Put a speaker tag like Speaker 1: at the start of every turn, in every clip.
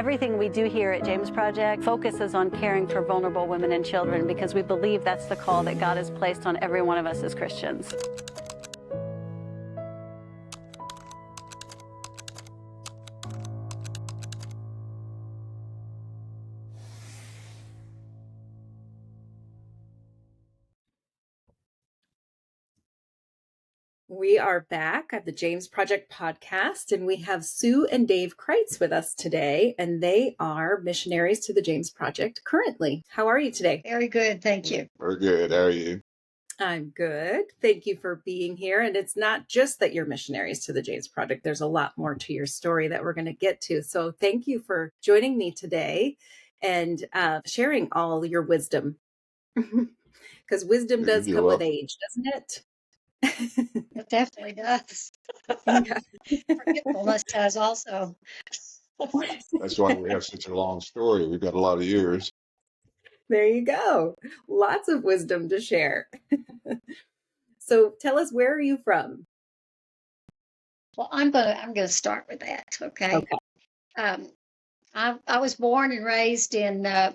Speaker 1: Everything we do here at James Project focuses on caring for vulnerable women and children because we believe that's the call that God has placed on every one of us as Christians.
Speaker 2: We are back at the James Project podcast, and we have Sue and Dave Kreitz with us today, and they are missionaries to the James Project currently. How are you today?
Speaker 3: Very good, thank you.
Speaker 4: We're good. How are you?
Speaker 2: I'm good. Thank you for being here. And it's not just that you're missionaries to the James Project. There's a lot more to your story that we're going to get to. So thank you for joining me today and sharing all your wisdom. Because wisdom does come with age, doesn't it?
Speaker 3: It definitely does.
Speaker 2: Yeah.
Speaker 3: Forgetfulness does also.
Speaker 4: That's why we have such a long story. We've got a lot of years.
Speaker 2: There you go. Lots of wisdom to share. So tell us, where are you from?
Speaker 3: Well, I'm gonna start with that. Okay. I was born and raised in the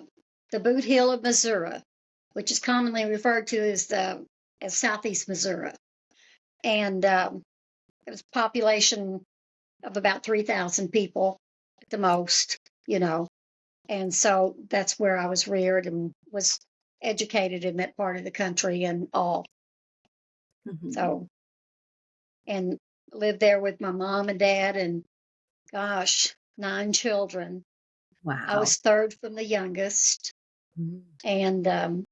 Speaker 3: Boot Heel of Missouri, which is commonly referred to as Southeast Missouri, and it was a population of about 3,000 people at the most, and so that's where I was reared and was educated in that part of the country and all. Mm-hmm. So, and lived there with my mom and dad and 9 children.
Speaker 2: Wow.
Speaker 3: I was third from the youngest. Mm-hmm. And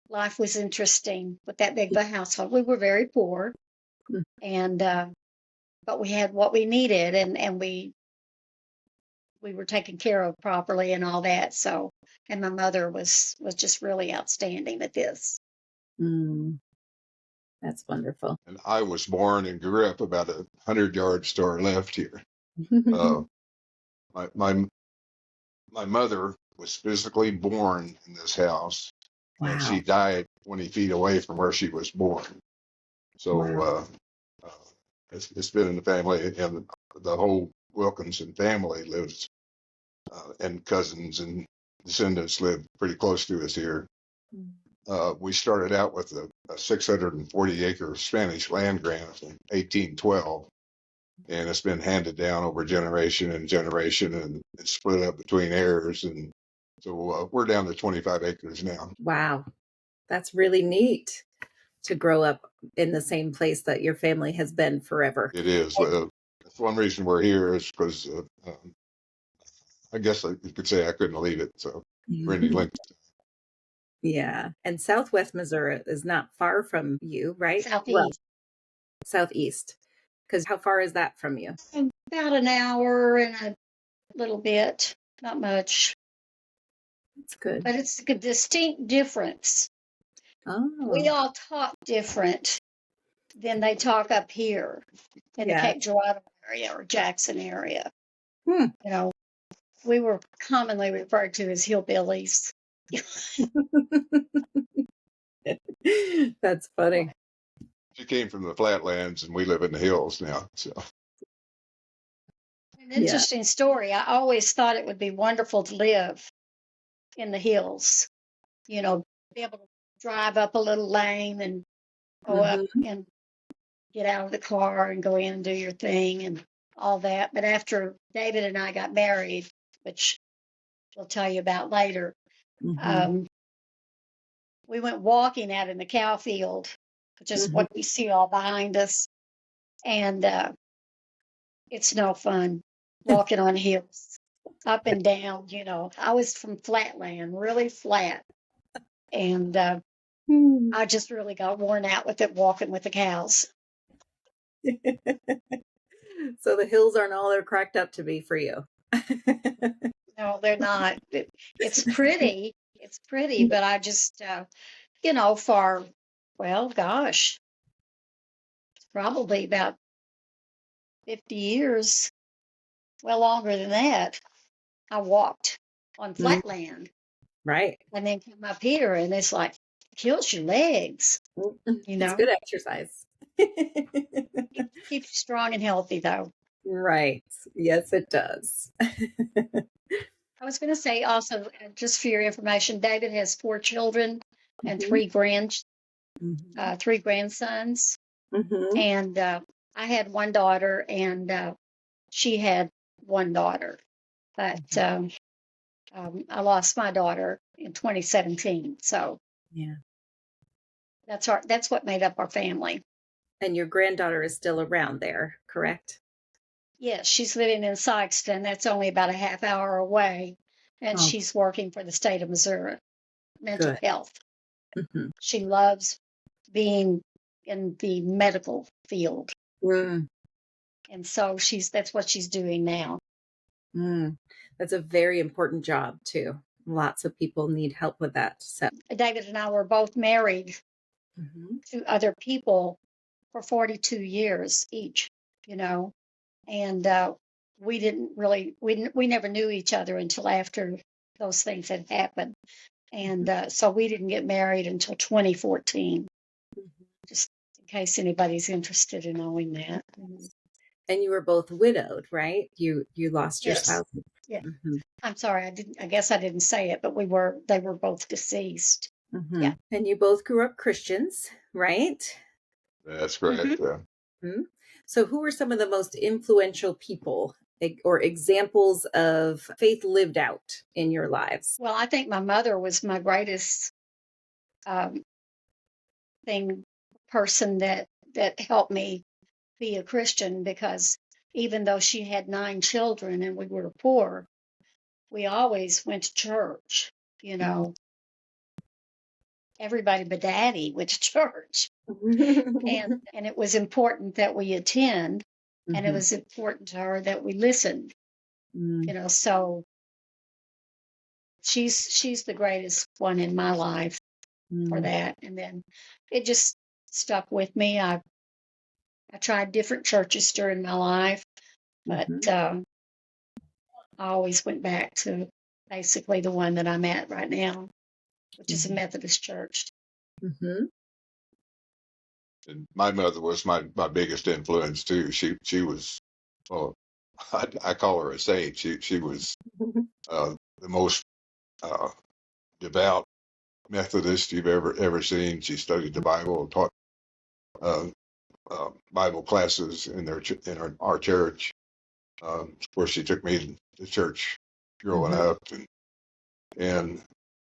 Speaker 3: life was interesting with that big of a household. We were very poor, mm-hmm. and but we had what we needed, and we were taken care of properly and all that. So, and my mother was just really outstanding at this.
Speaker 2: That's wonderful.
Speaker 4: And I was born and grew up about 100 yards to our left here. My mother was physically born in this house, wow. And she died 20 feet away from where she was born. So wow. It's been in the family, and the whole Wilkinson family lives, and cousins and descendants live pretty close to us here. We started out with a 640-acre Spanish land grant in 1812, and it's been handed down over generation and generation, and it's split up between heirs, and so we're down to 25 acres now.
Speaker 2: Wow, that's really neat to grow up in the same place that your family has been forever.
Speaker 4: It is. That's one reason we're here is because I guess you could say I couldn't leave it, so for any length of time.
Speaker 2: Yeah. And Southwest Missouri is not far from you, right?
Speaker 3: Southeast.
Speaker 2: Well, southeast. Because how far is that from you?
Speaker 3: About an hour and a little bit. Not much.
Speaker 2: That's good.
Speaker 3: But it's a distinct difference.
Speaker 2: Oh.
Speaker 3: We all talk different than they talk up here in the Cape Girardeau area or Jackson area. We were commonly referred to as hillbillies.
Speaker 2: That's funny.
Speaker 4: She came from the flatlands, and we live in the hills now. So,
Speaker 3: an interesting story. I always thought it would be wonderful to live in the hills. Be able to drive up a little lane and go up and get out of the car and go in and do your thing and all that. But after David and I got married, which we'll tell you about later, we went walking out in the cow field, which is what we see all behind us. And it's no fun walking on hills, up and down, I was from flatland, really flat. And I just really got worn out with it, walking with the cows.
Speaker 2: So the hills aren't all they're cracked up to be for you.
Speaker 3: No, they're not. It's pretty. It's pretty, but I just, for, probably about 50 years, well longer than that, I walked on flat land.
Speaker 2: Right.
Speaker 3: And then come up here, and it's like, kills your legs.
Speaker 2: It's good exercise.
Speaker 3: Keep you strong and healthy, though.
Speaker 2: Right. Yes, it does.
Speaker 3: I was going to say also, just for your information, David has 4 children and
Speaker 2: Mhm.
Speaker 3: three grandsons.
Speaker 2: Mhm.
Speaker 3: And I had one daughter, and she had one daughter. But I lost my daughter in 2017. So
Speaker 2: Yeah.
Speaker 3: that's what made up our family.
Speaker 2: And your granddaughter is still around there, correct?
Speaker 3: Yes, she's living in Sykeston. That's only about a half hour away. And
Speaker 2: Oh,
Speaker 3: she's working for the state of Missouri, mental
Speaker 2: good.
Speaker 3: health.
Speaker 2: Mhm.
Speaker 3: She loves being in the medical field.
Speaker 2: Mm,
Speaker 3: And so that's what she's doing now.
Speaker 2: mm. That's a very important job too. Lots of people need help with that. So,
Speaker 3: David and I were both married
Speaker 2: Mhm.
Speaker 3: to other people for 42 years each, you know, and we didn't really, we never knew each other until after those things had happened. And so we didn't get married until 2014,
Speaker 2: Mhm.
Speaker 3: just in case anybody's interested in knowing that.
Speaker 2: And you were both widowed, right? You lost your
Speaker 3: Yes.
Speaker 2: spouse.
Speaker 3: Yeah.
Speaker 2: Mhm.
Speaker 3: I'm sorry. I guess I didn't say it, but they were both deceased. Yeah.
Speaker 2: Mhm. And you both grew up Christians, right?
Speaker 4: That's
Speaker 3: hmm
Speaker 4: correct.
Speaker 2: Mhm. So, who were some of the most influential people or examples of faith lived out in your lives?
Speaker 3: Well, I think my mother was my greatest um, thing person that helped me be a Christian, because even though she had 9 children and we were poor, we always went to church. You
Speaker 2: Mm.
Speaker 3: know, everybody but Daddy went to church, and it was important that we attend, and it
Speaker 2: Mhm.
Speaker 3: was important to her that we listened.
Speaker 2: Mm,
Speaker 3: You know, so she's the greatest one in my life for
Speaker 2: mm,
Speaker 3: that. And then it just stuck with me. I tried different churches during my life, but
Speaker 2: mhm,
Speaker 3: I always went back to basically the one that I'm at right now, which is a
Speaker 2: mhm,
Speaker 3: Methodist church.
Speaker 2: mhm.
Speaker 4: And my mother was my biggest influence too. She was, well, I call her a saint. She was the most uh, devout Methodist you've ever seen. She studied the Bible, taught uh, Bible classes in our church. Of course, she took me to church growing
Speaker 2: Mhm,
Speaker 4: up, and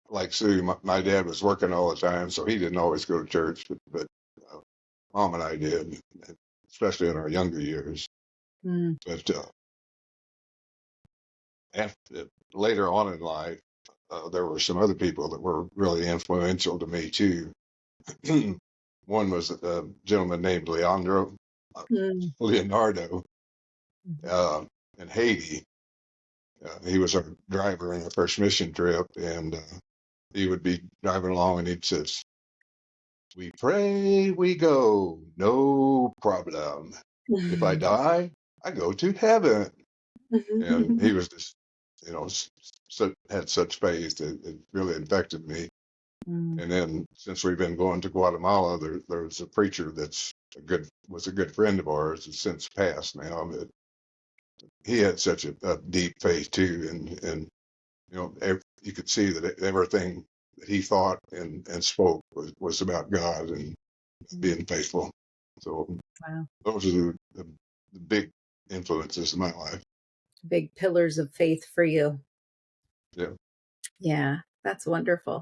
Speaker 4: like Sue, my dad was working all the time, so he didn't always go to church, but uh, Mom and I did, especially in our younger years.
Speaker 2: mm,
Speaker 4: But after, later on in life, there were some other people that were really influential to me too. One was a gentleman named
Speaker 2: mm,
Speaker 4: Leonardo,
Speaker 2: mhm,
Speaker 4: uh, in Haiti. He was our driver in our first mission trip, and he would be driving along, and he'd says, "We pray, we go, no problem. If I die, I go to heaven." And he was just, had such faith that it really infected me.
Speaker 2: mm,
Speaker 4: And then since we've been going to Guatemala, there's a preacher that's was a good friend of ours, has since passed now, but he had such a deep faith too, and you could see that everything that he thought and spoke was about God and
Speaker 2: mm.
Speaker 4: being faithful. So
Speaker 2: Wow.
Speaker 4: those are the big influences in my life.
Speaker 2: Big pillars of faith for you.
Speaker 4: Yeah,
Speaker 2: Yeah, that's wonderful.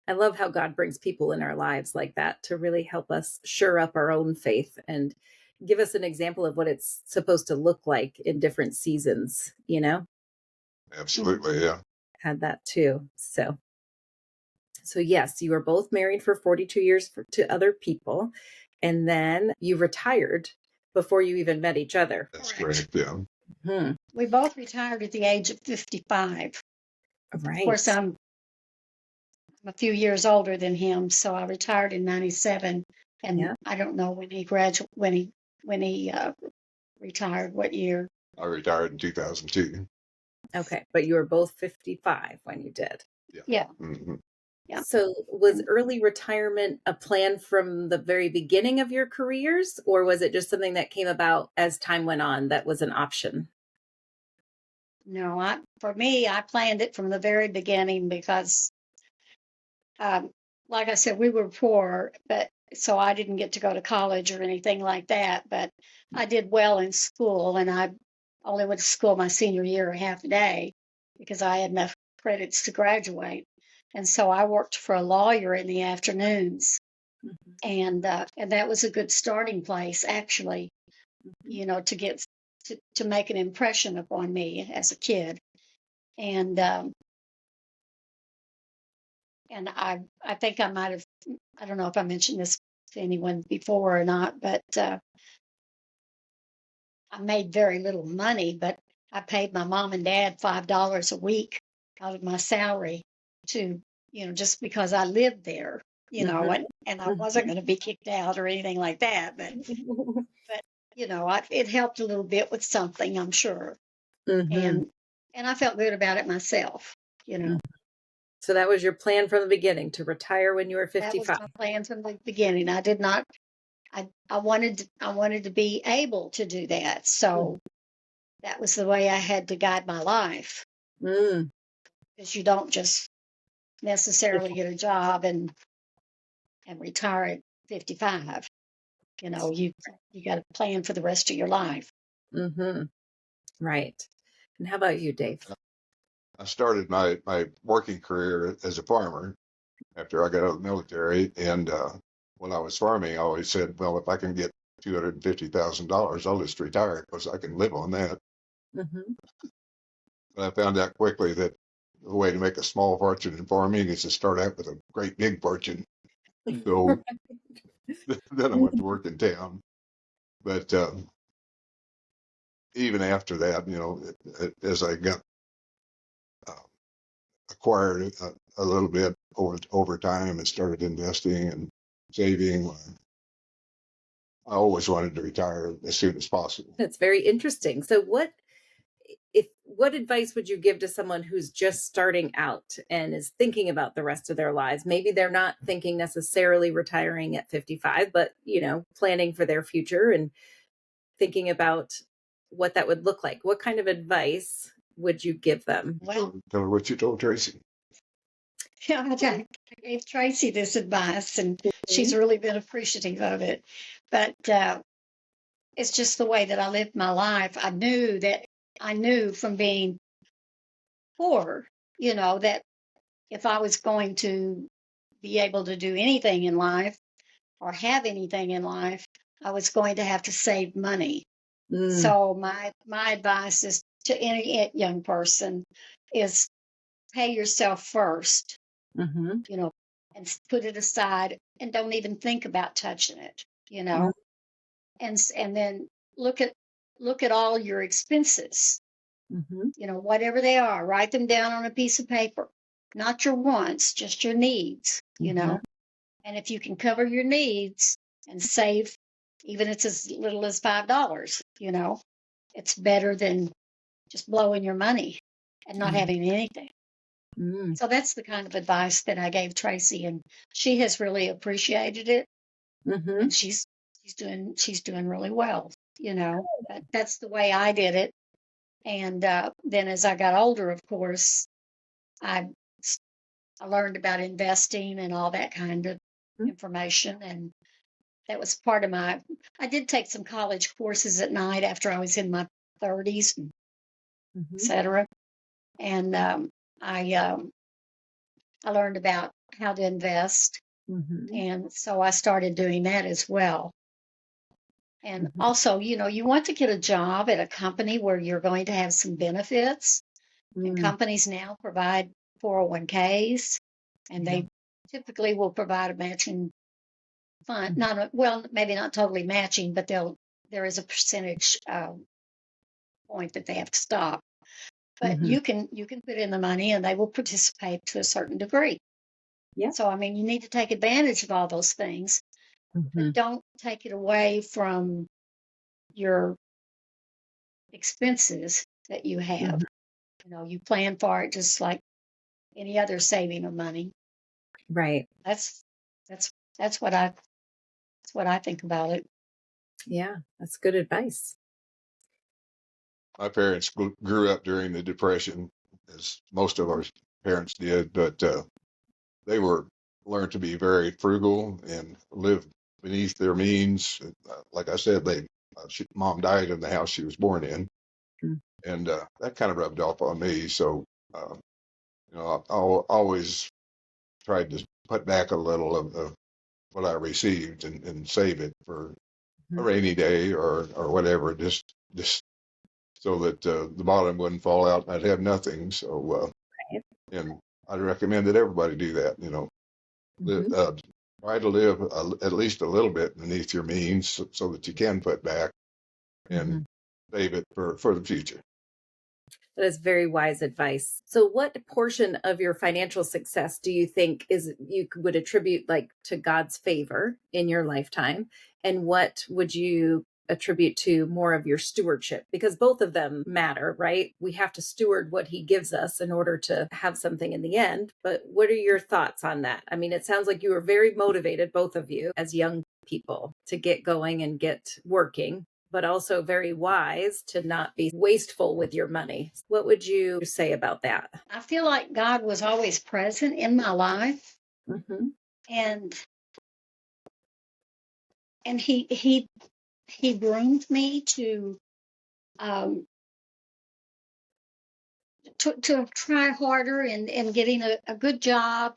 Speaker 2: I love how God brings people in our lives like that to really help us shore up our own faith and give us an example of what it's supposed to look like in different seasons,
Speaker 4: absolutely. Yeah,
Speaker 2: had that too. So yes, you were both married for 42 years to other people, and then you retired before you even met each other.
Speaker 4: that's
Speaker 3: Correct.
Speaker 4: correct. Yeah,
Speaker 2: Hmm.
Speaker 3: We both retired at the age of 55. Of course,
Speaker 2: Right.
Speaker 3: I'm a few years older than him, so I retired in 97, and
Speaker 2: Yeah.
Speaker 3: I don't know when he graduated, when he retired, what year.
Speaker 4: I retired in 2002.
Speaker 2: Okay. But you were both 55 when you did.
Speaker 4: Yeah.
Speaker 3: Yeah.
Speaker 4: hmm
Speaker 3: Yeah.
Speaker 2: So was early retirement a plan from the very beginning of your careers, or was it just something that came about as time went on that was an option?
Speaker 3: No, for me, I planned it from the very beginning because, um, like I said, we were poor, but so I didn't get to go to college or anything like that. But I did well in school, and I only went to school my senior year a half a day because I had enough credits to graduate. And so I worked for a lawyer in the afternoons,
Speaker 2: Mhm,
Speaker 3: and that was a good starting place, actually.
Speaker 2: mhm.
Speaker 3: You know, to get to make an impression upon me as a kid, and I think I might have, I don't know if I mentioned this to anyone before or not, but I made very little money, but I paid my mom and dad $5 a week out of my salary to, just because I lived there,
Speaker 2: Mhm,
Speaker 3: and I wasn't
Speaker 2: mhm.
Speaker 3: going to be kicked out or anything like that. But it helped a little bit with something, I'm sure,
Speaker 2: Mhm,
Speaker 3: and I felt good about it myself.
Speaker 2: mhm. So that was your plan from the beginning, to retire when you were
Speaker 3: That was
Speaker 2: 55.
Speaker 3: my plan from the beginning. I did not. I wanted to be able to do that.
Speaker 2: Mhm.
Speaker 3: So that was the way I had to guide my life,
Speaker 2: Mm.
Speaker 3: because you don't just necessarily get a job and retire at 55. You got to plan for the rest of your life.
Speaker 2: Mhm. Right. And how about you, Dave?
Speaker 4: I started my working career as a farmer after I got out of the military. And when I was farming, I always said, well, if I can get $250,000, I'll just retire because I can live on that.
Speaker 2: Mhm.
Speaker 4: But I found out quickly that the way to make a small fortune in farming is to start out with a great big fortune. So then I went to work in town. But even after that, as I got uh, acquired a little bit over time and started investing and saving, I always wanted to retire as soon as possible.
Speaker 2: That's very interesting. So what advice would you give to someone who's just starting out and is thinking about the rest of their lives? Maybe they're not thinking necessarily retiring at 55, but planning for their future and thinking about what that would look like. What kind of advice would you give them?
Speaker 3: Well,
Speaker 4: Tell her what you told Tracy.
Speaker 3: I gave Tracy this advice, and she's
Speaker 2: Mhm.
Speaker 3: really been appreciative of it. But it's just the way that I lived my life. I knew from being poor, that if I was going to be able to do anything in life or have anything in life, I was going to have to save money.
Speaker 2: Mm,
Speaker 3: So my advice is to any young person is pay yourself first,
Speaker 2: mhm,
Speaker 3: you know, and put it aside and don't even think about touching it,
Speaker 2: mm,
Speaker 3: and then look at all your expenses,
Speaker 2: mhm,
Speaker 3: whatever they are, write them down on a piece of paper, not your wants, just your needs.
Speaker 2: mhm,
Speaker 3: And if you can cover your needs and save, even if it's as little as $5, it's better than just blowing your money and not
Speaker 2: mm,
Speaker 3: having anything.
Speaker 2: mm,
Speaker 3: So that's the kind of advice that I gave Tracy, and she has really appreciated it, and
Speaker 2: mhm,
Speaker 3: she's doing really well. That's the way I did it. And then as I got older, of course, I I learned about investing and all that kind of
Speaker 2: mm,
Speaker 3: information, and that was part of my. I did take some college courses at night after I was in my 30s,
Speaker 2: mhm,
Speaker 3: etc. And I learned about how to invest,
Speaker 2: mhm,
Speaker 3: and so I started doing that as well. And
Speaker 2: mhm,
Speaker 3: also, you want to get a job at a company where you're going to have some benefits. And
Speaker 2: mm,
Speaker 3: companies now provide 401ks, and
Speaker 2: yeah,
Speaker 3: they typically will provide a matching fund.
Speaker 2: mm,
Speaker 3: Well, maybe not totally matching, but there is a percentage point that they have to stop. But
Speaker 2: mhm,
Speaker 3: you can put in the money, and they will participate to a certain degree.
Speaker 2: yeah,
Speaker 3: So I mean, you need to take advantage of all those things, but
Speaker 2: mhm,
Speaker 3: don't take it away from your expenses that you have.
Speaker 2: mhm.
Speaker 3: You plan for it just like any other saving of money.
Speaker 2: Right.
Speaker 3: That's that's that's what I think about it.
Speaker 2: Yeah, that's good advice.
Speaker 4: My parents grew up during the Depression, as most of our parents did, but they were learned to be very frugal and live beneath their means. Like I said, mom died in the house she was born in,
Speaker 2: Mm.
Speaker 4: and that kind of rubbed off on me. So, I always tried to put back a little of what I received and save it for a
Speaker 2: Mhm.
Speaker 4: rainy day or whatever, just so that the bottom wouldn't fall out and I'd have nothing. So,
Speaker 2: Right.
Speaker 4: and I'd recommend that everybody do that. Li-
Speaker 2: Mhm.
Speaker 4: uh, try to live at least a little bit beneath your means so that you can put back and
Speaker 2: Mhm.
Speaker 4: save it for the future.
Speaker 2: That is very wise advice. So what portion of your financial success do you think would attribute like to God's favor in your lifetime? And what would you attribute to more of your stewardship? Because both of them matter, right? We have to steward what he gives us in order to have something in the end. But what are your thoughts on that? I mean, it sounds like you were very motivated, both of you, as young people to get going and get working, but also very wise to not be wasteful with your money. What would you say about that?
Speaker 3: I feel like God was always present in my life,
Speaker 2: Mm-hmm.
Speaker 3: and he groomed me um, to try harder and getting a good job,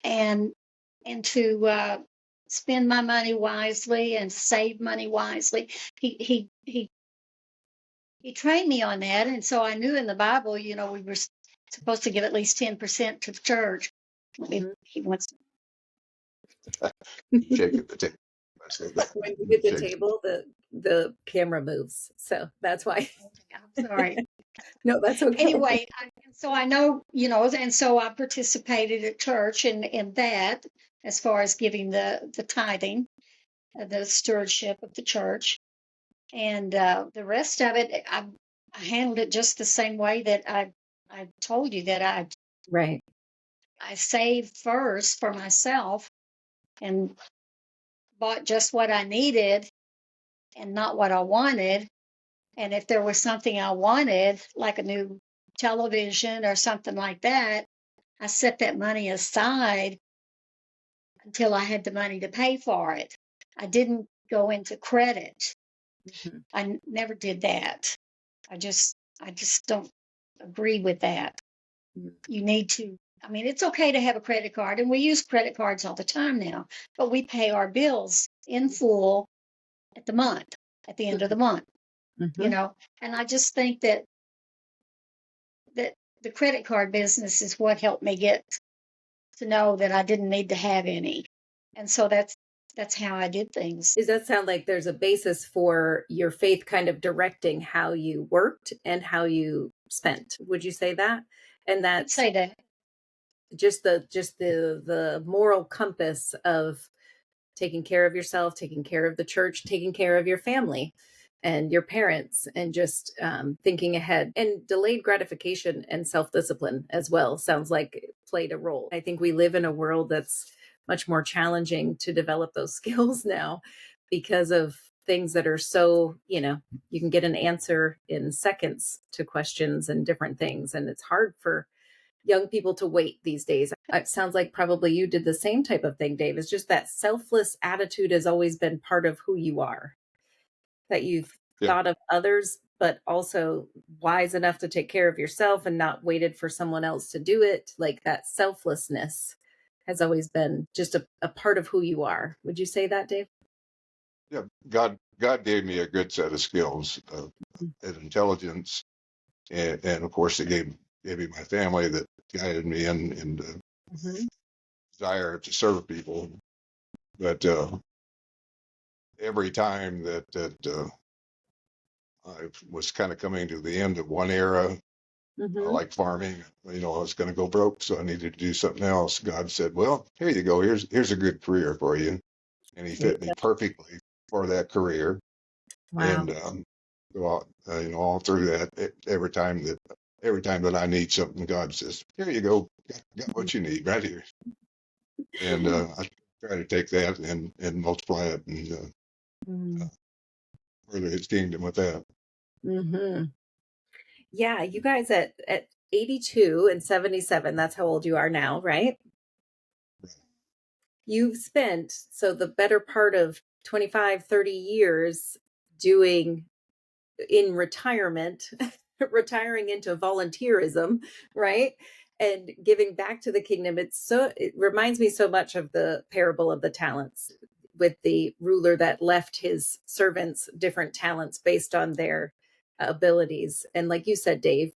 Speaker 3: and to spend my money wisely and save money wisely. He trained me on that, and so I knew in the Bible, we were supposed to give at least 10% to the church. He wants.
Speaker 4: Shaking the table. I said that.
Speaker 2: When you get the
Speaker 4: Shake.
Speaker 2: table, the camera moves. So that's why.
Speaker 3: I'm sorry.
Speaker 2: No, that's okay.
Speaker 3: Anyway, so I know, and so I participated at church in that as far as giving the tithing, the stewardship of the church, and the rest of it, I handled it just the same way that I told you that
Speaker 2: Right.
Speaker 3: I saved first for myself and bought just what I needed and not what I wanted. And if there was something I wanted, like a new television or something like that, I set that money aside until I had the money to pay for it. I didn't go into credit.
Speaker 2: Mhm.
Speaker 3: I never did that. I just don't agree with that.
Speaker 2: Mm.
Speaker 3: You need to, I mean, it's okay to have a credit card, and we use credit cards all the time now, but we pay our bills in full at the end of the month,
Speaker 2: Mhm.
Speaker 3: and I just think that the credit card business is what helped me get to know that I didn't need to have any. And so that's how I did things.
Speaker 2: Does that sound like there's a basis for your faith kind of directing how you worked and how you spent? Would you say that? And
Speaker 3: I'd
Speaker 2: that's
Speaker 3: say that.
Speaker 2: just the moral compass of taking care of yourself, taking care of the church, taking care of your family and your parents, and just thinking ahead. And delayed gratification and self discipline as well sounds like it played a role. I think we live in a world that's much more challenging to develop those skills now because of things that are so, you can get an answer in seconds to questions and different things. And it's hard for young people to wait these days. It sounds like probably you did the same type of thing, Dave. It's just that selfless attitude has always been part of who you are, that you've
Speaker 4: Yeah.
Speaker 2: thought of others, but also wise enough to take care of yourself and not waited for someone else to do it. Like that selflessness has always been just a part of who you are. Would you say that, Dave?
Speaker 4: Yeah. God gave me a good set of skills and intelligence, and of course, He gave me my family that guided me in the
Speaker 2: Mm-hmm.
Speaker 4: desire to serve people. But every time that I was kind of coming to the end of one era,
Speaker 2: Mm-hmm.
Speaker 4: like farming, I was going to go broke, so I needed to do something else. God said, "Well, here you go. Here's a good career for you," and He fit me perfectly for that career.
Speaker 2: Wow.
Speaker 4: And all through that, every time that I need something, God says, "Here you go. got what you need right here. And I try to take that and multiply it and further his kingdom with that.
Speaker 2: Mm-hmm. Yeah, you guys at 82 and 77, that's how old you are now, right? You've spent so the better part of 25, 30 years doing in retirement, retiring into volunteerism, right? And giving back to the kingdom. It reminds me so much of the parable of the talents with the ruler that left his servants different talents based on their abilities. And like you said, Dave,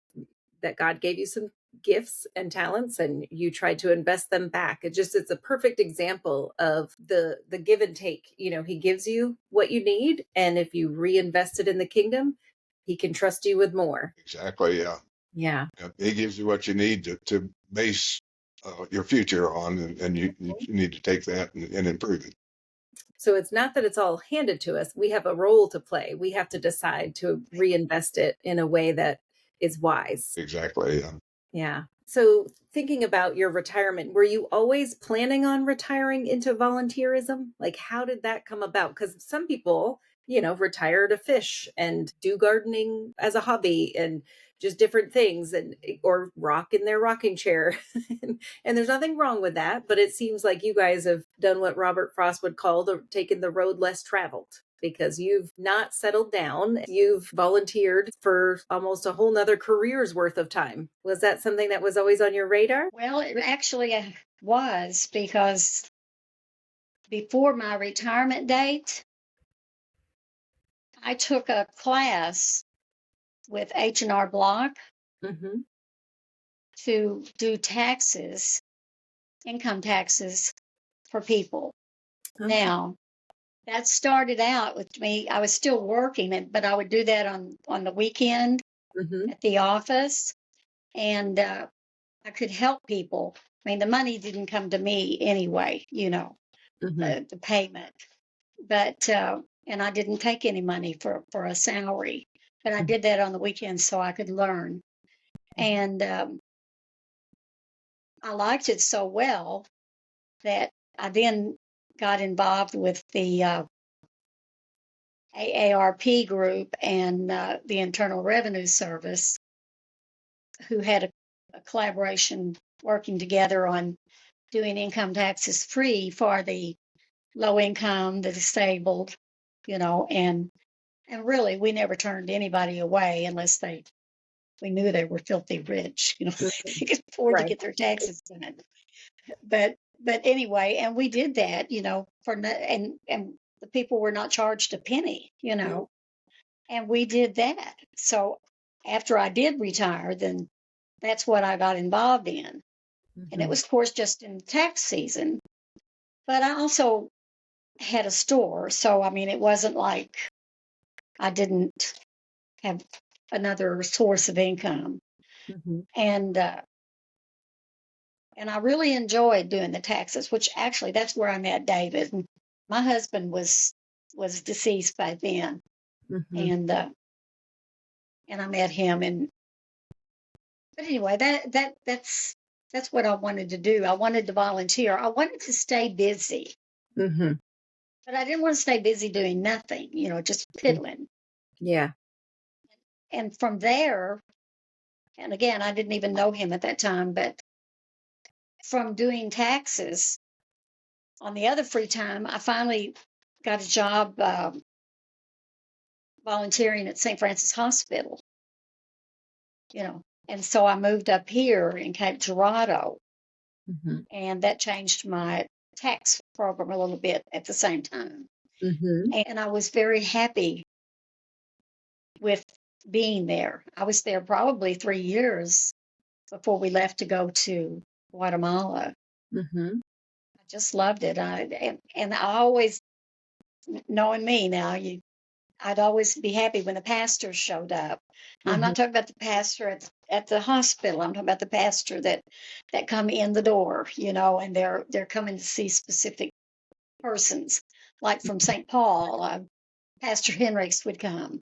Speaker 2: that God gave you some gifts and talents and you tried to invest them back. It's a perfect example of the give and take. He gives you what you need, and if you reinvest it in the kingdom, he can trust you with more.
Speaker 4: Exactly. Yeah.
Speaker 2: Yeah.
Speaker 4: He gives you what you need to base your future on, and you need to take that and improve it.
Speaker 2: So it's not that it's all handed to us. We have a role to play. We have to decide to reinvest it in a way that is wise.
Speaker 4: Exactly. Yeah.
Speaker 2: Yeah. So thinking about your retirement, were you always planning on retiring into volunteerism? Like, how did that come about? Because some people, retire to fish and do gardening as a hobby and just different things or rock in their rocking chair. And there's nothing wrong with that. But it seems like you guys have done what Robert Frost would call taken the road less traveled, because you've not settled down. You've volunteered for almost a whole nother career's worth of time. Was that something that was always on your radar?
Speaker 3: Well, it actually was, because before my retirement date, I took a class with H&R Block
Speaker 2: Mm-hmm.
Speaker 3: to do income taxes for people.
Speaker 2: Okay.
Speaker 3: Now, that started out with me. I was still working, but I would do that on the weekend
Speaker 2: Mm-hmm.
Speaker 3: at the office, and I could help people. I mean, the money didn't come to me anyway,
Speaker 2: Mm-hmm.
Speaker 3: the payment, but and I didn't take any money for a salary, but I did that on the weekends so I could learn, and I liked it so well that I then got involved with the AARP group and the Internal Revenue Service, who had a collaboration working together on doing income taxes free for the low income, the disabled, and really we never turned anybody away unless we knew they were filthy rich, they could afford to
Speaker 2: Right.
Speaker 3: get their taxes done. But anyway, and we did that, and the people were not charged a penny, and we did that. So after I did retire, then that's what I got involved in. And it was, of course, just in tax season. But I also had a store. So, I mean, it wasn't like I didn't have another source of income.
Speaker 2: Mm-hmm.
Speaker 3: And I really enjoyed doing the taxes, which actually that's where I met David. And my husband was deceased by then.
Speaker 2: Mm-hmm.
Speaker 3: And I met him, but anyway, that's what I wanted to do. I wanted to volunteer. I wanted to stay busy.
Speaker 2: Mm-hmm.
Speaker 3: But I didn't want to stay busy doing nothing, just piddling.
Speaker 2: Yeah.
Speaker 3: And from there, and again, I didn't even know him at that time, but from doing taxes on the other free time, I finally got a job volunteering at St. Francis Hospital, and so I moved up here in Cape Girardeau,
Speaker 2: Mm-hmm.
Speaker 3: and that changed my tax program a little bit at the same time.
Speaker 2: Mm-hmm.
Speaker 3: And I was very happy with being there. I was there probably 3 years before we left to go to Guatemala.
Speaker 2: Mm-hmm.
Speaker 3: I just loved it. And I always, knowing me now, I'd always be happy when the pastor showed up. I'm not talking about the pastor at the hospital. I'm talking about the pastor that come in the door, and they're coming to see specific persons, like from St. Paul. Pastor Henriks would come,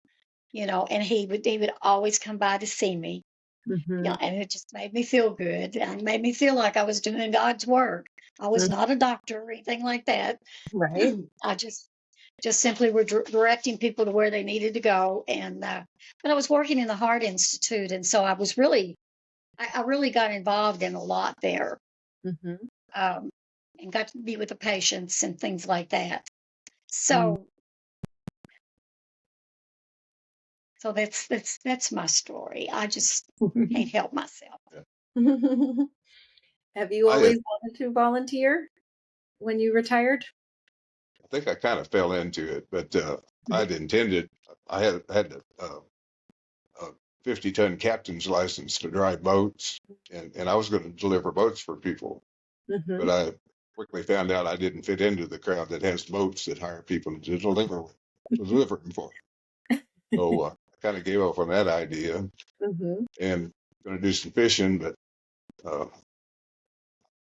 Speaker 3: and he would always come by to see me.
Speaker 2: Mm-hmm.
Speaker 3: Yeah, and it just made me feel good and made me feel like I was doing God's work. I was not a doctor or anything like that.
Speaker 2: Right.
Speaker 3: I just simply were directing people to where they needed to go. And but I was working in the Heart Institute, and so I was really, I really got involved in a lot there,
Speaker 2: Mm-hmm.
Speaker 3: um, and got to be with the patients and things like that.
Speaker 2: Mm.
Speaker 3: So, so that's my story. I just can't help myself.
Speaker 2: Have you
Speaker 4: I had,
Speaker 2: always wanted to volunteer when you retired?
Speaker 4: I think I kind of fell into it, but I'd intended. I had a 50-ton captain's license to drive boats, and I was going to deliver boats for people.
Speaker 2: Mm-hmm.
Speaker 4: But I quickly found out I didn't fit into the crowd that has boats that hire people to deliver them for. So I kind of gave up on that idea
Speaker 2: Mm-hmm.
Speaker 4: and going to do some fishing. But uh,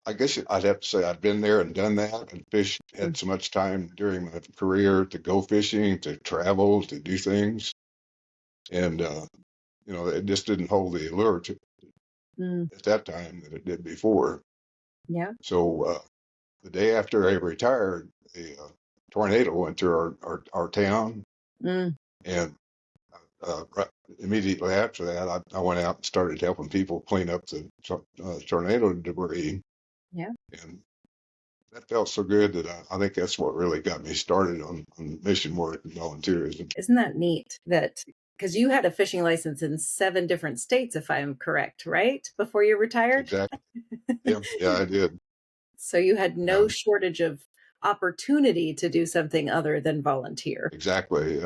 Speaker 4: I guess I'd have to say I've been there and done that, and had so much time during my career to go fishing, to travel, to do things, and it just didn't hold the allure
Speaker 2: Mm.
Speaker 4: at that time that it did before.
Speaker 2: Yeah.
Speaker 4: So the day after I retired, a tornado went through our town,
Speaker 2: Mm.
Speaker 4: and right immediately after that, I went out and started helping people clean up the tornado debris,
Speaker 2: Yeah.
Speaker 4: and that felt so good that I think that's what really got me started on mission work and volunteerism.
Speaker 2: Isn't that neat that because you had a fishing license in 7 different states, if I'm correct, right? Before you retired?
Speaker 4: Exactly. Yeah, I did.
Speaker 2: So you had no
Speaker 4: Yeah,
Speaker 2: shortage of opportunity to do something other than volunteer.
Speaker 4: exactly.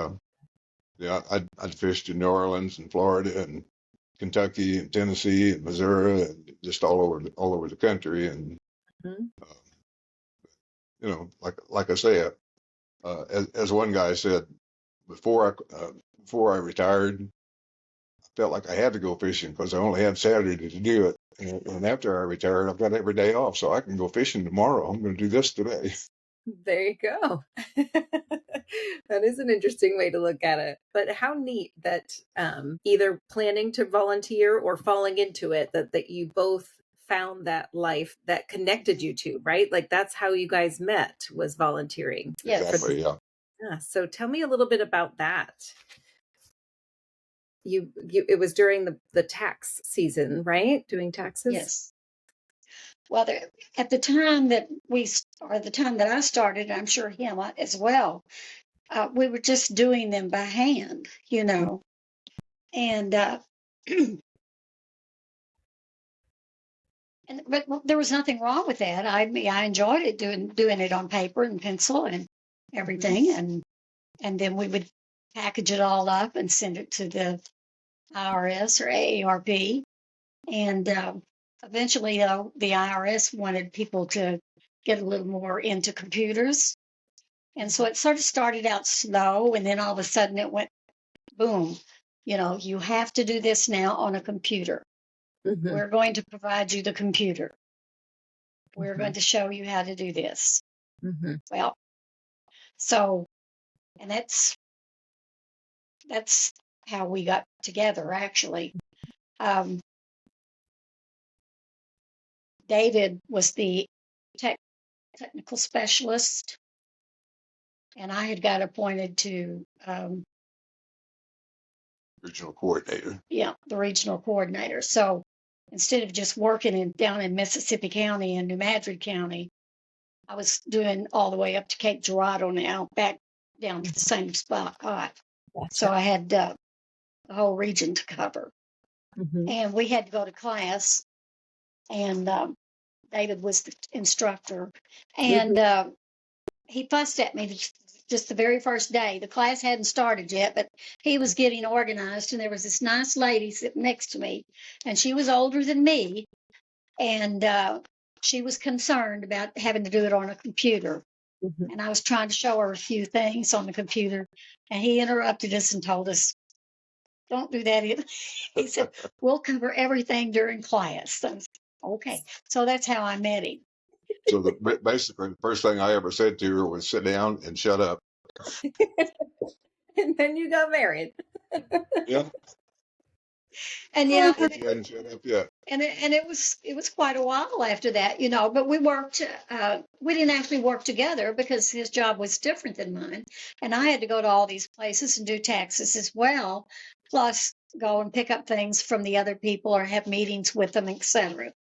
Speaker 4: Yeah, I'd fished in New Orleans and Florida and Kentucky and Tennessee and Missouri and just all over the country. And
Speaker 2: Mhm.
Speaker 4: uh, like I say, as one guy said, before I retired, I felt like I had to go fishing because I only had Saturday to do it. And after I retired, I've got every day off, so I can go fishing tomorrow. I'm going to do this today.
Speaker 2: There you go. That is an interesting way to look at it. But how neat that either planning to volunteer or falling into it, that you both found that life that connected you to, right? Like that's how you guys met, was volunteering.
Speaker 3: Yes.
Speaker 4: Exactly. Yeah.
Speaker 2: Yeah. So tell me a little bit about that. You it was during the tax season, right? Doing taxes?
Speaker 3: Yes. Well, at the time that or the time that I started, I'm sure him as well, we were just doing them by hand, and but there was nothing wrong with that. I mean, I enjoyed it doing it on paper and pencil and everything, and then we would package it all up and send it to the IRS or AARP, and eventually, the IRS wanted people to get a little more into computers. And so it sort of started out slow, and then all of a sudden it went boom. You have to do this now on a computer.
Speaker 2: Mm-hmm.
Speaker 3: We're going to provide you the computer. We're
Speaker 2: Mm-hmm.
Speaker 3: going to show you how to do this.
Speaker 2: Mm-hmm.
Speaker 3: Well, so, and that's how we got together, actually. David was the technical specialist, and I had got appointed to
Speaker 4: Regional coordinator.
Speaker 3: the regional coordinator. So instead of just working down in Mississippi County and New Madrid County, I was doing all the way up to Cape Girardeau now, back down to the same spot. So I had the whole region to cover.
Speaker 2: Mm-hmm.
Speaker 3: And we had to go to class, and David was the instructor. And he fussed at me just the very first day. The class hadn't started yet, but he was getting organized, and there was this nice lady sitting next to me, and she was older than me, and she was concerned about having to do it on a computer.
Speaker 2: Mm-hmm.
Speaker 3: And I was trying to show her a few things on the computer, and he interrupted us and told us, "Don't do that." He said, "We'll cover everything during class." So, okay, so that's how I met him.
Speaker 4: So basically the first thing I ever said to her was sit down and shut up.
Speaker 2: And then you got married.
Speaker 4: Yeah.
Speaker 3: And
Speaker 4: Oh,
Speaker 3: yeah,
Speaker 4: but you hadn't shut up yet.
Speaker 3: it was quite a while after that, but we worked, we didn't actually work together because his job was different than mine. And I had to go to all these places and do taxes as well, plus go and pick up things from the other people or have meetings with them, etc.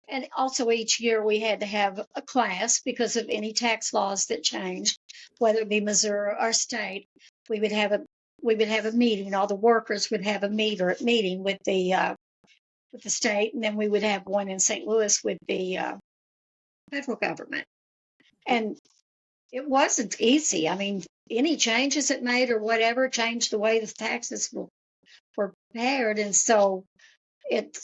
Speaker 3: And also each year we had to have a class because of any tax laws that changed, whether it be Missouri or state. We would have a meeting. All the workers would have a meeting with the state, and then we would have one in St. Louis with the federal government. And it wasn't easy. I mean, any changes it made or whatever changed the way the taxes were prepared, and so it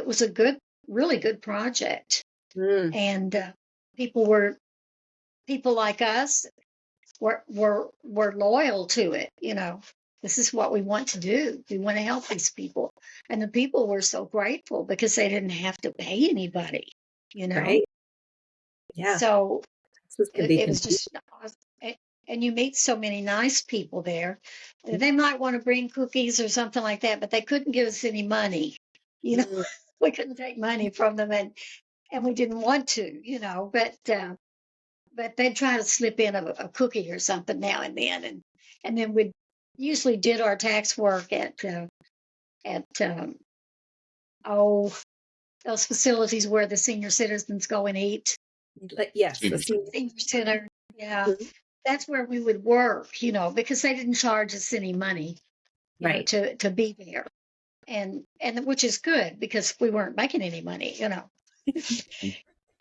Speaker 3: was a really good project. And people like us were loyal to it. This is what we want to do. We want to help these people, and the people were so grateful because they didn't have to pay anybody.
Speaker 2: Right. Yeah.
Speaker 3: So
Speaker 2: This can be
Speaker 3: it was just awesome. And you meet so many nice people there. They might want to bring cookies or something like that, but they couldn't give us any money. We couldn't take money from them, and we didn't want to, but they'd try to slip in a cookie or something now and then, and then we usually did our tax work at those facilities where the senior citizens go and eat.
Speaker 2: Yes, the
Speaker 3: senior center. Yeah,
Speaker 2: Mhm.
Speaker 3: that's where we would work, because they didn't charge us any money,
Speaker 2: Right.
Speaker 3: to be there, and which is good because we weren't making any money,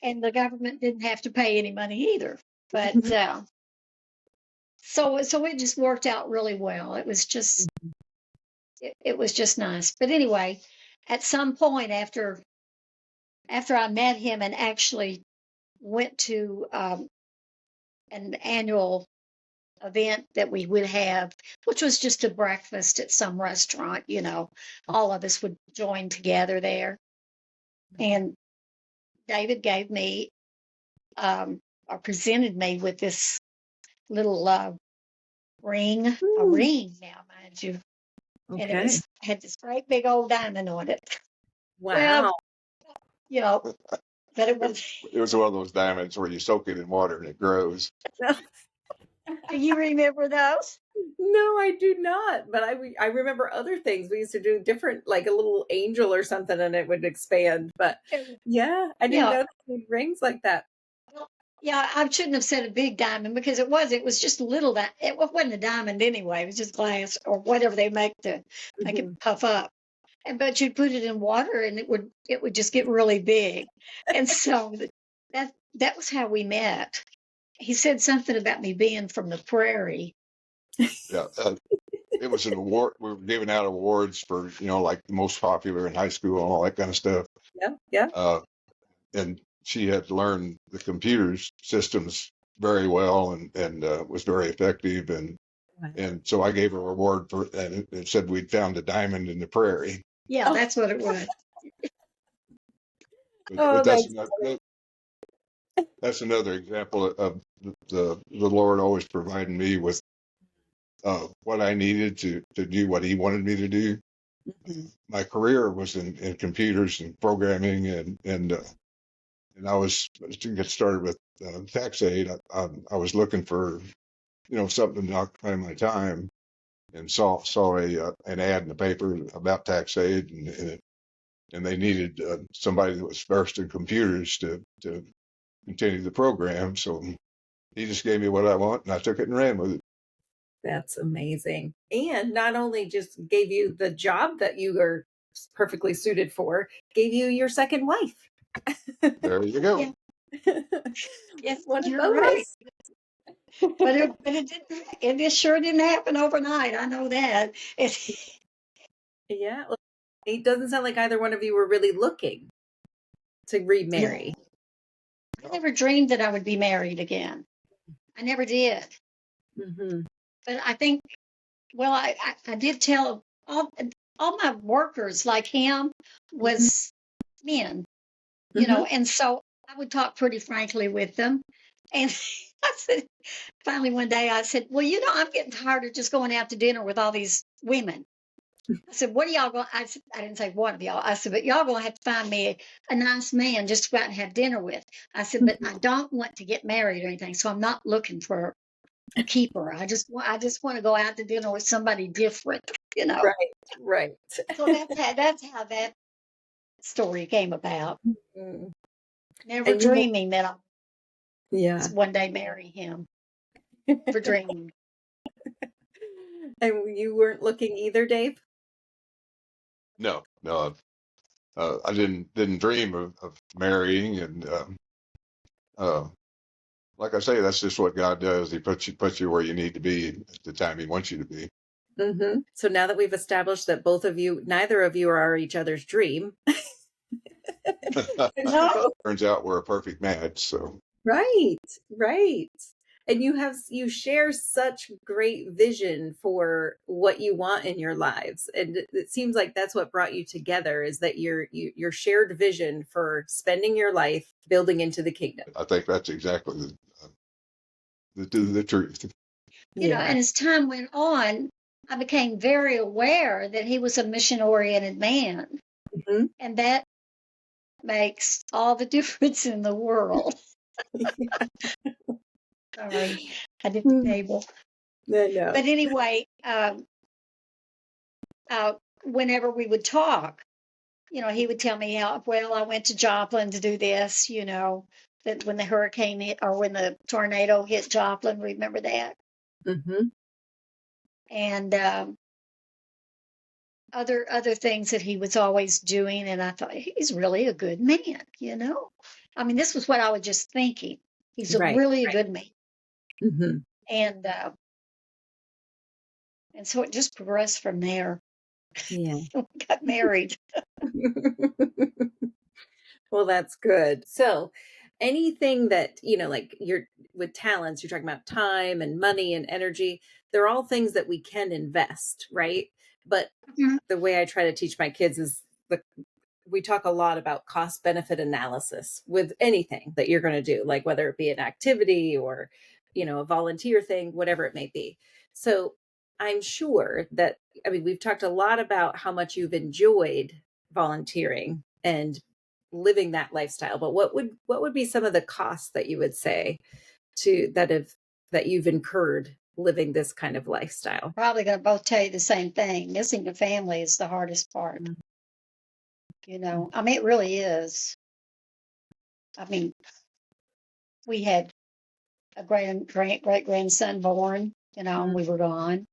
Speaker 3: and the government didn't have to pay any money either. But so it just worked out really well. It was just it was just nice. But anyway, at some point after I met him and actually went to an annual event that we would have, which was just a breakfast at some restaurant, all of us would join together there. And David gave me or presented me with this little ring, a ring now, mind you. And it had this great big old diamond on it.
Speaker 2: Wow.
Speaker 3: Well, but it was.
Speaker 4: It was one of those diamonds where you soak it in water and it grows.
Speaker 3: Do you remember those?
Speaker 2: No, I do not. But I remember other things. We used to do different, like a little angel or something, and it would expand. But yeah, I didn't know they had rings like that.
Speaker 3: Yeah, I shouldn't have said a big diamond because it was just a little it wasn't a diamond anyway. It was just glass or whatever they make to make it puff up. But you'd put it in water and it would just get really big. And so that was how we met. He said something about me being from the prairie.
Speaker 4: Yeah. It was an award. We were giving out awards for, like the most popular in high school and all that kind of stuff.
Speaker 2: Yeah. Yeah.
Speaker 4: And she had learned the computers systems very well and was very effective. And so I gave her a award and it said we'd found a diamond in the prairie.
Speaker 3: Yeah, that's what it was.
Speaker 4: But that's another example of the Lord always providing me with what I needed to do what He wanted me to do. My career was in computers and programming, and I was to get started with tax aid. I was looking for something to occupy my time, and saw an ad in the paper about tax aid, and they needed somebody that was versed in computers to continue the program. So He just gave me what I want, and I took it and ran with it.
Speaker 2: That's amazing. And not only just gave you the job that you are perfectly suited for, gave you your second wife.
Speaker 4: There you go.
Speaker 3: Yeah. Yes, you're right. But it sure didn't happen overnight. I know that.
Speaker 2: Yeah. It doesn't sound like either one of you were really looking to remarry.
Speaker 3: I never dreamed that I would be married again. I never did. But I think, well, I did tell all my workers like him was men, and so I would talk pretty frankly with them. And I said, finally one day I said, well, I'm getting tired of just going out to dinner with all these women. I said, what are y'all going, I didn't say one of y'all. I said, but y'all going to have to find me a nice man just to go out and have dinner with. I said, but I don't want to get married or anything. So I'm not looking for a keeper. I just want to go out to dinner with somebody different, you know?
Speaker 2: Right, right.
Speaker 3: So that's how that story came about.
Speaker 2: Mm.
Speaker 3: Never
Speaker 2: And you have,
Speaker 3: dreaming that I'll
Speaker 2: yeah.
Speaker 3: one day marry him. For dreaming.
Speaker 2: And you weren't looking either, Dave?
Speaker 4: No, no, I didn't dream of marrying, and uh, like I say, that's just what God does. He puts you where you need to be at the time He wants you to be.
Speaker 2: Mm-hmm. So now that we've established that neither of you are each other's dream.
Speaker 3: No,
Speaker 4: Turns out we're a perfect match. So
Speaker 2: Right, right. And you share such great vision for what you want in your lives. And it seems like that's what brought you together, is that your shared vision for spending your life building into the kingdom.
Speaker 4: I think that's exactly the truth.
Speaker 2: Yeah.
Speaker 3: and as time went on, I became very aware that he was a mission-oriented man.
Speaker 2: Mhm.
Speaker 3: And that makes all the difference in the world. Sorry, I did the table.
Speaker 2: No.
Speaker 3: But anyway, whenever we would talk, he would tell me how, well, I went to Joplin to do this, that when the hurricane hit or when the tornado hit Joplin, remember that?
Speaker 2: Mm-hmm.
Speaker 3: And other things that he was always doing. And I thought, he's really a good man, I mean, this was what I was just thinking. He's
Speaker 2: Right.
Speaker 3: really a good man.
Speaker 2: Mm-hmm.
Speaker 3: And so it just progressed from there.
Speaker 2: Yeah.
Speaker 3: We got married.
Speaker 2: Well, that's good. So anything that, like you're with talents, you're talking about time and money and energy, they're all things that we can invest, right? But
Speaker 3: Mhm.
Speaker 2: the way I try to teach my kids is we talk a lot about cost benefit analysis with anything that you're going to do, like whether it be an activity or, a volunteer thing, whatever it may be. So I'm sure that, I mean, we've talked a lot about how much you've enjoyed volunteering and living that lifestyle, but what would be some of the costs that you would say that you've incurred living this kind of lifestyle?
Speaker 3: Probably going to both tell you the same thing. Missing the family is the hardest part. I mean, it really is. I mean, we had a great grandson born, and we were gone.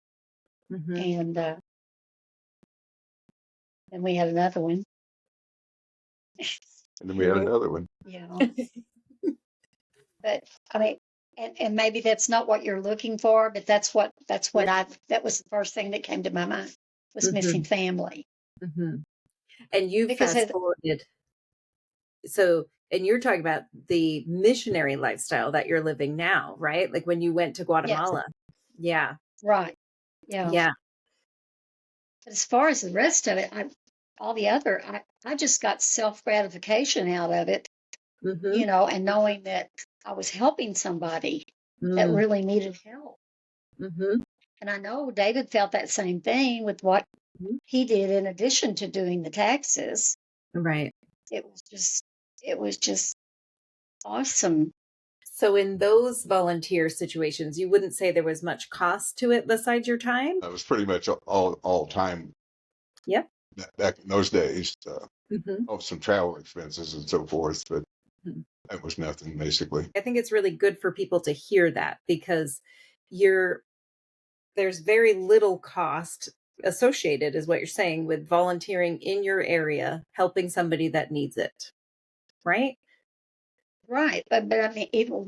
Speaker 2: Mm-hmm.
Speaker 3: And then we had another one.
Speaker 4: And then we had another one.
Speaker 3: But I mean, and maybe that's not what you're looking for, but that was the first thing that came to my mind was
Speaker 2: Mm-hmm.
Speaker 3: missing family.
Speaker 2: Mm-hmm. And you
Speaker 3: Because
Speaker 2: fast forwarded. So, and you're talking about the missionary lifestyle that you're living now, right? Like when you went to
Speaker 3: yes,
Speaker 2: Guatemala. Yeah.
Speaker 3: right, yeah.
Speaker 2: Yeah.
Speaker 3: But as far as the rest of it, I just got self gratification out of it,
Speaker 2: Mm-hmm.
Speaker 3: and knowing that I was helping somebody that really needed help.
Speaker 2: Mm-hmm.
Speaker 3: And I know David felt that same thing with what he did in addition to doing the taxes.
Speaker 2: Right.
Speaker 3: It was just awesome.
Speaker 2: So in those volunteer situations, you wouldn't say there was much cost to it besides your time?
Speaker 4: That was pretty much all time.
Speaker 2: Yep.
Speaker 4: Back in those days.
Speaker 2: Mm-hmm.
Speaker 4: Some travel expenses and so forth, but
Speaker 2: Mhm.
Speaker 4: that was nothing basically.
Speaker 2: I think it's really good for people to hear that because there's very little cost associated, is what you're saying, with volunteering in your area, helping somebody that needs it. Right?
Speaker 3: Right. But I mean, even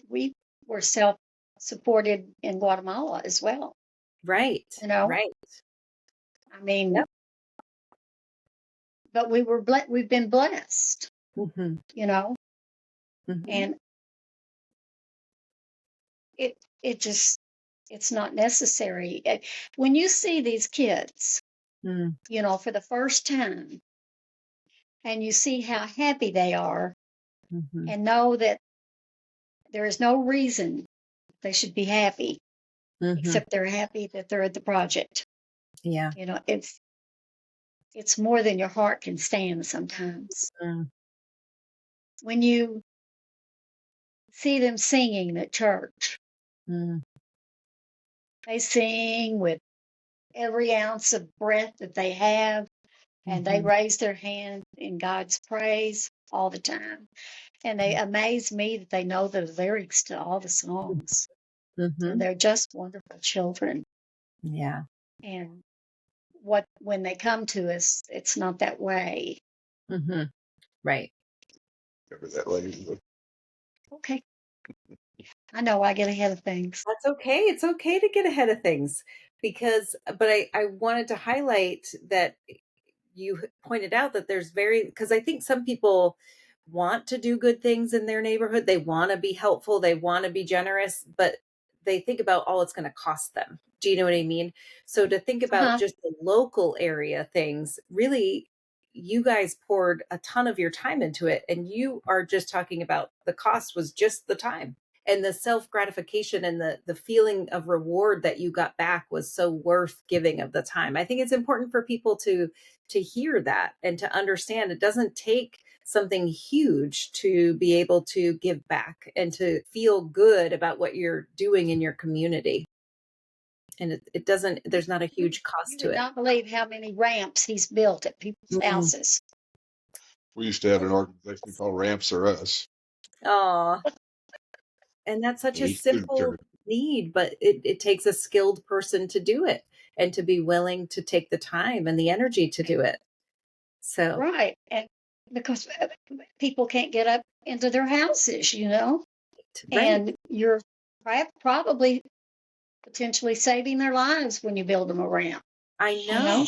Speaker 3: we were self-supported in Guatemala as well.
Speaker 2: Right. Right.
Speaker 3: I mean,
Speaker 2: Yep.
Speaker 3: but we've been blessed,
Speaker 2: Mm-hmm. Mm-hmm.
Speaker 3: and it just, it's not necessary. When you see these kids, for the first time, and you see how happy they are,
Speaker 2: Mm-hmm.
Speaker 3: and know that there is no reason they should be happy,
Speaker 2: Mm-hmm.
Speaker 3: except they're happy that they're at the project.
Speaker 2: Yeah.
Speaker 3: it's more than your heart can stand sometimes.
Speaker 2: Mm.
Speaker 3: When you see them singing at church,
Speaker 2: Mm.
Speaker 3: they sing with every ounce of breath that they have, and they
Speaker 2: Mhm.
Speaker 3: raise their hand in God's praise all the time. And they amaze me that they know the lyrics to all the songs. And
Speaker 2: Mhm.
Speaker 3: they're just wonderful children.
Speaker 2: Yeah.
Speaker 3: And when they come to us, it's not that way.
Speaker 2: Mhm. Right.
Speaker 4: Cover that later.
Speaker 3: Okay. I know I get ahead of things.
Speaker 2: That's okay. It's okay to get ahead of things but I wanted to highlight that you pointed out that because I think some people want to do good things in their neighborhood. They want to be helpful. They want to be generous, but they think about all it's going to cost them. Do you know what I mean? So to think about
Speaker 3: Uh-huh.
Speaker 2: just the local area things, really, you guys poured a ton of your time into it. And you are just talking about the cost was just the time, and the self gratification and the feeling of reward that you got back was so worth giving of the time. I think it's important for people to hear that and to understand it doesn't take something huge to be able to give back and to feel good about what you're doing in your community. And it doesn't, there's not a huge
Speaker 3: You
Speaker 2: cost to
Speaker 3: would
Speaker 2: it.
Speaker 3: not believe how many ramps he's built at people's
Speaker 2: Mm.
Speaker 3: houses.
Speaker 4: We used to have an organization called Ramps Are Us.
Speaker 2: Aw, and that's such a
Speaker 4: Each food
Speaker 2: simple
Speaker 4: church.
Speaker 2: need, but it takes a skilled person to do it and to be willing to take the time and the energy to do it. So,
Speaker 3: Right. And because people can't get up into their houses,
Speaker 2: right.
Speaker 3: and you're probably potentially saving their lives when you build them a ramp,
Speaker 2: I
Speaker 3: you know?
Speaker 2: know.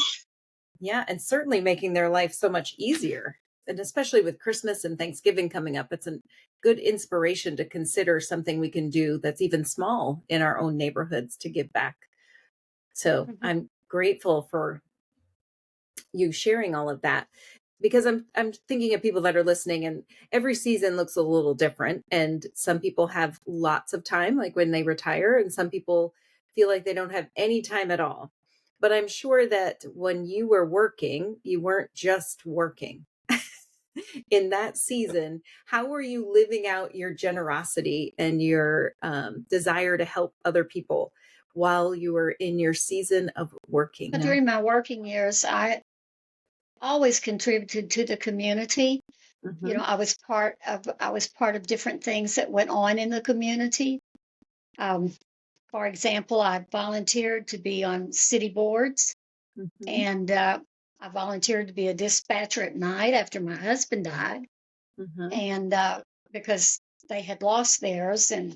Speaker 2: Yeah, and certainly making their life so much easier. And especially with Christmas and Thanksgiving coming up, it's a good inspiration to consider something we can do that's even small in our own neighborhoods to give back. So
Speaker 3: Mhm.
Speaker 2: I'm grateful for you sharing all of that because I'm thinking of people that are listening, and every season looks a little different, and some people have lots of time like when they retire, and some people feel like they don't have any time at all. But I'm sure that when you were working, you weren't just working. In that season, how were you living out your generosity and your desire to help other people while you were in your season of working?
Speaker 3: During my working years, I always contributed to the community.
Speaker 2: Mm-hmm.
Speaker 3: I was part of different things that went on in the community. Um, for example, I volunteered to be on city boards,
Speaker 2: Mm-hmm.
Speaker 3: and I volunteered to be a dispatcher at night after my husband died,
Speaker 2: Mm-hmm.
Speaker 3: and because they had lost theirs, and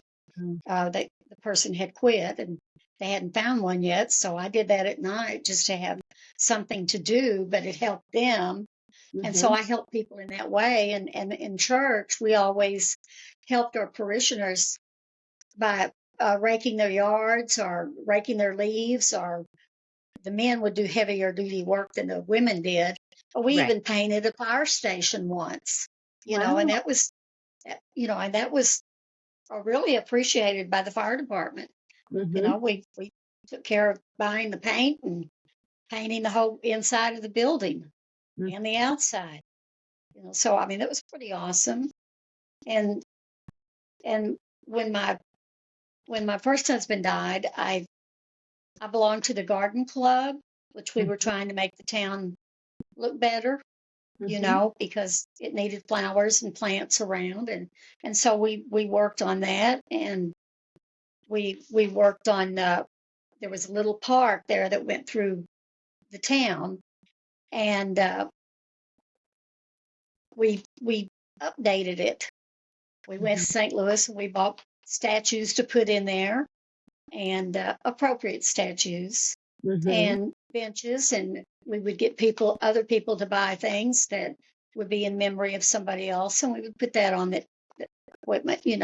Speaker 3: the person had quit, and they hadn't found one yet. So I did that at night just to have something to do, but it helped them. And so
Speaker 2: Mm-hmm.
Speaker 3: I helped people in that way. And in church, we always helped our parishioners by raking their yards or raking their leaves, or the men would do heavier duty work than the women did. We
Speaker 2: Right.
Speaker 3: even painted a fire station once, and
Speaker 2: Wow.
Speaker 3: that was really appreciated by the fire department.
Speaker 2: Mm-hmm.
Speaker 3: We took care of buying the paint and painting the whole inside of the building and the outside. So I mean, that was pretty awesome. And and when my when my first husband died, I belonged to the garden club, which we were
Speaker 2: Mm-hmm.
Speaker 3: trying to make the town look better,
Speaker 2: Mm-hmm.
Speaker 3: because it needed flowers and plants around, and so we worked on that, and we worked on. There was a little park there that went through the town, and we updated it. We went to St. Louis and we bought statues to put in there, and appropriate statues
Speaker 2: Mm-hmm.
Speaker 3: and benches, and we would get other people to buy things that would be in memory of somebody else, and we would put that on the equipment. And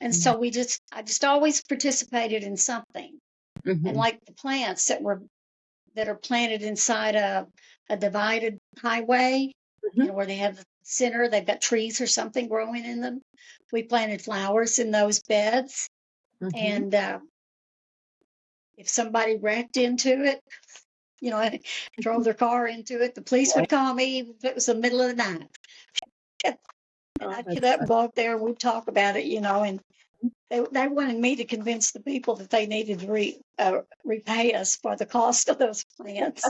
Speaker 2: Yeah.
Speaker 3: so I just always participated in something. And
Speaker 2: Mm-hmm.
Speaker 3: like the plants that are planted inside a divided highway,
Speaker 2: Mm-hmm.
Speaker 3: where they have the center, they've got trees or something growing in them. We planted flowers in those beds,
Speaker 2: Mm-hmm.
Speaker 3: and if somebody wrecked into it, and drove their car into it. The police would call me if it was the middle of the night. And
Speaker 2: Oh,
Speaker 3: I'd
Speaker 2: that's
Speaker 3: get up
Speaker 2: fun.
Speaker 3: and go up there and we'd talk about it, and they wanted me to convince the people that they needed to repay us for the cost of those plants.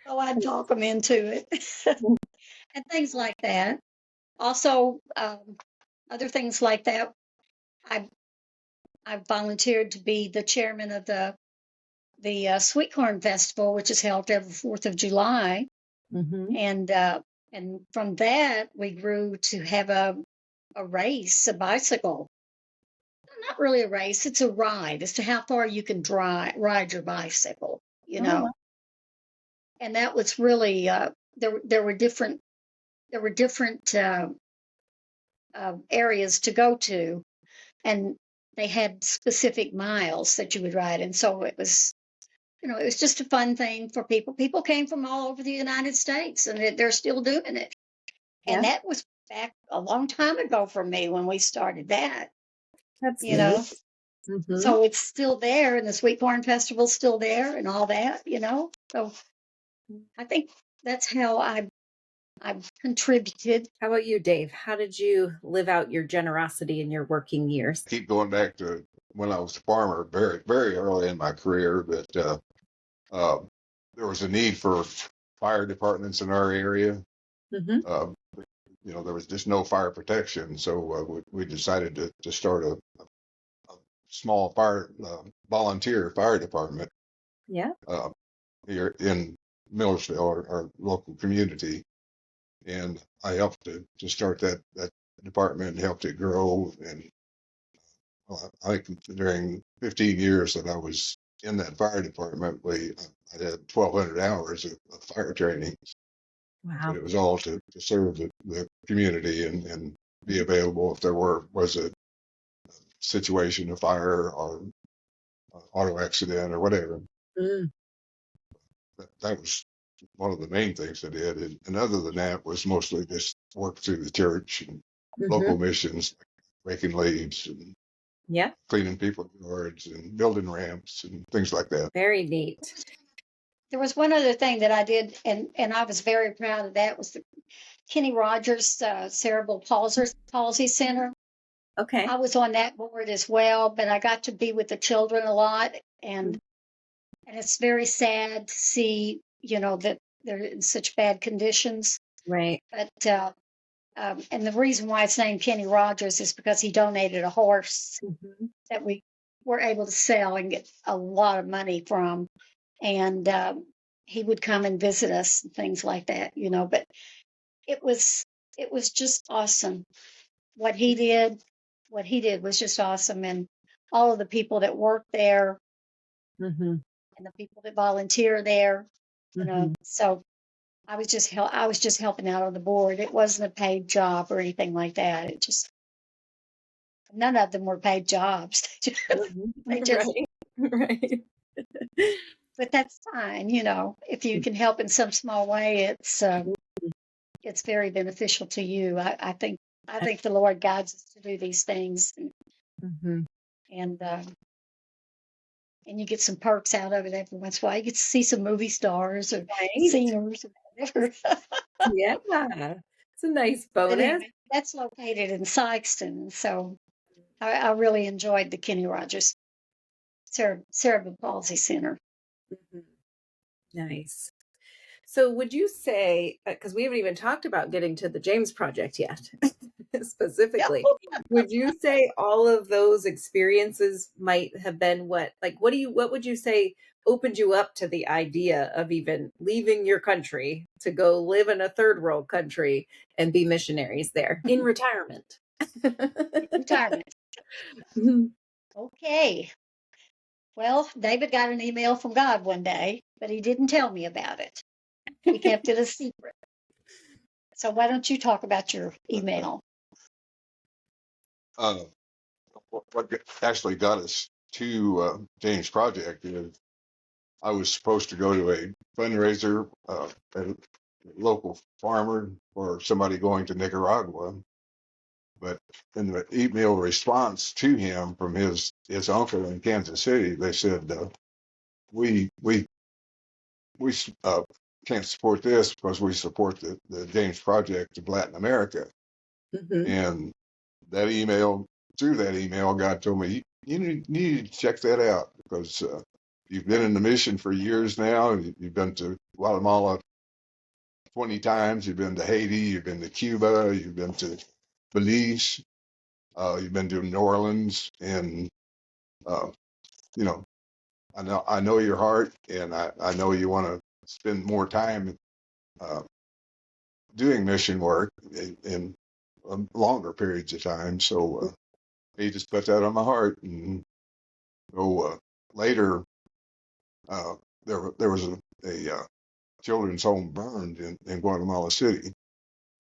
Speaker 3: So I'd talk them into it and things like that. Also, other things like that. I I volunteered to be the chairman of the Sweet Corn Festival, which is held every 4th of July,
Speaker 2: Mhm.
Speaker 3: and from that we grew to have a race, a bicycle. Not really a race; it's a ride as to how far you can ride your bicycle.
Speaker 2: Oh, wow.
Speaker 3: And that was really there were different areas to go to, and they had specific miles that you would ride, and so it was just a fun thing for people. People came from all over the United States, and they're still doing it.
Speaker 2: Yeah,
Speaker 3: And that was back a long time ago for me when we started that.
Speaker 2: that's
Speaker 3: You
Speaker 2: neat.
Speaker 3: know,
Speaker 2: Mhm.
Speaker 3: so it's still there, and the Sweet Corn Festival's still there, and all that. So I think that's how I've contributed.
Speaker 2: How about you, Dave? How did you live out your generosity in your working years?
Speaker 4: Keep going back to when I was a farmer, very, very early in my career, but uh, there was a need for fire departments in our area.
Speaker 2: Mhm.
Speaker 4: Uh, there was just no fire protection, so we decided to start a small volunteer fire department
Speaker 2: Yeah.
Speaker 4: uh, here in Millersville, our local community, and I helped to start that department and helped it grow. And I think during 15 years that I was in that fire department, I had 1,200 hours of fire training, but
Speaker 2: Wow.
Speaker 4: it was all to serve the community and be available if there was a situation, a fire or auto accident or whatever.
Speaker 2: Mm.
Speaker 4: That was one of the main things I did. And other than that was mostly just work through the church and
Speaker 2: Mhm.
Speaker 4: local missions, raking leaves and
Speaker 2: Yeah.
Speaker 4: cleaning people's yards and building ramps and things like that.
Speaker 2: Very neat.
Speaker 3: There was one other thing that I did, and I was very proud of that, was the Kenny Rogers Cerebral Palsy Center.
Speaker 2: Okay.
Speaker 3: I was on that board as well, but I got to be with the children a lot, and
Speaker 2: Mm.
Speaker 3: and it's very sad to see, that they're in such bad conditions.
Speaker 2: Right.
Speaker 3: But and the reason why it's named Kenny Rogers is because he donated a horse
Speaker 2: Mhm.
Speaker 3: that we were able to sell and get a lot of money from, and he would come and visit us and things like that. But it was it was just awesome what he did. What he did was just awesome, and all of the people that work there
Speaker 2: Mhm.
Speaker 3: and the people that volunteer there.
Speaker 2: Mhm.
Speaker 3: So I was just helping out on the board. It wasn't a paid job or anything like that. It just none of them were paid jobs.
Speaker 2: Mhm.
Speaker 3: They just
Speaker 2: Right. Right.
Speaker 3: but that's fine. If you can help in some small way, it's very beneficial to you. I think the Lord guides us to do these things,
Speaker 2: Mhm.
Speaker 3: and and you get some perks out of it every once in a while. You get to see some movie stars or
Speaker 2: Right.
Speaker 3: singers or whatever.
Speaker 2: Yeah. It's a nice
Speaker 3: But
Speaker 2: bonus.
Speaker 3: anyway, that's located in Sykeston, so I really enjoyed the Kenny Rogers Cerebral Palsy Center.
Speaker 2: Mhm. Nice. So would you say, because we haven't even talked about getting to the James Project yet, specifically, would you say all of those experiences might have been what would you say opened you up to the idea of even leaving your country to go live in a third world country and be missionaries there in retirement?
Speaker 3: Retirement. Okay. Well, David got an email from God one day, but he didn't tell me about it. He kept it a secret. So why don't you talk about your email?
Speaker 4: Uh, what actually got us to James Project is I was supposed to go to a fundraiser at a local farmer or somebody going to Nicaragua, but in the email response to him from his uncle in Kansas City, they said, we can't support this because we support the James Project of Latin America.
Speaker 2: Mm-hmm.
Speaker 4: And that email, through that email, God told me, you need to check that out because you've been in the mission for years now. You've been to Guatemala 20 times. You've been to Haiti. You've been to Cuba. You've been to Belize. You've been to New Orleans. And, you know, I know your heart, and I know you want to spend more time uh, doing mission work in longer periods of time. So he just put that on my heart. And so later, there was a children's home burned in Guatemala City.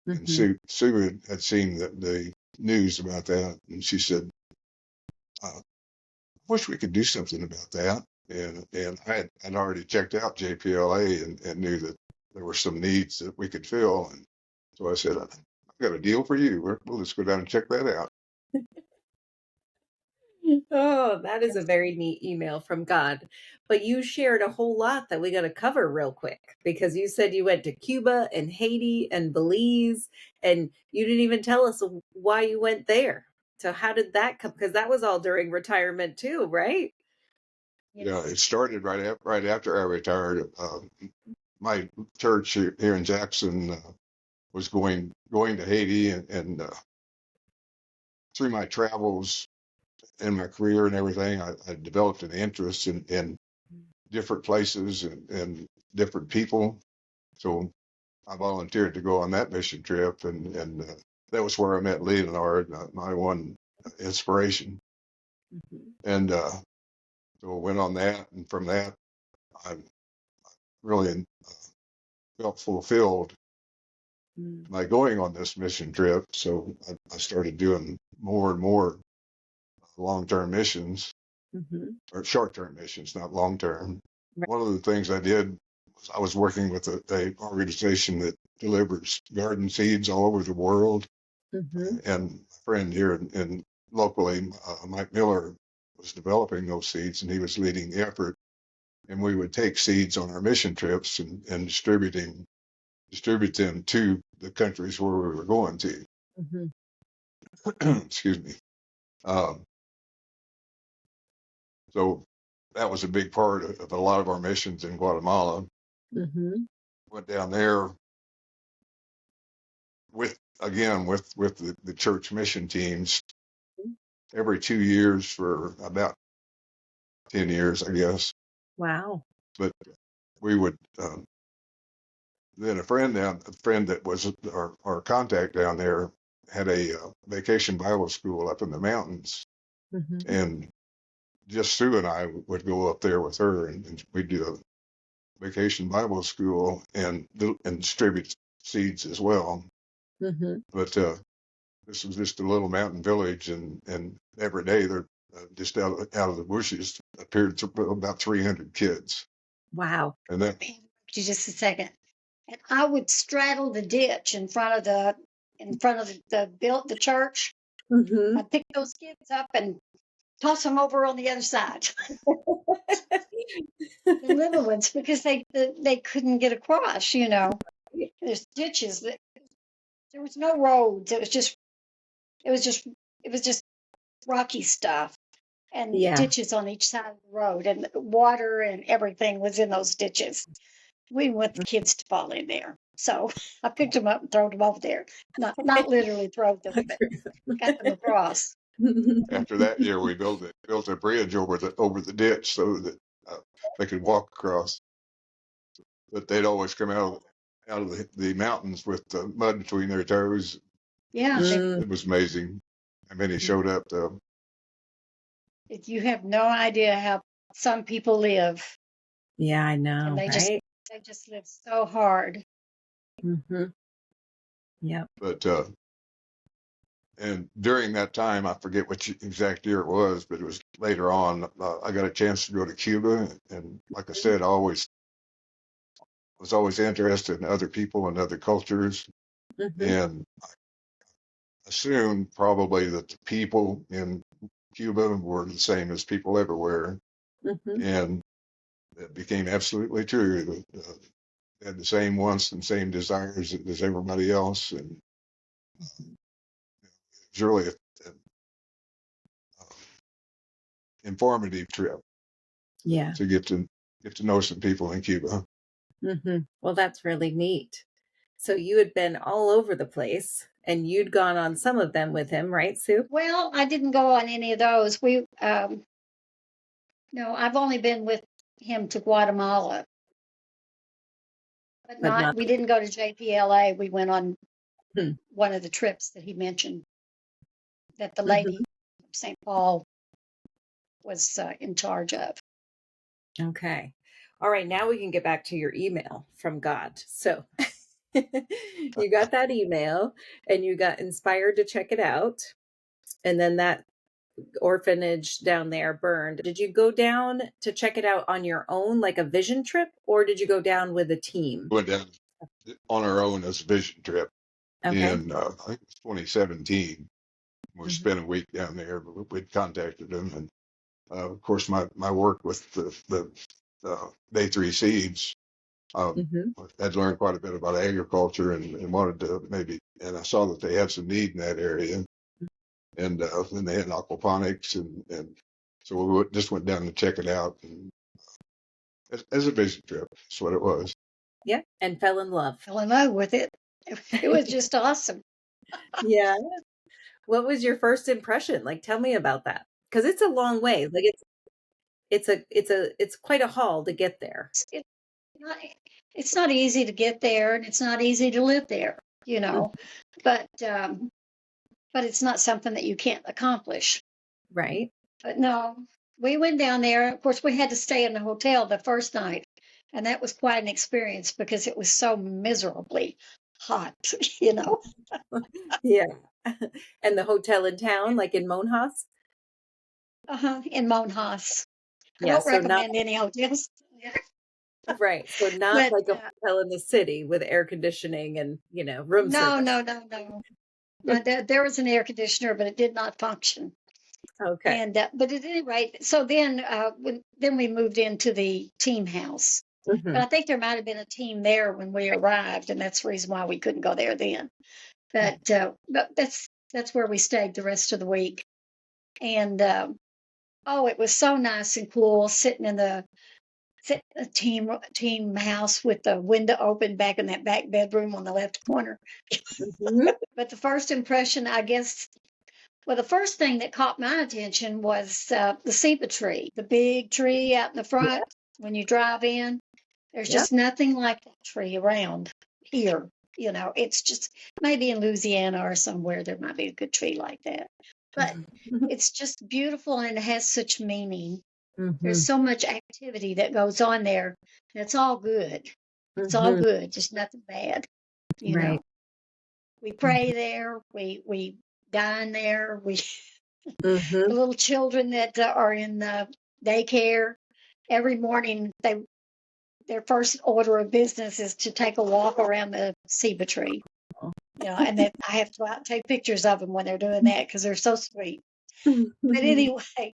Speaker 4: And
Speaker 2: Mm-hmm.
Speaker 4: Sue had seen the news about that, and she said, I wish we could do something about that. And I'd already checked out JPLA and knew that there were some needs that we could fill. And so I said, I've got a deal for you. We'll just go down and check that out.
Speaker 2: Oh, that is a very neat email from God. But you shared a whole lot that we got to cover real quick because you said you went to Cuba and Haiti and Belize, and you didn't even tell us why you went there. So how did that come? Because that was all during retirement too, right?
Speaker 4: Yeah, it started right after I retired. My church here in Jackson was going to Haiti, and through my travels and my career and everything, I developed an interest in different places and different people. So I volunteered to go on that mission trip, and that was where I met Leonard, my one inspiration.
Speaker 2: Mhm.
Speaker 4: And so went on that, and from that, I really felt fulfilled
Speaker 2: Mm.
Speaker 4: by going on this mission trip. So I started doing more and more long-term missions,
Speaker 2: Mhm.
Speaker 4: or short-term missions, not long-term.
Speaker 2: Right.
Speaker 4: One of the things I did was I was working with a organization that delivers garden seeds all over the world.
Speaker 2: Mhm.
Speaker 4: And a friend here in locally, Mike Miller, was developing those seeds, and he was leading the effort. And we would take seeds on our mission trips and distribute them to the countries where we were going to.
Speaker 2: Mhm.
Speaker 4: Excuse me. Um, so that was a big part of a lot of our missions in Guatemala.
Speaker 2: Mhm.
Speaker 4: Went down there with the church mission teams every 2 years for about 10 years, I guess.
Speaker 2: Wow.
Speaker 4: But we would then a friend that was our contact down there had a vacation Bible school up in the mountains,
Speaker 2: Mhm.
Speaker 4: and just Sue and I would go up there with her, and we'd do a vacation Bible school and distribute seeds as well.
Speaker 2: Mhm.
Speaker 4: But this was just a little mountain village, and every day there, just out of the bushes, appeared about 300 kids,
Speaker 2: Wow.
Speaker 4: and that
Speaker 3: Just a second. And I would straddle the ditch in front of the church.
Speaker 2: Mhm.
Speaker 3: I'd pick those kids up and toss them over on the other side, the little ones, because they couldn't get across. There's ditches that there was no roads. It was just it was just rocky stuff and
Speaker 2: Yeah.
Speaker 3: ditches on each side of the road, and water and everything was in those ditches. We didn't want the kids to fall in there. So I picked them up and thrown them over there. Not literally throw them, but got them across.
Speaker 4: after that year we built a bridge over the ditch so that they could walk across. But they'd always come out of the mountains with the mud between their toes.
Speaker 3: Yeah,
Speaker 2: Mm.
Speaker 4: It was amazing. And then he showed up though.
Speaker 3: you have no idea how some people live,
Speaker 2: Yeah, I
Speaker 3: and
Speaker 2: know, right?
Speaker 3: they just live so hard.
Speaker 2: Mhm. Yep.
Speaker 4: But and during that time, I forget which exact year it was, but it was later on. I got a chance to go to Cuba, and like I said, I always was always interested in other people and other cultures,
Speaker 2: Mhm.
Speaker 4: and assumed probably that the people in Cuba were the same as people everywhere,
Speaker 2: Mhm.
Speaker 4: and it became absolutely true. Had the same wants and same desires as everybody else, and it's really a informative trip.
Speaker 2: Yeah.
Speaker 4: To get to know some people in Cuba.
Speaker 2: Well, that's really neat. So you had been all over the place, and you'd gone on some of them with him, right, Sue?
Speaker 3: Well, I didn't go on any of those. No, I've only been with him to Guatemala, but
Speaker 2: But not.
Speaker 3: we didn't go to JPLA. We went on
Speaker 2: Hmm.
Speaker 3: one of the trips that he mentioned that the
Speaker 2: Mhm.
Speaker 3: lady from St. Paul was in charge of.
Speaker 2: Okay. All right. Now we can get back to your email from God. So you got that email and you got inspired to check it out. And then that orphanage down there burned. Did you go down to check it out on your own, like a vision trip, or did you go down with a team?
Speaker 4: Went down on our own as a vision trip
Speaker 2: Okay.
Speaker 4: in I think it was 2017. We
Speaker 2: Mhm.
Speaker 4: spent a week down there, but we'd contacted them, and of course my work with the Day 3 Seeds.
Speaker 2: Mhm.
Speaker 4: I'd learned quite a bit about agriculture and wanted to maybe, and I saw that they had some need in that area, and then they had aquaponics, and so we just went down to check it out, and as a vision trip, that's what it was.
Speaker 2: Yeah. And fell in love.
Speaker 3: Fell in love with it. It was just awesome.
Speaker 2: Yeah. What was your first impression? Like, tell me about that. Because it's a long way. Like it's quite a haul to get there.
Speaker 3: It's not, it's not easy to get there, and it's not easy to live there, but it's not something that you can't accomplish.
Speaker 2: Right.
Speaker 3: But no, we went down there. Of course, we had to stay in the hotel the first night, and that was quite an experience because it was so miserably hot,
Speaker 2: Yeah. And the hotel in town, like in Monjas?
Speaker 3: in Monjas. I
Speaker 2: Yeah.
Speaker 3: don't
Speaker 2: So not
Speaker 3: recommend any hotels.
Speaker 2: right. So not
Speaker 3: But
Speaker 2: like a hotel in the city with air conditioning and, room service.
Speaker 3: no. No, there was an air conditioner, but it did not function.
Speaker 2: Okay.
Speaker 3: And but at any rate, so then then we moved into the team house.
Speaker 2: Mhm.
Speaker 3: But I think there might have been a team there when we arrived, and that's the reason why we couldn't go there then. But that's where we stayed the rest of the week. And oh, it was so nice and cool sitting in the team house with the window open back in that back bedroom on the left corner.
Speaker 2: Mhm.
Speaker 3: But the first impression, I guess, well, the first thing that caught my attention was the ceiba tree, the big tree out in the
Speaker 2: Yeah.
Speaker 3: front when you drive in. There's
Speaker 2: Yeah.
Speaker 3: just nothing like that tree around here. It's just maybe in Louisiana or somewhere there might be a good tree like that. But it's just beautiful and it has such meaning. There's
Speaker 2: Mhm.
Speaker 3: so much activity that goes on there. And it's all good. It's all
Speaker 2: Mhm.
Speaker 3: good, just nothing bad.
Speaker 2: Right.
Speaker 3: We pray there, we dine there, we
Speaker 2: Mhm.
Speaker 3: the little children that are in the daycare every morning their first order of business is to take a walk around the ceiba tree. And then I have to go out and take pictures of them when they're doing that because they're so sweet. But anyway,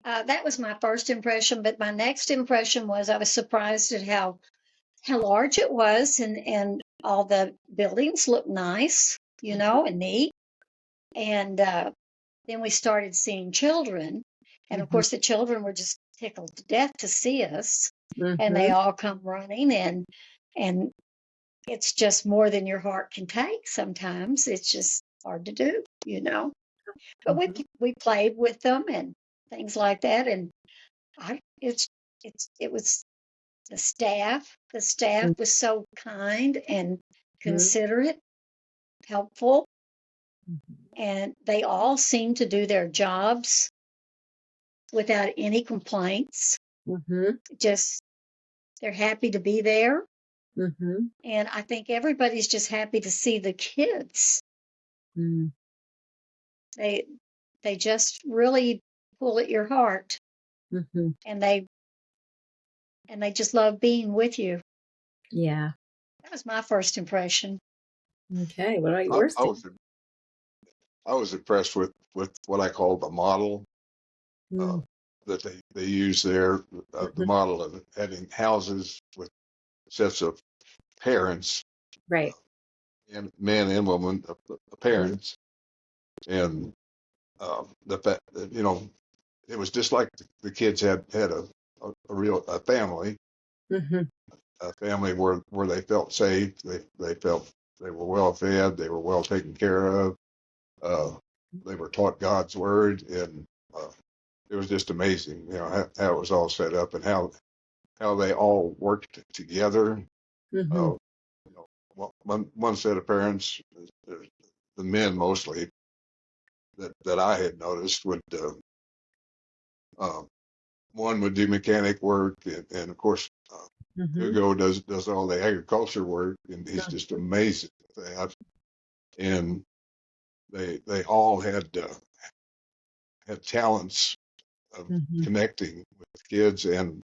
Speaker 3: that was my first impression. But my next impression was I was surprised at how large it was, and all the buildings looked nice, and neat. And then we started seeing children, and of
Speaker 2: Mhm.
Speaker 3: course the children were just tickled to death to see us, and they
Speaker 2: Mhm.
Speaker 3: all come running, and it's just more than your heart can take. Sometimes it's just hard to do, But
Speaker 2: Mhm.
Speaker 3: we played with them and things like that, and I it was the staff. The staff was so kind and considerate, helpful, and they all seemed to do their jobs without any complaints.
Speaker 2: Mhm.
Speaker 3: Just they're happy to be there.
Speaker 2: Mhm.
Speaker 3: And I think everybody's just happy to see the kids.
Speaker 2: Mhm.
Speaker 3: They just really pull at your heart,
Speaker 2: Mhm.
Speaker 3: and they just love being with you.
Speaker 2: Yeah.
Speaker 3: That was my first impression.
Speaker 2: Okay. What about
Speaker 4: I,
Speaker 2: yours?
Speaker 4: I was I was impressed with what I call the model. Uh,
Speaker 2: Mm.
Speaker 4: that they use there, the model of having houses with sets of parents,
Speaker 2: Right.
Speaker 4: and men and women, parents, and the fact that, it was just like the kids had a real family, a family where they felt safe, they felt they were well fed, they were well taken care of, they were taught God's word, and it was just amazing, how it was all set up and how they all worked together. One set of parents, the men mostly that I had noticed would one would do mechanic work, and of course Hugo does all the agriculture work, and he's just amazing at that. And they all had talents of connecting with kids and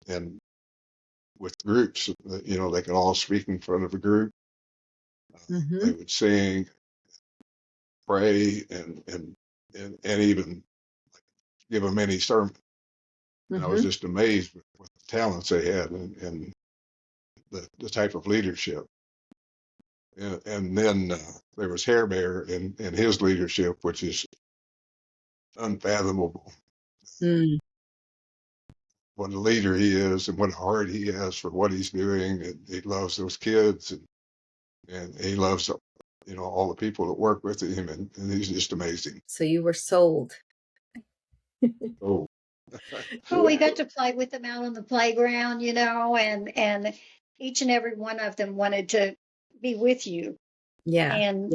Speaker 4: with groups. They could all speak in front of a group. They would sing, pray, and even give a mini sermon. And I was just amazed with the talents they had and the type of leadership. And then there was Hair Bear and his leadership, which is unfathomable. What a leader he is, and what a heart he has for what he's doing. And he loves those kids, and he loves all the people that work with him, and he's just amazing.
Speaker 2: So you were sold.
Speaker 4: Oh,
Speaker 3: Well, we got to play with them out on the playground, and each and every one of them wanted to be with you.
Speaker 2: Yeah.
Speaker 3: And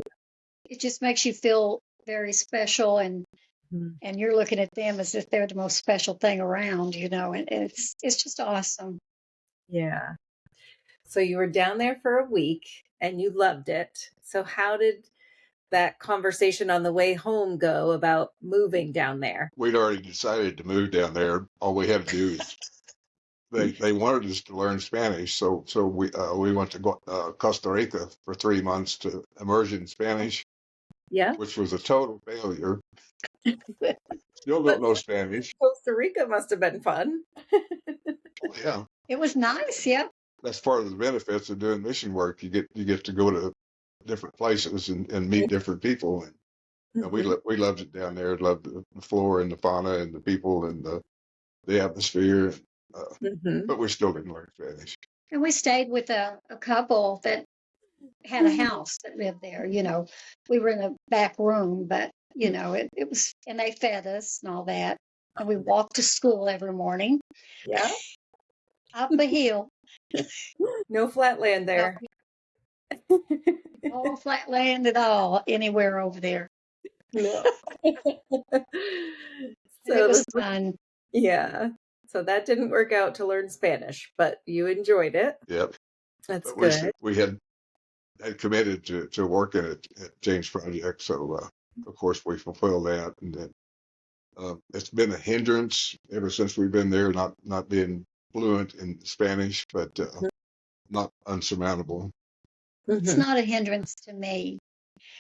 Speaker 3: it just makes you feel very special, and you're looking at them as if they're the most special thing around, and it's just awesome.
Speaker 2: Yeah. So you were down there for a week and you loved it. So how did that conversation on the way home go about moving down there?
Speaker 4: we'd already decided to move down there. All we had to do is they wanted us to learn Spanish, so we went to Costa Rica for 3 months to immersion Spanish,
Speaker 2: Yeah.
Speaker 4: which was a total failure. Still don't know Spanish.
Speaker 2: Costa Rica must have been fun.
Speaker 4: Oh, yeah,
Speaker 3: It was nice, yeah.
Speaker 4: that's part of the benefits of doing mission work. You get to go to different places and meet different people, and we loved it down there. Loved the flora and the fauna and the people and the atmosphere. But we still didn't learn Spanish.
Speaker 3: And we stayed with a couple that had a house that lived there. We were in a back room, but it was, and they fed us and all that. And we walked to school every morning.
Speaker 2: Yeah.
Speaker 3: Up a hill.
Speaker 2: No flat land there.
Speaker 3: No flat land at all anywhere over there.
Speaker 2: No.
Speaker 3: So it was fun.
Speaker 2: Yeah. So that didn't work out to learn Spanish, but you enjoyed it.
Speaker 4: Yep.
Speaker 2: That's
Speaker 4: But
Speaker 2: good.
Speaker 4: we had committed to working at James Project, so of course we fulfilled that, and then it's been a hindrance ever since we've been there, not being fluent in Spanish, but not unsurmountable.
Speaker 3: It's not a hindrance to me.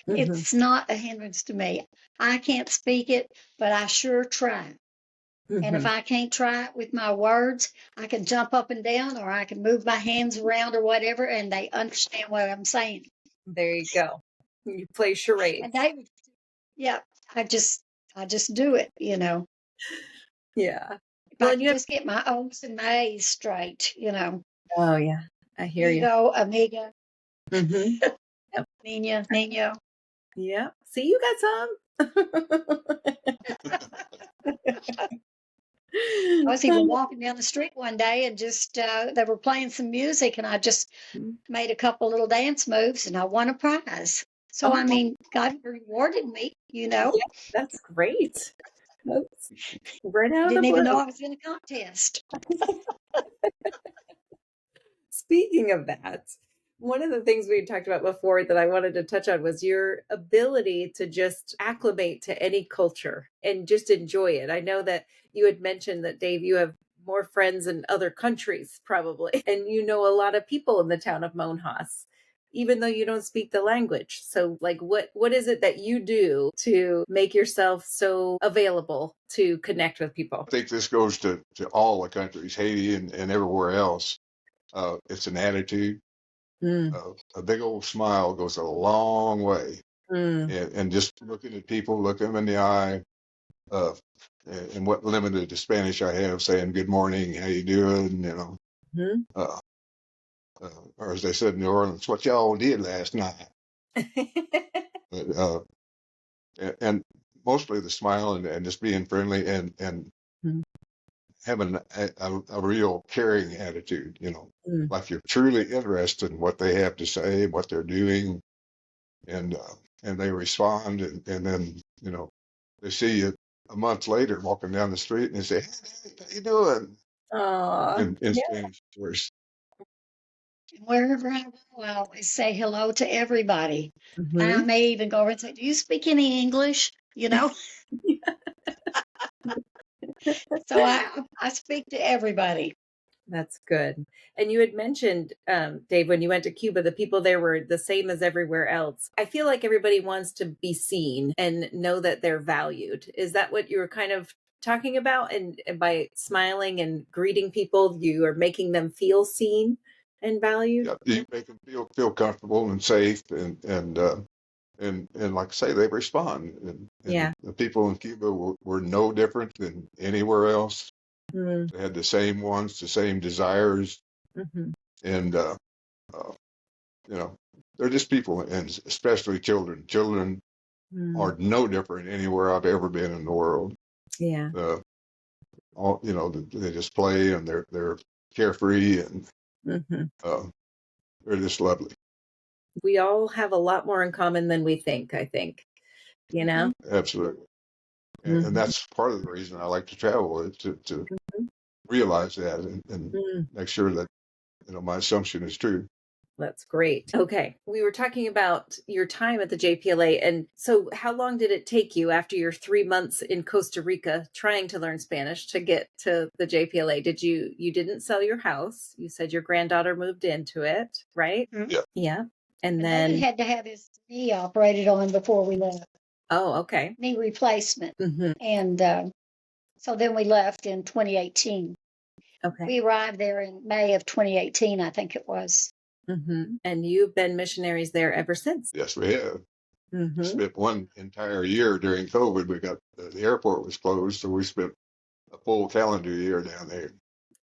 Speaker 3: It's not a hindrance to me. I can't speak it, but I sure try. And if I can't try it with my words, I can jump up and down, or I can move my hands around or whatever, and they understand what I'm saying.
Speaker 2: There you go. You play charades.
Speaker 3: And they, yeah, I just do it,
Speaker 2: Yeah.
Speaker 3: If I can just get my O's and my A's straight,
Speaker 2: Oh yeah, I hear you.
Speaker 3: Amigo, amiga,
Speaker 2: Yep.
Speaker 3: Nino.
Speaker 2: Yeah. See, you got some.
Speaker 3: I was even walking down the street one day and just they were playing some music, and I just made a couple little dance moves, and I won a prize. So I mean, God rewarded me,
Speaker 2: Yeah, that's great. That's right out of
Speaker 3: Didn't
Speaker 2: the
Speaker 3: even
Speaker 2: blue.
Speaker 3: know I was in a contest.
Speaker 2: Speaking of that, one of the things we talked about before that I wanted to touch on was your ability to just acclimate to any culture and just enjoy it. I know that you had mentioned that, Dave, you have more friends in other countries probably, and you know a lot of people in the town of Monjas. even though you don't speak the language. So like what is it that you do to make yourself so available to connect with people?
Speaker 4: I think this goes to all the countries, Haiti and everywhere else. It's an attitude.
Speaker 2: Mm,
Speaker 4: A big old smile goes a long way.
Speaker 2: mm,
Speaker 4: And just looking at people, looking them in the eye, uh, and what limited Spanish I have, saying good morning, how you doing,
Speaker 2: mhm.
Speaker 4: uh, or as they said in New Orleans, what y'all did last night. But, and mostly the smile and just being friendly and
Speaker 2: Mm,
Speaker 4: having a real caring attitude,
Speaker 2: mm.
Speaker 4: like you're truly interested in what they have to say, what they're doing, and they respond, and then they see you a month later walking down the street and they say, "Hey, how you doing?"
Speaker 2: Aw,
Speaker 4: In
Speaker 2: yeah.
Speaker 4: Spanish, of course.
Speaker 3: Wherever I go, I always say hello to everybody. And I
Speaker 2: Mhm.
Speaker 3: may even go over and say, "Do you speak any English?" You know, so I speak to everybody.
Speaker 2: That's good. And you had mentioned, Dave, when you went to Cuba, the people there were the same as everywhere else. I feel like everybody wants to be seen and know that they're valued. Is that what you were kind of talking about? And by smiling and greeting people, you are making them feel seen and valued?
Speaker 4: Yeah, you make them feel comfortable and safe, and like I say, they respond. And
Speaker 2: Yeah.
Speaker 4: the people in Cuba were no different than anywhere else.
Speaker 2: Mm,
Speaker 4: They had the same wants, the same desires,
Speaker 2: mhm,
Speaker 4: and uh, you know, they're just people, and especially children. Children
Speaker 2: mm.
Speaker 4: are no different anywhere I've ever been in the world.
Speaker 2: Yeah.
Speaker 4: Uh, all they just play and they're carefree, and
Speaker 2: Mhm.
Speaker 4: uh, they're just lovely.
Speaker 2: We all have a lot more in common than we think, I think, you know?
Speaker 3: Mhm.
Speaker 4: Absolutely. And
Speaker 2: Mhm,
Speaker 4: that's part of the reason I like to travel, is to
Speaker 2: mhm,
Speaker 4: realize that, and
Speaker 2: mm.
Speaker 4: make sure that my assumption is true.
Speaker 2: That's great. Okay. We were talking about your time at the JPLA. And so, how long did it take you after your 3 months in Costa Rica trying to learn Spanish to get to the JPLA? You didn't sell your house? You said your granddaughter moved into it, right?
Speaker 3: Mhm.
Speaker 4: Yeah.
Speaker 2: Yeah. And
Speaker 3: And David
Speaker 2: then,
Speaker 3: had to have his knee operated on before we left,
Speaker 2: oh, okay.
Speaker 3: knee replacement.
Speaker 2: Hmm.
Speaker 3: And so then we left in 2018.
Speaker 2: Okay.
Speaker 3: We arrived there in May of 2018, I think it was.
Speaker 2: And you've been missionaries there ever since.
Speaker 4: Yes, we have. We
Speaker 2: Hmm.
Speaker 4: spent one entire year during COVID. We got the airport was closed, so we spent a full calendar year down there.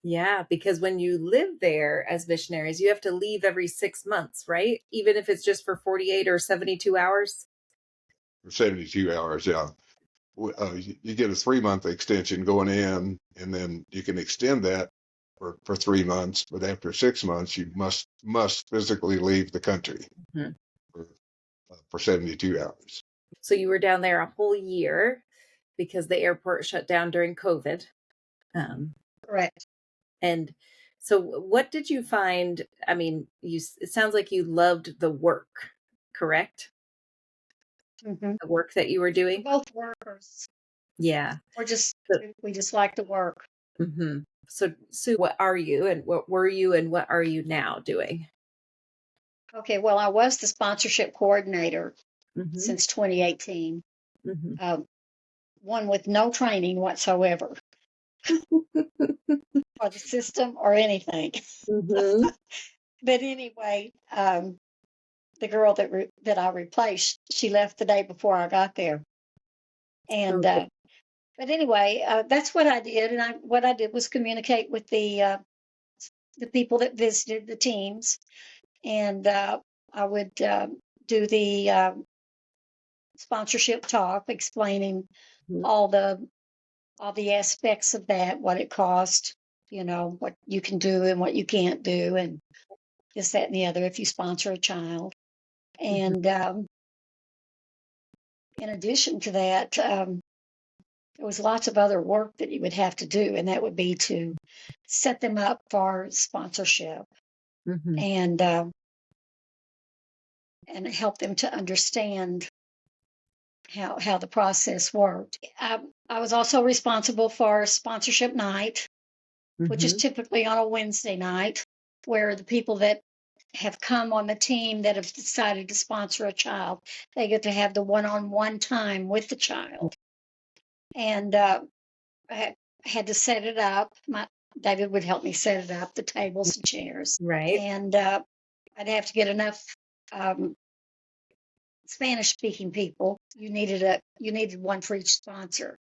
Speaker 2: Yeah, because when you live there as missionaries, you have to leave every 6 months, right? Even if it's just for 48 or 72 hours.
Speaker 4: For 72 hours. Yeah. You get a 3 month extension going in, and then you can extend that for 3 months. But after 6 months, you must physically leave the country
Speaker 2: Mhm.
Speaker 4: for 72 hours.
Speaker 2: So you were down there a whole year because the airport shut down during COVID. Um,
Speaker 3: Correct.
Speaker 2: and so what did you find? I mean, it sounds like you loved the work, correct?
Speaker 3: Hmm.
Speaker 2: The work that you were
Speaker 3: We're
Speaker 2: doing?
Speaker 3: both workers.
Speaker 2: Yeah.
Speaker 3: So we just like to work.
Speaker 2: Mm-hmm. So, Sue, what are you and what were you and what are you now doing?
Speaker 3: Okay, well, I was the sponsorship coordinator
Speaker 2: Mm-hmm.
Speaker 3: since 2018,
Speaker 2: Mm-hmm.
Speaker 3: um, one with no training whatsoever for the system or anything.
Speaker 2: Mm-hmm.
Speaker 3: But anyway, the girl that I replaced, she left the day before I got there, and
Speaker 2: Okay.
Speaker 3: but anyway, that's what I did, and what I did was communicate with the people that visited the teams, and I would do the sponsorship talk, explaining
Speaker 2: Mhm.
Speaker 3: all the all the aspects of that, what it cost, what you can do and what you can't do, and this, that, and the other if you sponsor a child.
Speaker 2: Mhm.
Speaker 3: And in addition to that, there was lots of other work that you would have to do, and that would be to set them up for sponsorship
Speaker 2: Mhm.
Speaker 3: and help them to understand how the process worked. I was also responsible for sponsorship night, which is
Speaker 2: Mhm.
Speaker 3: typically on a Wednesday night, where the people that have come on the team that have decided to sponsor a child. They get to have the one-on-one time with the child. And I had to set it up. David would help me set it up, the tables and chairs.
Speaker 2: Right.
Speaker 3: And I'd have to get enough Spanish-speaking people. You needed one for each sponsor,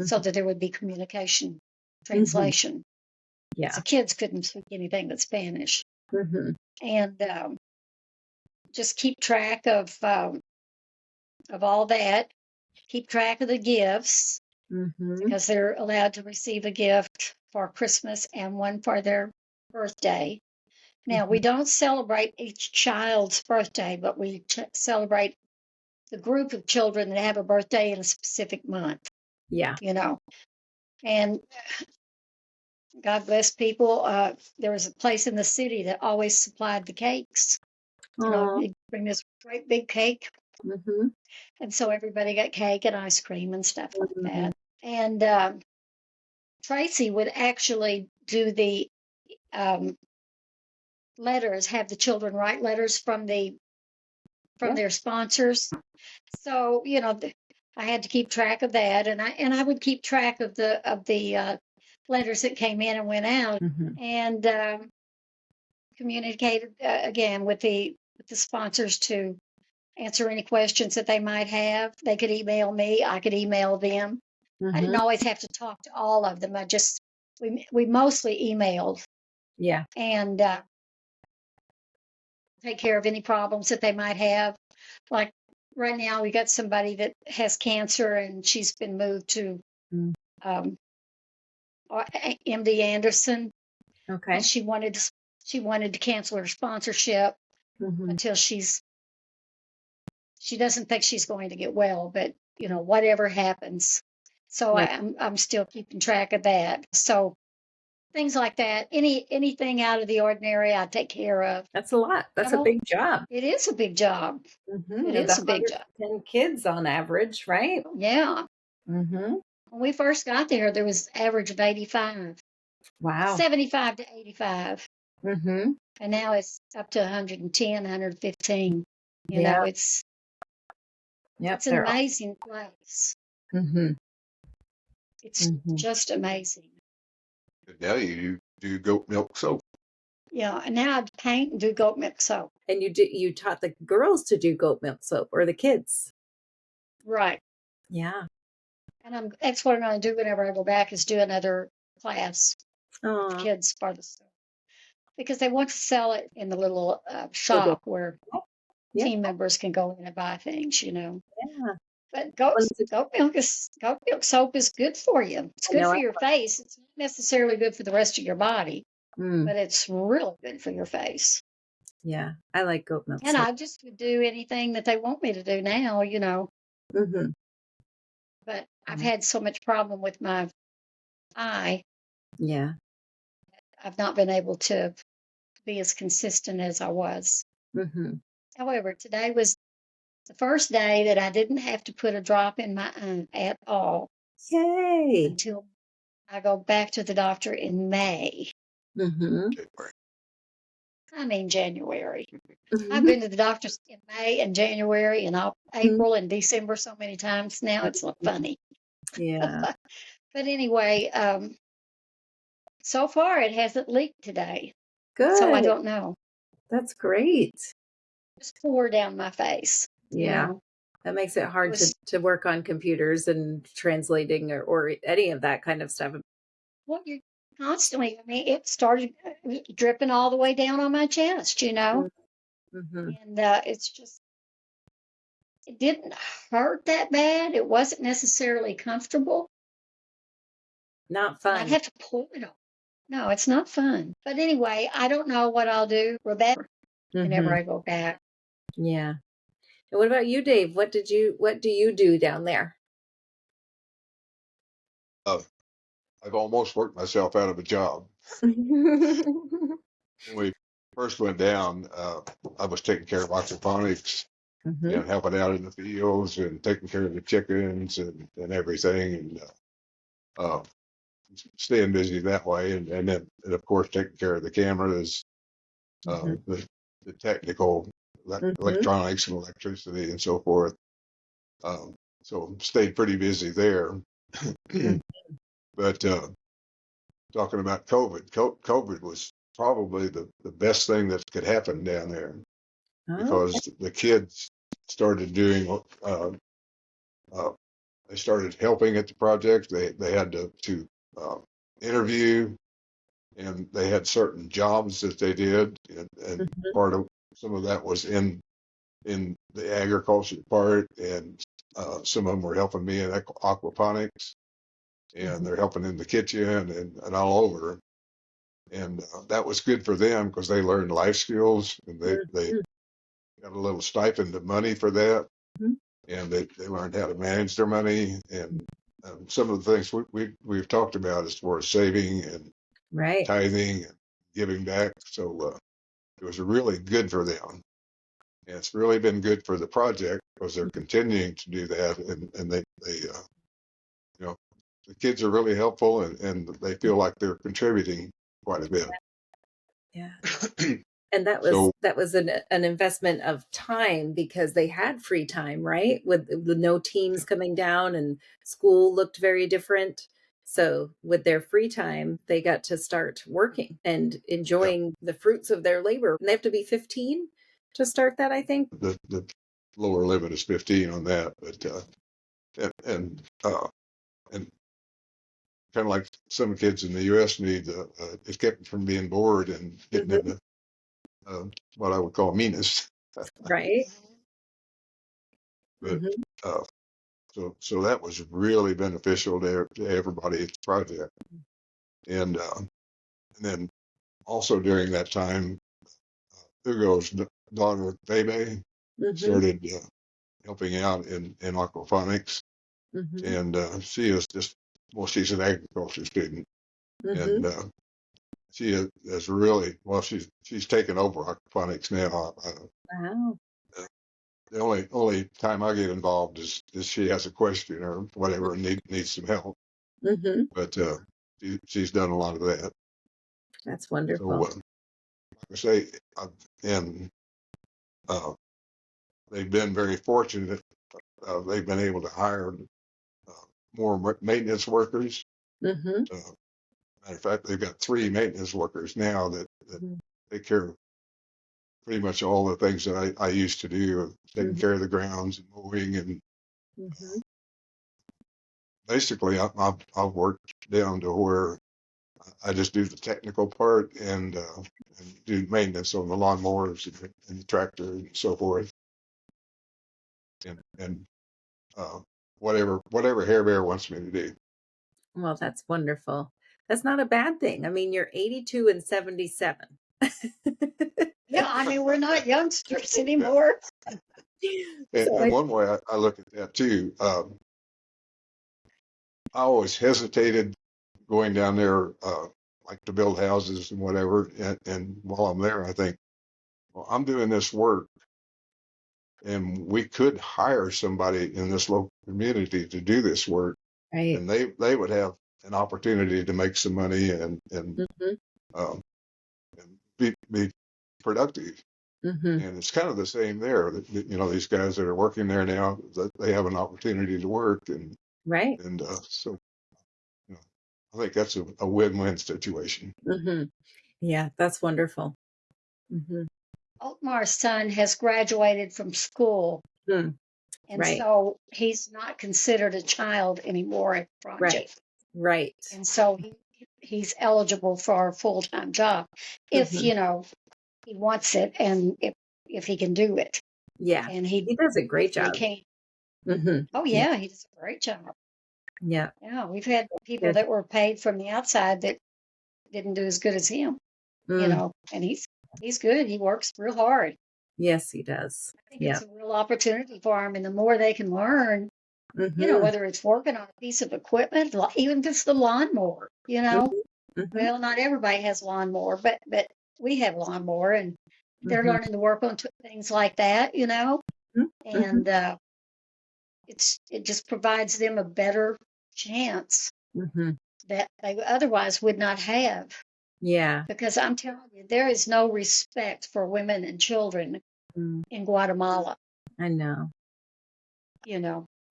Speaker 3: so that there would be communication, translation.
Speaker 2: Yeah.
Speaker 3: The kids couldn't speak anything but Spanish. And just keep track of all that. Keep track of the gifts, because they're allowed to receive a gift for Christmas and one for their birthday. Now, we don't celebrate each child's birthday, but we celebrate the group of children that have a birthday in a specific month.
Speaker 2: Yeah.
Speaker 3: And God bless people. There was a place in the city that always supplied the cakes. They bring this great big cake. And so everybody got cake and ice cream and stuff like that. And Tracy would actually do the letters, have the children write letters from their sponsors. So, I had to keep track of that, and I would keep track of the letters that came in and went out, and communicated again with the sponsors to answer any questions that they might have. They could email me, I could email them. I didn't always have to talk to all of them. We mostly emailed.
Speaker 2: Yeah.
Speaker 3: And take care of any problems that they might have. Like right now, we got somebody that has cancer, and she's been moved to MD Anderson.
Speaker 2: Okay.
Speaker 3: And she wanted to cancel her sponsorship until she doesn't think she's going to get well, but whatever happens. So I'm still keeping track of that. So things like that, anything out of the ordinary, I take care of.
Speaker 2: That's a lot. That's a big job.
Speaker 3: It is a big job. It is a big job.
Speaker 2: 10 kids on average, right?
Speaker 3: Yeah. When we first got there, there was average of 85.
Speaker 2: Wow.
Speaker 3: 75 to 85. And now it's up to 110, 115. It's an amazing place. It's just amazing.
Speaker 4: Now you do goat milk soap.
Speaker 3: Yeah, and now I paint and do goat milk soap.
Speaker 2: And you taught the girls to do goat milk soap, or the kids?
Speaker 3: Right.
Speaker 2: Yeah.
Speaker 3: And that's what I'm going to do whenever I go back, is do another class with kids for the soap. Because they want to sell it in the little shop where team members can go in and buy things,
Speaker 2: Yeah.
Speaker 3: But goat milk soap is good for you. It's good for your face. It's not necessarily good for the rest of your body, but it's really good for your face.
Speaker 2: Yeah, I like goat milk
Speaker 3: And
Speaker 2: soap.
Speaker 3: I just would do anything that they want me to do now, But I've had so much problem with my eye.
Speaker 2: Yeah.
Speaker 3: I've not been able to be as consistent as I was. However, today was the first day that I didn't have to put a drop in my eye at all.
Speaker 2: Yay.
Speaker 3: Until I go back to the doctor in May. January. I've been to the doctors in May and January and April and December so many times now. It's funny.
Speaker 2: Yeah.
Speaker 3: But anyway, so far it hasn't leaked today.
Speaker 2: Good.
Speaker 3: So I don't know.
Speaker 2: That's great.
Speaker 3: Just pour down my face.
Speaker 2: Yeah. That makes it hard to work on computers and translating or any of that kind of stuff.
Speaker 3: Well, you're constantly, it started dripping all the way down on my chest, And it's just, it didn't hurt that bad. It wasn't necessarily comfortable.
Speaker 2: Not fun.
Speaker 3: I'd have to pull it off. No, it's not fun. But anyway, I don't know what I'll do, Rebecca, whenever I go back.
Speaker 2: Yeah. And what about you, Dave? What do you do down there?
Speaker 4: I've almost worked myself out of a job. When we first went down, I was taking care of aquaponics, helping out in the fields and taking care of the chickens and everything, and staying busy that way. And then, of course, taking care of the cameras, the the technical electronics and electricity and so forth. So stayed pretty busy there. But talking about COVID was probably the best thing that could happen down there, because the kids started doing, they started helping at the project. They had to interview, and they had certain jobs that they did, and part of some of that was in the agriculture part, and some of them were helping me in aquaponics, and they're helping in the kitchen and all over. And that was good for them because they learned life skills, and they got a little stipend of money for that, and they learned how to manage their money, and some of the things we've talked about as far as saving and tithing and giving back. So it was really good for them. And it's really been good for the project because they're continuing to do that, and they you know, the kids are really helpful, and they feel like they're contributing quite a bit.
Speaker 2: Yeah. And that
Speaker 4: So
Speaker 2: was an investment of time, because they had free time, right? With no teams coming down, and school looked very different. So with their free time, they got to start working and enjoying the fruits of their labor. And they have to be 15 to start that, I think.
Speaker 4: the lower limit is 15 on that, but and kind of like some kids in the U.S. need, it kept them from being bored and getting into what I would call meanness.
Speaker 2: Right.
Speaker 4: But so that was really beneficial to everybody at the project, and then also during that time, Hugo's daughter Bebe started helping out in aquaponics, and she is just, well, she's an agriculture student, and she is really, well, she's taken over aquaponics now.
Speaker 2: Wow.
Speaker 4: The only time I get involved is she has a question or whatever and needs some help. But she's done a lot of that.
Speaker 2: That's
Speaker 4: So
Speaker 2: wonderful.
Speaker 4: like I say, and they've been very fortunate. They've been able to hire more maintenance workers. Matter of fact, they've got 3 maintenance workers now that take care of pretty much all the things that I used to do, taking care of the grounds and mowing, and basically I've worked down to where I just do the technical part and do maintenance on the lawnmowers and the tractor and so forth, and whatever Hair Bear wants me to do.
Speaker 2: Well, that's wonderful. That's not a bad thing. I mean, you're 82 and 77.
Speaker 3: Yeah, I mean, we're not youngsters anymore.
Speaker 4: And one way I look at that too, I always hesitated going down there, like to build houses and whatever. And while I'm there, I think, well, I'm doing this work, and we could hire somebody in this local community to do this work,
Speaker 2: Right.
Speaker 4: and they would have an opportunity to make some money and um, and be productive. And it's kind of the same there. These guys that are working there now, that they have an opportunity to work, and
Speaker 2: Right.
Speaker 4: so I think that's a win-win situation.
Speaker 2: Yeah, that's wonderful.
Speaker 3: Otmar's son has graduated from school, and
Speaker 2: Right.
Speaker 3: so he's not considered a child anymore at the project.
Speaker 2: Right.
Speaker 3: And so he's eligible for a full-time job if, he wants it, and if he can do it.
Speaker 2: Yeah.
Speaker 3: And he
Speaker 2: does a great job.
Speaker 3: He Oh, yeah, he does a great job.
Speaker 2: Yeah.
Speaker 3: Yeah, we've had people that were paid from the outside that didn't do as good as him, and he's good. He works real hard.
Speaker 2: Yes, he does.
Speaker 3: I think it's a real opportunity for him, and the more they can learn, whether it's working on a piece of equipment, even just the lawnmower, well, not everybody has lawnmower, but we have lawnmower, and they're learning to work on things like that, and it just provides them a better chance that they otherwise would not have.
Speaker 2: Yeah.
Speaker 3: Because I'm telling you, there is no respect for women and children
Speaker 2: Mm,
Speaker 3: in Guatemala,
Speaker 2: I know.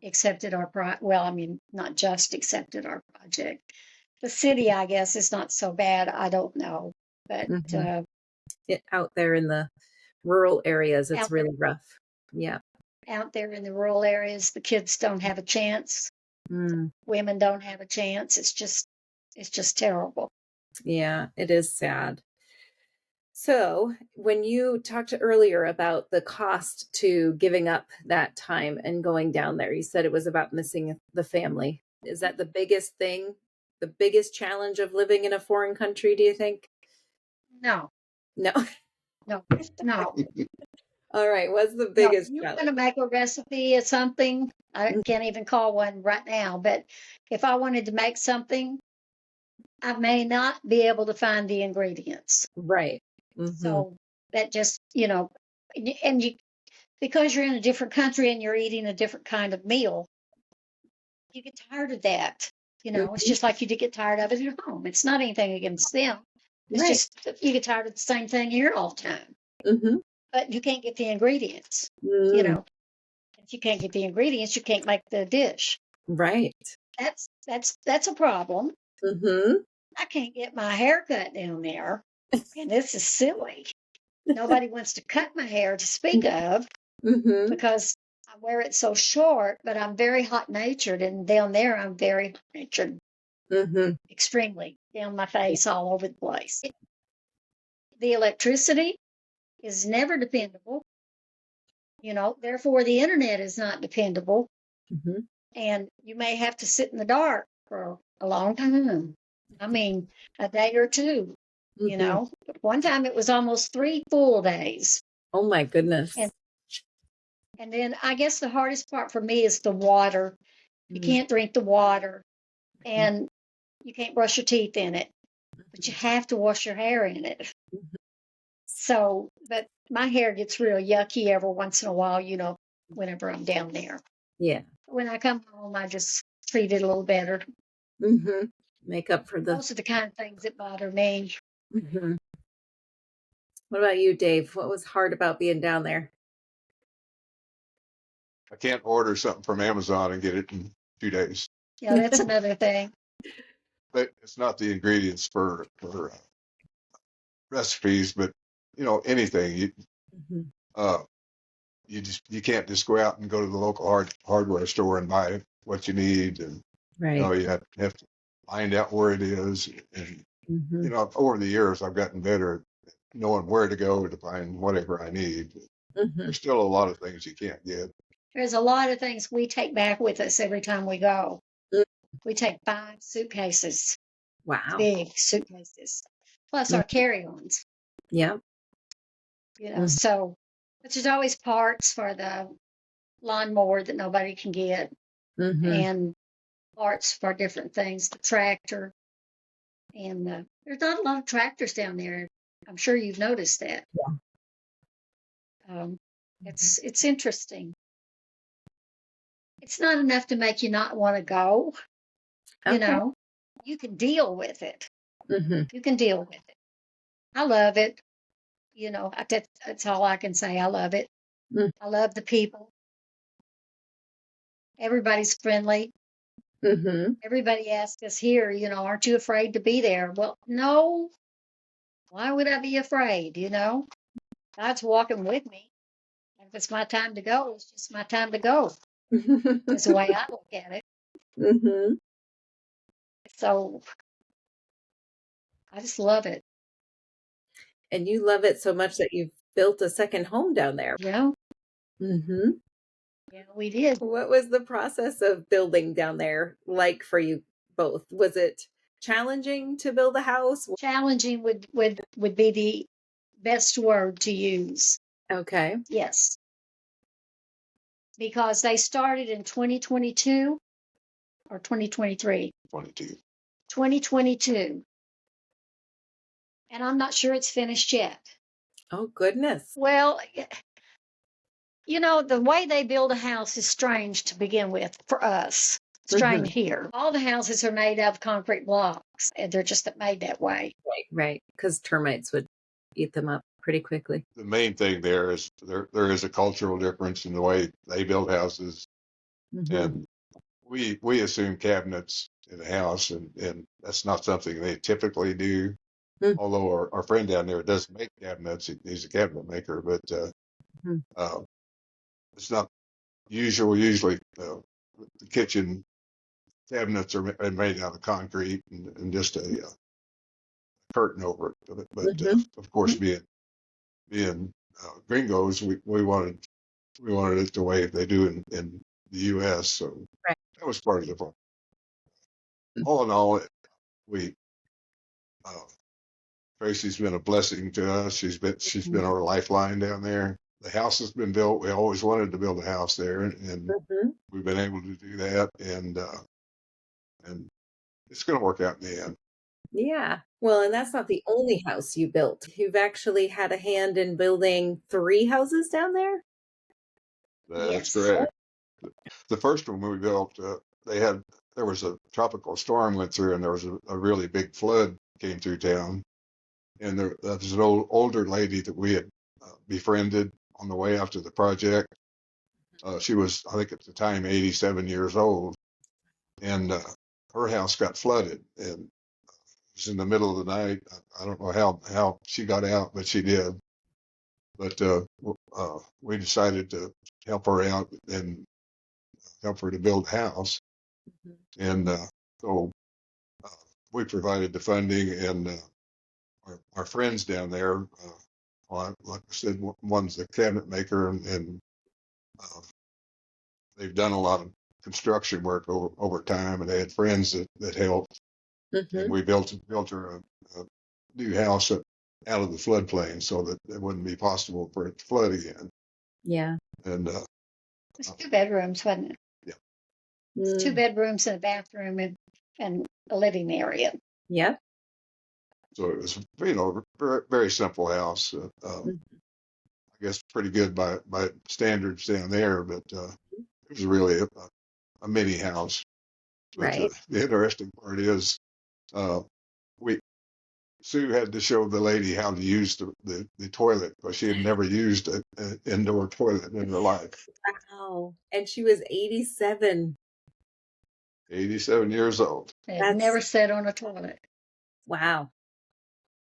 Speaker 3: accepted well, I mean, not just accepted our project. The city, I guess, is not so bad. I don't know. But
Speaker 2: Hmm. Out there in the rural areas, it's
Speaker 3: out there,
Speaker 2: really rough. Yeah.
Speaker 3: out there in the rural areas, the kids don't have a chance.
Speaker 2: Mm,
Speaker 3: Women don't have a chance. It's just terrible.
Speaker 2: yeah, it is sad. So, when you talked earlier about the cost to giving up that time and going down there, you said it was about missing the family. Is that the biggest thing, the biggest challenge of living in a foreign country, do you think?
Speaker 3: No,
Speaker 2: No.
Speaker 3: no, no,
Speaker 2: All right. What's the
Speaker 3: no. If
Speaker 2: biggest
Speaker 3: you want
Speaker 2: challenge?
Speaker 3: to make a recipe of something, I can't even call one right now, but if I wanted to make something, I may not be able to find the ingredients.
Speaker 2: Right. Mm-hmm.
Speaker 3: So that just, and you, because you're in a different country and you're eating a different kind of meal, you get tired of that. It's
Speaker 2: Hmm.
Speaker 3: just like you get tired of it at home. It's not anything against them. It's
Speaker 2: Right.
Speaker 3: just that you get tired of the same thing here all the time.
Speaker 2: Hmm.
Speaker 3: But you can't get the ingredients. You
Speaker 2: Mm,
Speaker 3: know, if you can't get the ingredients, you can't make the dish.
Speaker 2: right.
Speaker 3: That's a problem.
Speaker 2: Hmm.
Speaker 3: I can't get my hair cut down there, and this is silly. Nobody wants to cut my hair to speak of
Speaker 2: Hmm.
Speaker 3: because I wear it so short, but I'm very hot natured, and down there I'm very hot natured,
Speaker 2: Hmm.
Speaker 3: extremely down my face, all over the place. The electricity is never dependable, therefore the internet is not dependable,
Speaker 2: Hmm.
Speaker 3: and you may have to sit in the dark for a long time. I mean, a day or two,
Speaker 2: Hmm.
Speaker 3: One time it was almost 3 full days.
Speaker 2: Oh my goodness.
Speaker 3: And and then I guess the hardest part for me is the water. You
Speaker 2: Mm-hmm.
Speaker 3: can't drink the water and you can't brush your teeth in it, but you have to wash your hair in it. So, but my hair gets real yucky every once in a while, whenever I'm down there.
Speaker 2: Yeah.
Speaker 3: When I come home, I just treat it a little better.
Speaker 2: Hmm. Make up for the.
Speaker 3: Those are the kind of things that bother me.
Speaker 2: Hmm. What about you, Dave? What was hard about being down there?
Speaker 4: I can't order something from Amazon and get it in 2 days.
Speaker 3: Yeah, that's another thing.
Speaker 4: But it's not the ingredients for recipes, but anything.
Speaker 2: Hmm.
Speaker 4: Uh, you can't just go out and go to the local hardware store and buy what you need, and
Speaker 2: Right.
Speaker 4: you have to find out where it is. And
Speaker 2: Hmm.
Speaker 4: over the years, I've gotten better at knowing where to go to find whatever I need.
Speaker 2: Hmm.
Speaker 4: There's still a lot of things you can't get.
Speaker 3: There's a lot of things we take back with us every time we go. We take 5 suitcases,
Speaker 2: Wow.
Speaker 3: big suitcases, plus
Speaker 2: Mm.
Speaker 3: our carry-ons,
Speaker 2: Yeah. Hmm.
Speaker 3: so, but there's always parts for the lawnmower that nobody can get,
Speaker 2: Hmm.
Speaker 3: and parts for different things, the tractor, and there's not a lot of tractors down there. I'm sure you've noticed that.
Speaker 2: Yeah.
Speaker 3: Um, it's interesting. It's not enough to make you not want to go. You
Speaker 2: Okay.
Speaker 3: know, you can deal with it.
Speaker 2: Hmm.
Speaker 3: You can deal with it. I love it. That's all I can say. I love it. I love the people. Everybody's friendly.
Speaker 2: Hmm.
Speaker 3: Everybody asks us here, aren't you afraid to be there? Well, no. Why would I be afraid? God's walking with me. If it's my time to go, it's just my time to go. Is the way I look at it.
Speaker 2: Hmm.
Speaker 3: So I just love it.
Speaker 2: And you love it so much that you've built a second home down there.
Speaker 3: Yeah,
Speaker 2: Hmm.
Speaker 3: yeah, we did.
Speaker 2: What was the process of building down there like for you both? Was it challenging to build a house?
Speaker 3: Challenging would be the best word to use.
Speaker 2: Okay.
Speaker 3: Yes, because they started in 2022 or 2023.
Speaker 4: 22.
Speaker 3: 2022, and I'm not sure it's finished yet.
Speaker 2: Oh, goodness.
Speaker 3: Well, the way they build a house is strange to begin with for us. strange here. All the houses are made out of concrete blocks, and they're just made that way.
Speaker 2: Right. Because termites would eat them up pretty quickly.
Speaker 4: The main thing there is there is a cultural difference in the way they build houses, and we assume cabinets in a house, and that's not something they typically do. Although our friend down there does make cabinets, he's a cabinet maker, but it's not usual. Usually, the kitchen cabinets are made out of concrete and just a curtain over it. But of course, being gringos, we wanted it the way they do in the U.S. So that was part of the problem. All in all, we Tracy's been a blessing to us. She's been our lifeline down there. The house has been built. We always wanted to build a house there, and we've been able to do that. And it's going to work out in the end.
Speaker 2: Yeah. Well, and that's not the only house you built. You've actually had a hand in building 3 houses down there.
Speaker 4: That's correct. The first one we built, there was a tropical storm went through, and there was a really big flood came through town. And there was an older lady that we had befriended on the way after the project. She was, I think at the time, 87 years old, and her house got flooded, and it was in the middle of the night. I don't know how she got out, but she did. But we decided to help her out and help her to build a house, and so we provided the funding, and our friends down there, like I said, one's the cabinet maker, and they've done a lot of construction work over time, and they had friends that helped, and we built her a new house out of the floodplain so that it wouldn't be possible for it to flood again.
Speaker 2: Yeah.
Speaker 4: And
Speaker 3: It's 2 bedrooms, wasn't it?
Speaker 4: Yeah.
Speaker 3: It's 2 bedrooms and a bathroom and a living area.
Speaker 2: Yep.
Speaker 4: So it was, very, very simple house. I guess pretty good by standards down there, but it was really a mini house. But,
Speaker 2: Right.
Speaker 4: The interesting part is, Sue had to show the lady how to use the toilet, because she had never used an indoor toilet in her life.
Speaker 2: Wow. And she was 87.
Speaker 4: 87 years old.
Speaker 3: I've never sat on a toilet.
Speaker 2: Wow.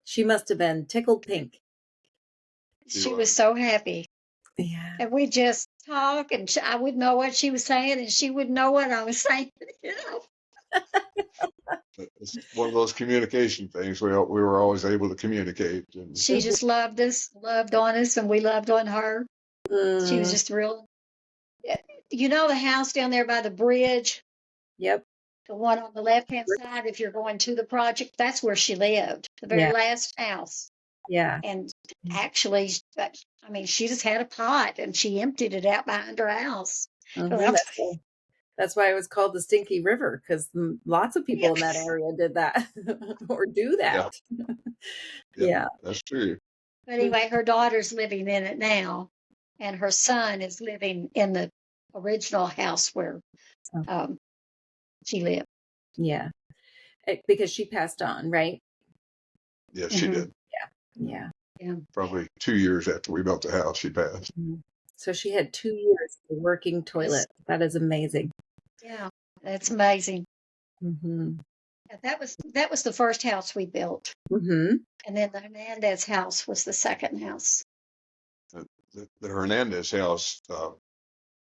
Speaker 2: She must have been tickled pink.
Speaker 3: She was so happy.
Speaker 2: Yeah.
Speaker 3: And we just talk, and I wouldn't know what she was saying, and she wouldn't know what I was saying. You know.
Speaker 4: It's one of those communication things. We were always able to communicate. And
Speaker 3: She just loved us, loved on us, and we loved on her. She was just real. You know the house down there by the bridge?
Speaker 2: Yep.
Speaker 3: The one on the left-hand side, if you're going to the project, that's where she lived, the very last house.
Speaker 2: Yeah.
Speaker 3: And actually, I mean, she just had a pot, and she emptied it out behind her house.
Speaker 2: That's why it was called the Stinky River, because lots of people in that area did that or do that. Yeah.
Speaker 4: That's true.
Speaker 3: But anyway, her daughter's living in it now, and her son is living in the original house where she lived.
Speaker 2: Yeah. Because she passed on, right?
Speaker 4: Yeah, she did.
Speaker 2: Yeah.
Speaker 4: Probably 2 years after we built the house, she passed.
Speaker 2: So she had 2 years of a working toilet. That is amazing.
Speaker 3: Yeah, that's amazing. That was the first house we built. And then the Hernandez house was the second house.
Speaker 4: The Hernandez house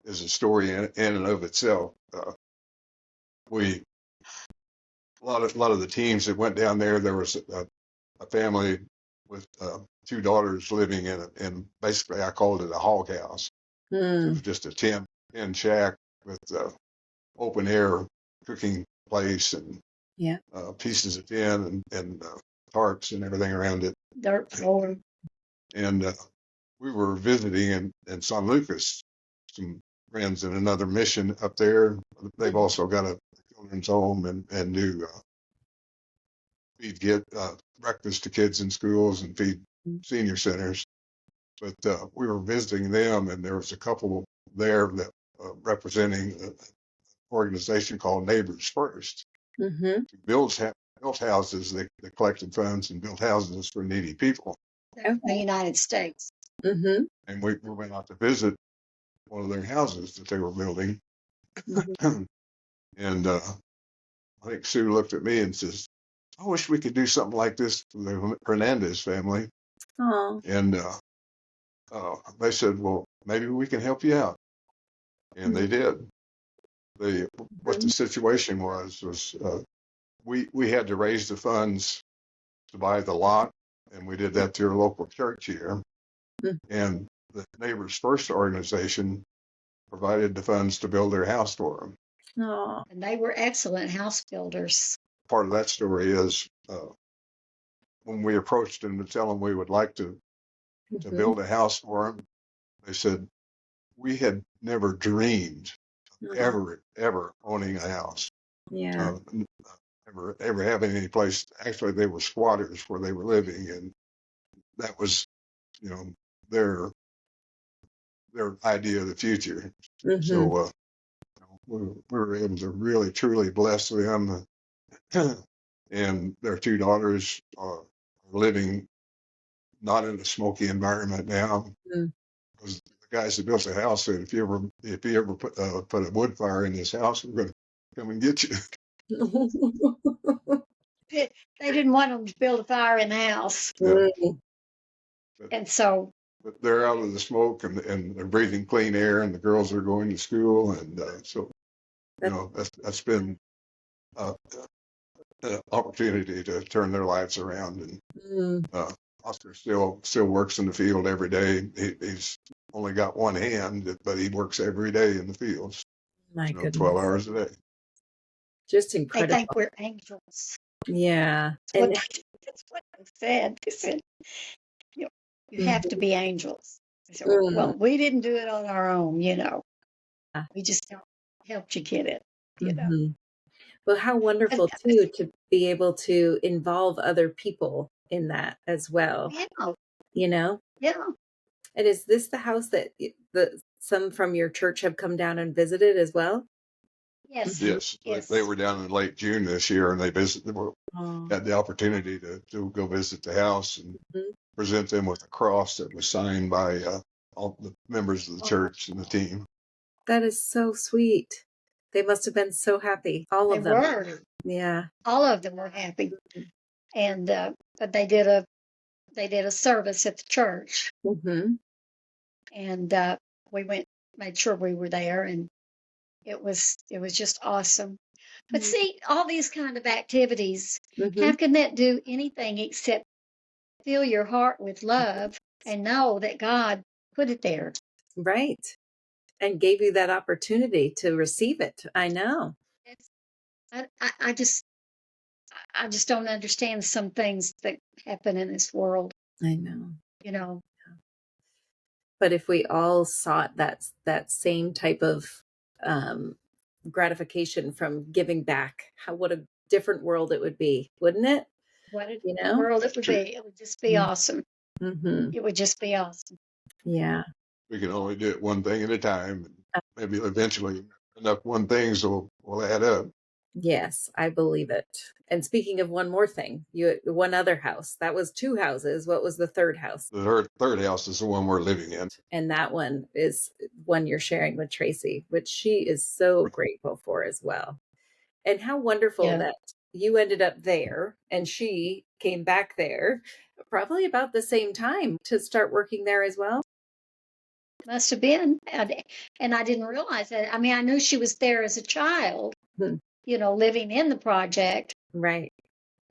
Speaker 4: is a story in and of itself. A lot of the teams that went down there. There was a family with 2 daughters living in basically, I called it a hog house. It was just a tin shack with open air cooking place and pieces of tin and tarps and everything around it.
Speaker 3: Dirt floor.
Speaker 4: And we were visiting in San Lucas, some friends in another mission up there. They've also got a children's home and do feed breakfast to kids in schools and feed senior centers. But we were visiting them, and there was a couple there that representing organization called Neighbors First.
Speaker 2: Mm-hmm.
Speaker 4: Built houses. They collected funds and built houses for needy people.
Speaker 3: In the United States.
Speaker 2: Mm-hmm.
Speaker 4: And we went out to visit one of their houses that they were building.
Speaker 2: Mm-hmm.
Speaker 4: And I think Sue looked at me and says, I wish we could do something like this for the Hernandez family.
Speaker 2: Oh.
Speaker 4: And they said, well, maybe we can help you out. And they did. What the situation was we had to raise the funds to buy the lot, and we did that through a local church here.
Speaker 2: Mm.
Speaker 4: And the Neighbors First organization provided the funds to build their house for them.
Speaker 2: Oh.
Speaker 3: And they were excellent house builders.
Speaker 4: Part of that story is when we approached them to tell them we would like to build a house for them, they said, we had never dreamed of ever owning a house.
Speaker 2: Yeah.
Speaker 4: Ever having any place. Actually, they were squatters where they were living, and that was, their idea of the future.
Speaker 2: Mm-hmm.
Speaker 4: So we were able to really truly bless them, and their two daughters are living not in a smoky environment now.
Speaker 2: Mm.
Speaker 4: Because the guys that built the house said, if you ever put a wood fire in this house, we're going to come and get you.
Speaker 3: They didn't want them to build a fire in the house.
Speaker 4: Yeah.
Speaker 3: And so.
Speaker 4: But they're out of the smoke and they're breathing clean air, and the girls are going to school. And so, that's been an opportunity to turn their lives around. And Oscar still works in the field every day. He's only got one hand, but he works every day in the fields.
Speaker 2: My goodness.
Speaker 4: 12 hours a day.
Speaker 2: Just incredible.
Speaker 3: They think we're angels.
Speaker 2: Yeah.
Speaker 3: That's what they said. They said, you have to be angels. I said, well, we didn't do it on our own, We just helped you get it, know.
Speaker 2: Well, how wonderful, too, to be able to involve other people in that as well.
Speaker 3: Yeah. Yeah.
Speaker 2: And is this the house that some from your church have come down and visited as well?
Speaker 3: Yes.
Speaker 4: Yes. They were down in late June this year, and they had the opportunity to go visit the house and present them with a cross that was signed by all the members of the church and the team.
Speaker 2: That is so sweet. They must have been so happy. All of them.
Speaker 3: Were.
Speaker 2: Yeah.
Speaker 3: All of them were happy. And but they did a service at the church.
Speaker 2: Mm-hmm.
Speaker 3: And we made sure we were there, and it was just awesome. But see, all these kind of activities, how can that do anything except fill your heart with love and know that God put it there?
Speaker 2: Right. And gave you that opportunity to receive it. I know.
Speaker 3: I just don't understand some things that happen in this world.
Speaker 2: I know. But if we all sought that same type of gratification from giving back, what a different world it would be, wouldn't it?
Speaker 3: What a world it would be. It would just be awesome.
Speaker 2: Mm-hmm.
Speaker 3: It would just be awesome.
Speaker 2: Yeah.
Speaker 4: We can only do it one thing at a time. Maybe eventually enough one things will add up.
Speaker 2: Yes, I believe it. And speaking of one more thing, one other house. That was two houses. What was the third house?
Speaker 4: The third house is the one we're living in.
Speaker 2: And that one is one you're sharing with Tracy, which she is so grateful for as well. And how wonderful that you ended up there and she came back there probably about the same time to start working there as well.
Speaker 3: Must have been. And I didn't realize that. I mean, I knew she was there as a child, living in the project.
Speaker 2: Right.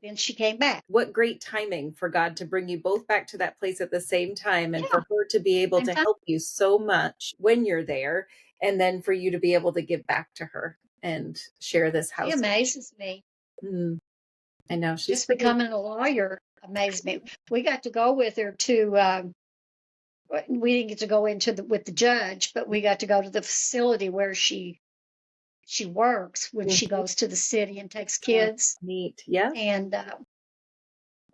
Speaker 3: Then she came back.
Speaker 2: What great timing for God to bring you both back to that place at the same time, and for her to be able to help you so much when you're there, and then for you to be able to give back to her and share this house.
Speaker 3: She amazes me.
Speaker 2: I know. She's
Speaker 3: just becoming a lawyer amazed me. We got to go with her to, we didn't get to go with the judge, but we got to go to the facility where she works when she goes to the city and takes kids.
Speaker 2: Neat. Yeah.
Speaker 3: And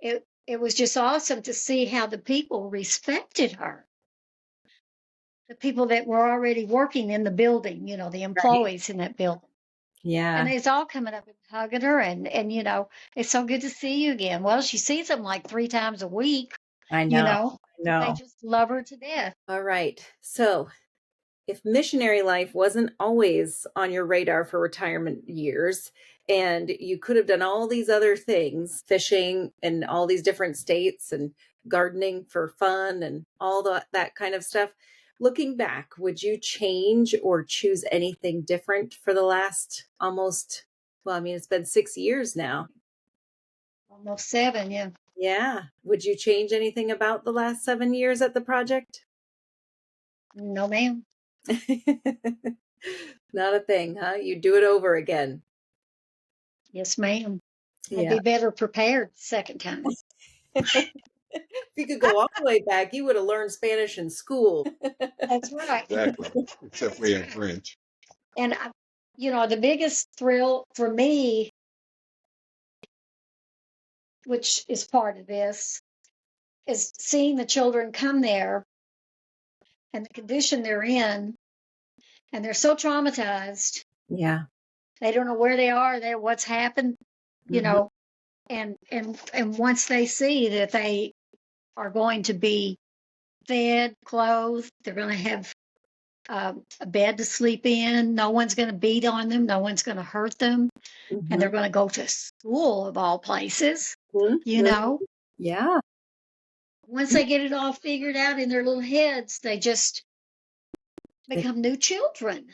Speaker 3: it was just awesome to see how the people respected her. The people that were already working in the building, the employees in that building.
Speaker 2: Yeah,
Speaker 3: And it's all coming up and hugging her, and it's so good to see you again. Well, she sees them like 3 times a week,
Speaker 2: I
Speaker 3: you
Speaker 2: know.
Speaker 3: know,
Speaker 2: I
Speaker 3: but they
Speaker 2: know.
Speaker 3: just love her to death.
Speaker 2: All right. So, if missionary life wasn't always on your radar for retirement years, and you could have done all these other things, fishing in all these different states and gardening for fun and all that kind of stuff, looking back, would you change or choose anything different for the last almost, well, I mean, it's been 6 years now.
Speaker 3: Almost 7, yeah.
Speaker 2: Yeah. Would you change anything about the last 7 years at the project?
Speaker 3: No, ma'am.
Speaker 2: Not a thing, huh? You do it over again.
Speaker 3: Yes, ma'am. I'd
Speaker 2: Yeah.
Speaker 3: be better prepared the second time.
Speaker 2: If you could go all the way back, you would have learned Spanish in school.
Speaker 3: That's right.
Speaker 4: Exactly. Except we had French.
Speaker 3: And the biggest thrill for me, which is part of this, is seeing the children come there and the condition they're in, and they're so traumatized.
Speaker 2: Yeah.
Speaker 3: They don't know where they are, what's happened, you
Speaker 2: Mhm.
Speaker 3: know, and once they see that they are going to be fed, clothed, they're going to have a bed to sleep in. No one's going to beat on them. No one's going to hurt them. And they're
Speaker 2: Mhm.
Speaker 3: going to go to school of all places,
Speaker 2: Mhm. Yeah.
Speaker 3: Once they get it all figured out in their little heads, they just
Speaker 2: They-
Speaker 3: become new children.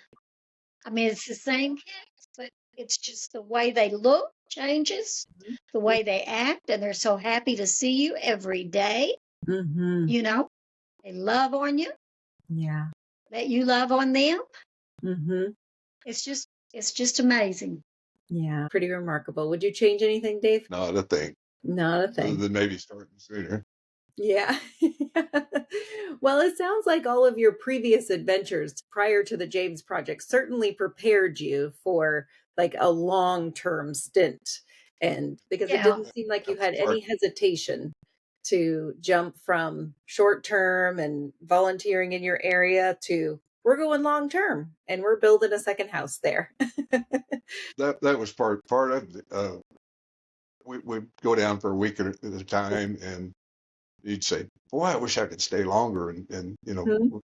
Speaker 3: I mean, it's the same kids, but it's just the way they look changes, the way they act, and they're so happy to see you every day.
Speaker 2: Mhm.
Speaker 3: They love on you,
Speaker 2: Yeah.
Speaker 3: that you love on them.
Speaker 2: Mhm.
Speaker 3: It's just amazing.
Speaker 2: Yeah. Pretty remarkable. Would you change anything, Dave?
Speaker 4: Not a thing.
Speaker 2: Not a
Speaker 4: Other
Speaker 2: thing.
Speaker 4: than maybe starting sooner.
Speaker 2: Yeah. Well, it sounds like all of your previous adventures prior to the James Project certainly prepared you for like a long-term stint. And because it
Speaker 3: Yeah.
Speaker 2: didn't seem like you
Speaker 4: That was
Speaker 2: had
Speaker 4: part.
Speaker 2: any hesitation to jump from short-term and volunteering in your area to we're going long-term and we're building a second house there.
Speaker 4: That was part of it. We go down for a week at a time, and you'd say, "Boy, I wish I could stay longer and
Speaker 2: Mhm.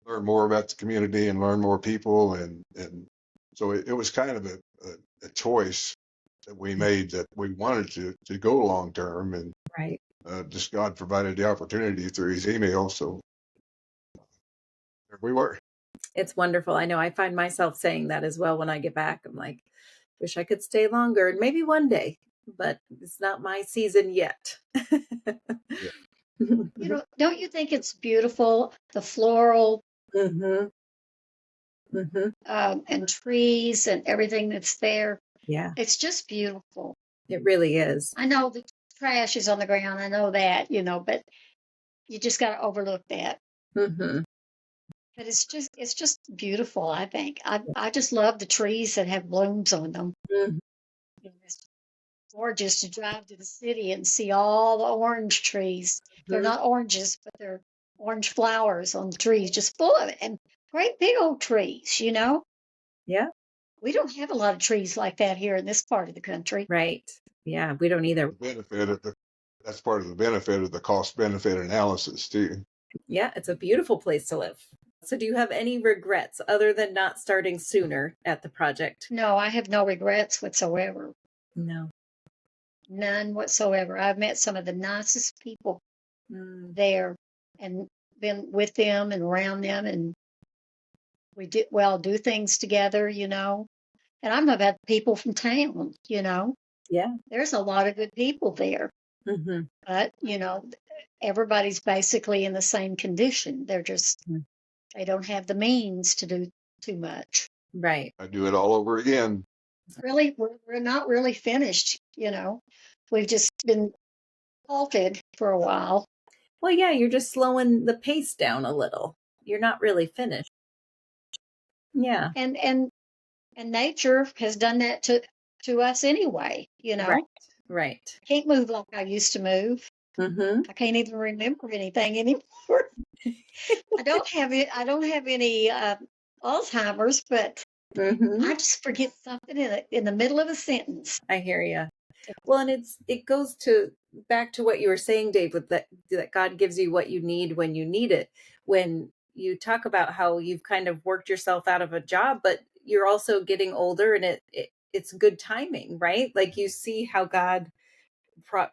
Speaker 4: learn more about the community and learn more people." And so it was kind of a choice that we made, that we wanted to go long term, and
Speaker 2: Right.
Speaker 4: just God provided the opportunity through His email. So there we were.
Speaker 2: It's wonderful. I know I find myself saying that as well when I get back. I'm like, wish I could stay longer and maybe one day, but it's not my season yet.
Speaker 4: Yeah.
Speaker 3: Don't you think it's beautiful, the floral
Speaker 2: Hmm. Hmm.
Speaker 3: and trees and everything that's there?
Speaker 2: Yeah,
Speaker 3: It's just beautiful.
Speaker 2: it really is.
Speaker 3: I know the trash is on the ground. I know that, but you just got to overlook that.
Speaker 2: Hmm.
Speaker 3: But it's just beautiful. I think I just love the trees that have blooms on them.
Speaker 2: Hmm.
Speaker 3: It's gorgeous to drive to the city and see all the orange trees. They're not oranges, but they're orange flowers on the trees, just full of it, and great big old trees.
Speaker 2: Yeah,
Speaker 3: We don't have a lot of trees like that here in this part of the country.
Speaker 2: right. Yeah, we don't either.
Speaker 4: That's part of the benefit of the cost benefit analysis too.
Speaker 2: Yeah, it's a beautiful place to live. So, do you have any regrets other than not starting sooner at the project?
Speaker 3: No, I have no regrets whatsoever.
Speaker 2: No.
Speaker 3: None whatsoever. I've met some of the nicest people
Speaker 2: Mm.
Speaker 3: there and been with them and around them, and we do things together. And I'm about people from town.
Speaker 2: Yeah.
Speaker 3: There's a lot of good people there,
Speaker 2: Hmm.
Speaker 3: but everybody's basically in the same condition. They don't have the means to do too much.
Speaker 2: Right.
Speaker 4: I do it all over again.
Speaker 3: Really, we're not really finished. We've just been halted for a while.
Speaker 2: Well, yeah, you're just slowing the pace down a little. You're not really finished. Yeah.
Speaker 3: And nature has done that to us anyway.
Speaker 2: Right. Right.
Speaker 3: I can't move like I used to move.
Speaker 2: Hmm.
Speaker 3: I can't even remember anything anymore. I don't have it. I don't have any Alzheimer's, but I just forget something in the middle of a sentence.
Speaker 2: I hear you. Well, and it goes to back to what you were saying, Dave, with that God gives you what you need when you need it. When you talk about how you've kind of worked yourself out of a job, but you're also getting older, and it's good timing, right? Like you see how God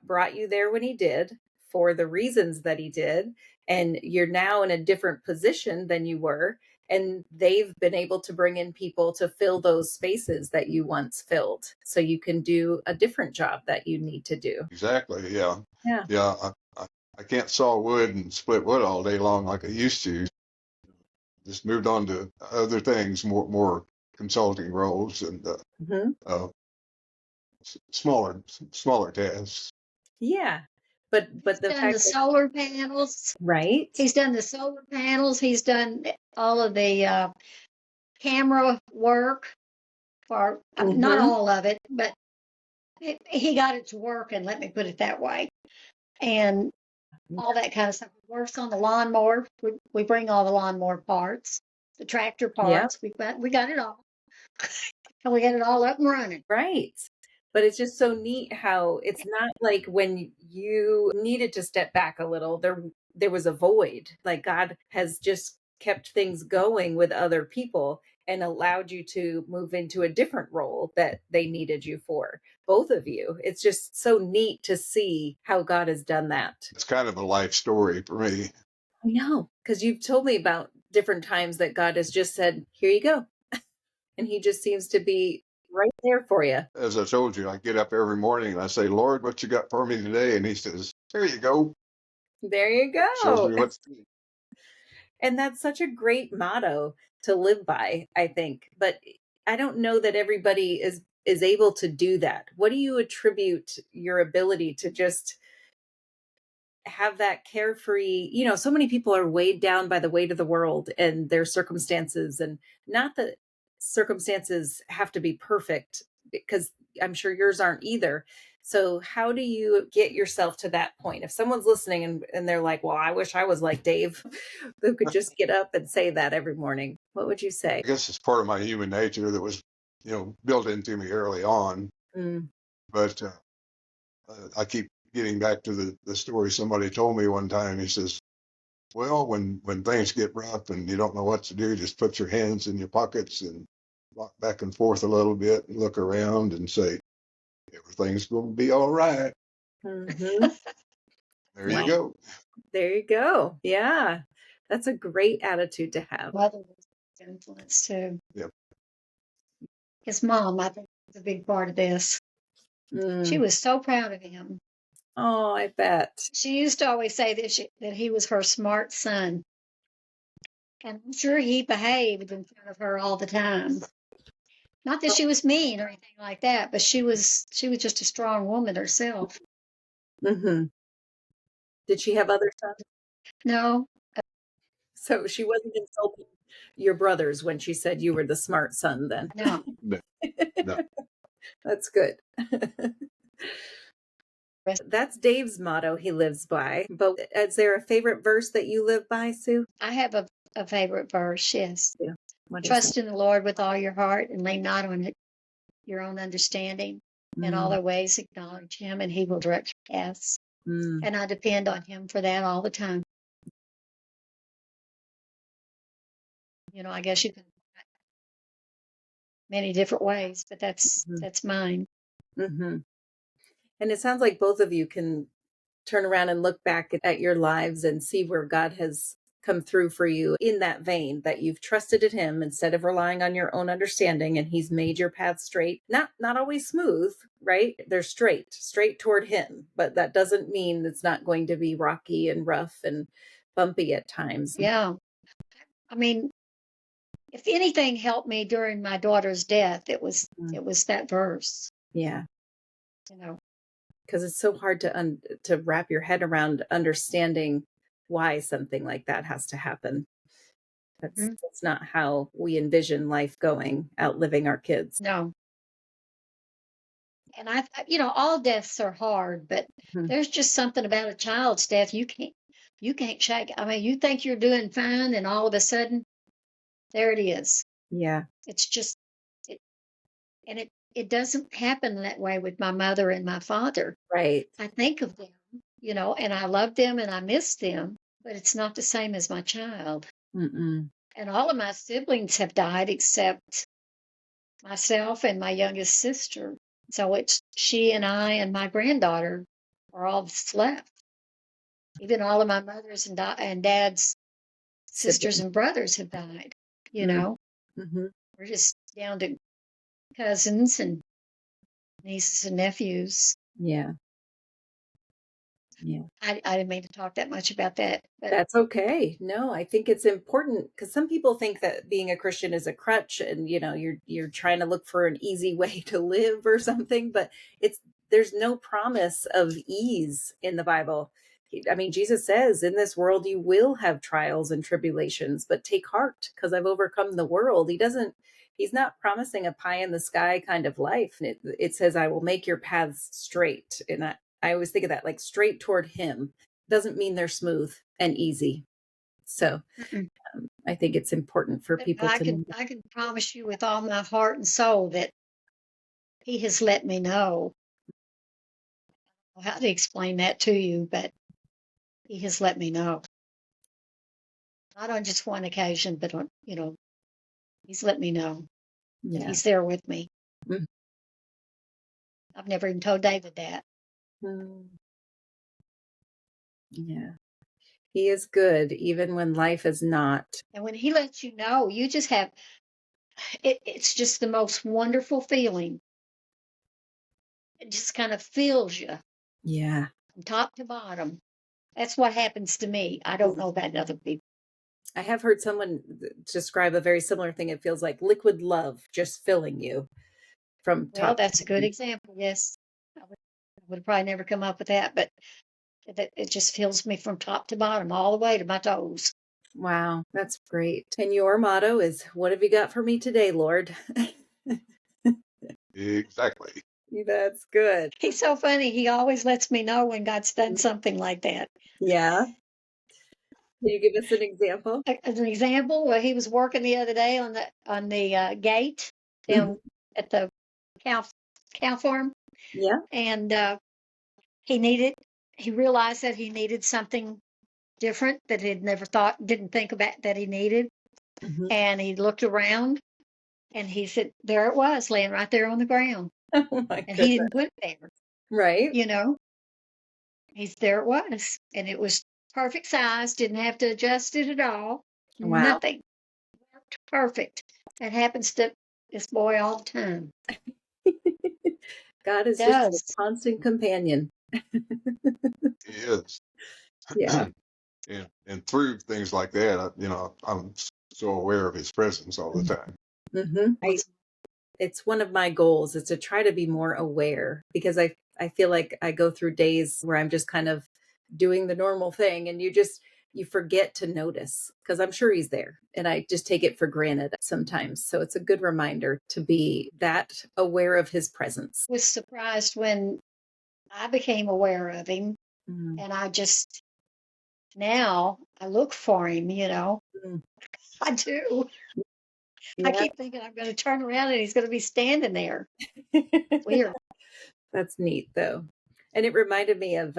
Speaker 2: brought you there when he did for the reasons that he did, and you're now in a different position than you were, and they've been able to bring in people to fill those spaces that you once filled, so you can do a different job that you need to do.
Speaker 4: Exactly. Yeah.
Speaker 2: Yeah.
Speaker 4: Yeah. I can't saw wood and split wood all day long like I used to. Just moved on to other things, more consulting roles and
Speaker 2: Hmm.
Speaker 4: uh, smaller tasks.
Speaker 2: Yeah, but
Speaker 3: He's
Speaker 2: the
Speaker 3: done
Speaker 2: fact
Speaker 3: the
Speaker 2: that,
Speaker 3: solar panels.
Speaker 2: right.
Speaker 3: He's done the solar panels. He's done all of the camera work for not
Speaker 2: Hmm.
Speaker 3: all of it, but he got it to work, and let me put it that way. And all that kind of stuff. He works on the lawnmower. We bring all the lawnmower parts, the tractor
Speaker 2: Yeah.
Speaker 3: parts. We got it all. And we got it all up and running.
Speaker 2: Right. But it's just so neat how it's not like when you needed to step back a little, there was a void. Like God has just kept things going with other people and allowed you to move into a different role that they needed you for. Both of you. It's just so neat to see how God has done that.
Speaker 4: It's kind of a life story for me.
Speaker 2: I know, because you've told me about different times that God has just said, "Here you go." And he just seems to be right there for you.
Speaker 4: As I told you, I get up every morning and I say, Lord, what you got for me today? And he says, there you go.
Speaker 2: There you
Speaker 4: Shows
Speaker 2: go.
Speaker 4: me what to do.
Speaker 2: And that's such a great motto to live by, I think. But I don't know that everybody is able to do that. What do you attribute your ability to just have that carefree, so many people are weighed down by the weight of the world and their circumstances, and not that circumstances have to be perfect, because I'm sure yours aren't either. So how do you get yourself to that point? If someone's listening and they're like, well, I wish I was like Dave, who could just get up and say that every morning, what would you say?
Speaker 4: I guess it's part of my human nature that was, built into me early on.
Speaker 2: Mm.
Speaker 4: But I keep getting back to the story somebody told me one time. He says, well, when things get rough and you don't know what to do, just put your hands in your pockets and walk back and forth a little bit and look around and say, everything's going to be all right.
Speaker 2: Hmm.
Speaker 4: There you
Speaker 2: Wow.
Speaker 4: go.
Speaker 2: There you go. Yeah. That's a great attitude to have.
Speaker 3: Mother was an influence too.
Speaker 4: Yep.
Speaker 3: His mom, I think, was a big part of this. She
Speaker 2: Mm.
Speaker 3: was so proud of him.
Speaker 2: Oh, I bet.
Speaker 3: She used to always say that he was her smart son. And I'm sure he behaved in front of her all the time. Not that she was mean or anything like that, but she was just a strong woman herself.
Speaker 2: Hmm. Did she have other sons?
Speaker 3: No,
Speaker 2: So she wasn't insulting your brothers when she said you were the smart son then.
Speaker 3: no.
Speaker 4: No, no.
Speaker 2: That's good. That's Dave's motto he lives by. But is there a favorite verse that you live by, Sue?
Speaker 3: I have a favorite verse, yes.
Speaker 2: Yeah. What is
Speaker 3: Trust in the Lord with all your heart and lean not on your own understanding.
Speaker 2: it?
Speaker 3: In all their ways acknowledge him and he will direct your paths.
Speaker 2: Mm.
Speaker 3: And I depend on him for that all the time. I guess you can many different ways, but that's mine.
Speaker 2: Mm-hmm. And it sounds like both of you can turn around and look back at your lives and see where God has come through for you in that vein, that you've trusted in him instead of relying on your own understanding, and he's made your path straight. Not always smooth, right? They're straight toward him, but that doesn't mean it's not going to be rocky and rough and bumpy at times.
Speaker 3: Yeah. I mean, if anything helped me during my daughter's death, it was that verse.
Speaker 2: Yeah.
Speaker 3: You know.
Speaker 2: Because it's so hard to wrap your head around understanding why something like that has to happen. That's not how we envision life going, outliving our kids.
Speaker 3: No. And all deaths are hard, but there's just something about a child's death you can't shake. I mean, you think you're doing fine, and all of a sudden, there it is.
Speaker 2: Yeah.
Speaker 3: It's just And it doesn't happen that way with my mother and my father.
Speaker 2: Right.
Speaker 3: I think of them, and I love them and I miss them, but it's not the same as my child.
Speaker 2: Mm-mm.
Speaker 3: And all of my siblings have died except myself and my youngest sister. So it's she and I and my granddaughter are all that's left. Even all of my mother's and dad's sisters
Speaker 2: Sibling.
Speaker 3: and brothers have died.
Speaker 2: Mm-hmm.
Speaker 3: We're just down to cousins and nieces and nephews.
Speaker 2: Yeah. Yeah.
Speaker 3: I didn't mean to talk that much about that, but
Speaker 2: That's okay. No, I think it's important because some people think that being a Christian is a crutch and you're trying to look for an easy way to live or something, but there's no promise of ease in the Bible. I mean, Jesus says, in this world you will have trials and tribulations, but take heart because I've overcome the world. He's not promising a pie in the sky kind of life. It says, I will make your paths straight. And I always think of that like straight toward him doesn't mean they're smooth and easy. So I think it's important for people
Speaker 3: I
Speaker 2: to know.
Speaker 3: can promise you with all my heart and soul that he has let me know. I don't know how to explain that to you, but he has let me know. Not on just one occasion, but on, he's let me know that
Speaker 2: Yeah.
Speaker 3: he's there with me.
Speaker 2: Mhm.
Speaker 3: I've never even told David that.
Speaker 2: Yeah. He is good even when life is not.
Speaker 3: And when he lets you know, you just have it's just the most wonderful feeling. It just kind of fills you
Speaker 2: Yeah.
Speaker 3: from top to bottom. That's what happens to me. I don't know about other people.
Speaker 2: I have heard someone describe a very similar thing. It feels like liquid love just filling you from
Speaker 3: Well,
Speaker 2: top to
Speaker 3: that's a good example. Yes. I would probably never come up with that, but it just fills me from top to bottom, all the way to my toes.
Speaker 2: Wow, that's great. And your motto is, what have you got for me today, Lord?
Speaker 4: Exactly.
Speaker 2: That's good.
Speaker 3: He's so funny. He always lets me know when God's done something like that.
Speaker 2: Yeah. Can you give us an example?
Speaker 3: As an example, well, he was working the other day on the gate down at the cow cow farm,
Speaker 2: Yeah.
Speaker 3: and he realized that he needed something different that he'd never didn't think about that he needed.
Speaker 2: Mhm.
Speaker 3: And he looked around and he said, there it was, laying right there on the ground.
Speaker 2: Oh my
Speaker 3: And he
Speaker 2: goodness.
Speaker 3: didn't put it there,
Speaker 2: Right.
Speaker 3: There it was. And it was perfect size, didn't have to adjust it at all.
Speaker 2: Wow.
Speaker 3: Nothing. Worked perfect. That happens to this boy all the time.
Speaker 2: God is just a
Speaker 3: Does.
Speaker 2: constant companion.
Speaker 4: He is.
Speaker 2: Yeah.
Speaker 4: And through things like that, I'm so aware of his presence all the time.
Speaker 2: Mm-hmm. It's one of my goals is to try to be more aware because I feel like I go through days where I'm just kind of doing the normal thing and you forget to notice because I'm sure he's there and I just take it for granted sometimes. So it's a good reminder to be that aware of his presence.
Speaker 3: Was surprised when I became aware of him,
Speaker 2: Mm.
Speaker 3: and now I look for him,
Speaker 2: Mm.
Speaker 3: I do. I
Speaker 2: Yeah.
Speaker 3: keep thinking I'm going to turn around and he's going to be standing there. Weird.
Speaker 2: That's neat, though. And it reminded me of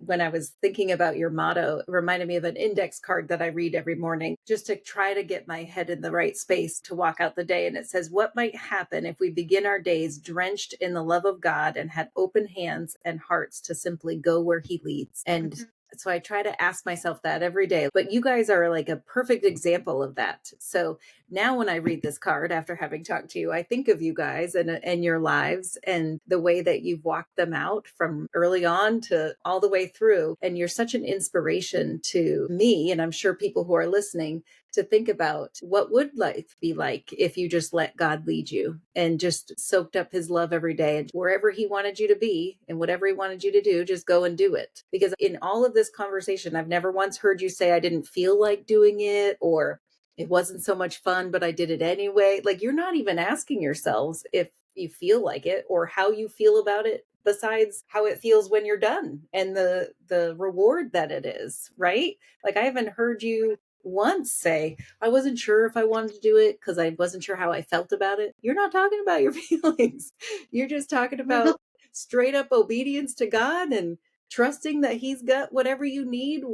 Speaker 2: when I was thinking about your motto, it reminded me of an index card that I read every morning just to try to get my head in the right space to walk out the day. And it says, what might happen if we begin our days drenched in the love of God and had open hands and hearts to simply go where he leads? And so I try to ask myself that every day. But you guys are like a perfect example of that. So now when I read this card after having talked to you, I think of you guys and your lives and the way that you've walked them out from early on to all the way through. And you're such an inspiration to me, and I'm sure people who are listening, to think about what would life be like if you just let God lead you and just soaked up his love every day and wherever he wanted you to be and whatever he wanted you to do, just go and do it. Because in all of this conversation, I've never once heard you say, I didn't feel like doing it, or it wasn't so much fun, but I did it anyway. Like you're not even asking yourselves if you feel like it or how you feel about it besides how it feels when you're done and the reward that it is, right? Like I haven't heard you once say, I wasn't sure if I wanted to do it because I wasn't sure how I felt about it. You're not talking about your feelings. You're just talking about straight up obedience to God and trusting that He's got whatever you need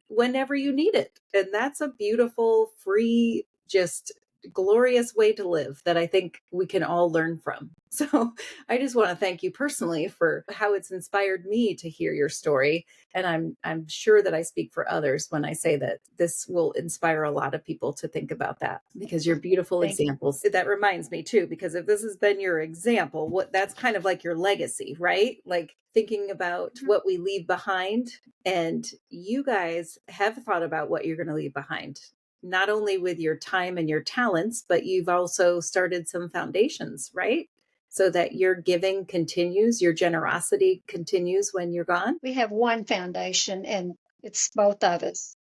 Speaker 2: whenever you need it. And that's a beautiful, free, just glorious way to live that I think we can all learn from. So I just want to thank you personally for how it's inspired me to hear your story. And I'm sure that I speak for others when I say that this will inspire a lot of people to think about that, because you're beautiful
Speaker 3: Thank you.
Speaker 2: examples. That reminds me too, because if this has been your example, what that's kind of like your legacy, right? Like thinking about what we leave behind. And you guys have thought about what you're going to leave behind, not only with your time and your talents, but you've also started some foundations, right? So that your giving continues, your generosity continues when you're gone.
Speaker 3: We have one foundation, and it's both of us.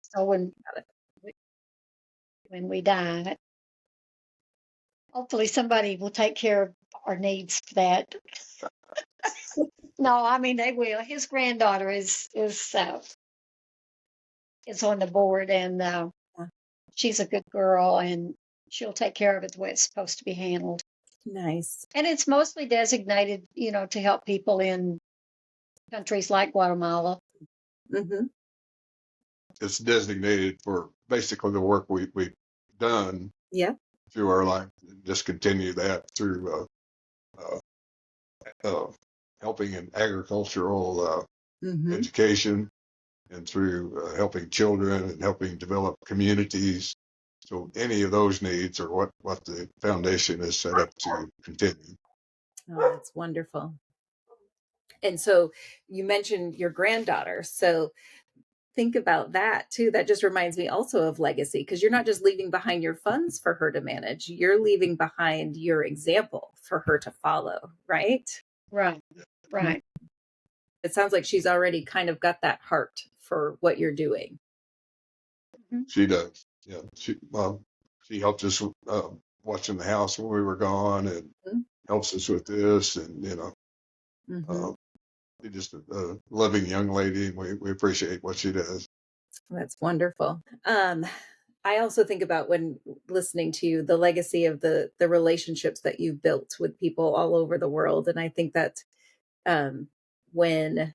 Speaker 3: So when we die, hopefully somebody will take care of our needs for that. No, I mean they will. His granddaughter is on the board, and she's a good girl, and she'll take care of it the way it's supposed to be handled.
Speaker 2: Nice.
Speaker 3: And it's mostly designated, to help people in countries like Guatemala.
Speaker 2: Mm-hmm.
Speaker 4: It's designated for basically the work we've done
Speaker 2: Yeah.
Speaker 4: through our life. Just continue that through helping in agricultural
Speaker 2: Mm-hmm.
Speaker 4: education, and through helping children and helping develop communities. So any of those needs are what the foundation is set up to continue.
Speaker 2: Oh, that's wonderful. And so you mentioned your granddaughter. So think about that too. That just reminds me also of legacy, because you're not just leaving behind your funds for her to manage, you're leaving behind your example for her to follow, right?
Speaker 3: Right. Right.
Speaker 2: It sounds like she's already kind of got that heart for what you're doing.
Speaker 4: She does. Yeah. She helped us watching the house when we were gone, and helps us with this, and she's just a loving young lady, and we appreciate what she does.
Speaker 2: That's wonderful. I also think about, when listening to you, the legacy of the relationships that you've built with people all over the world. And I think that um, when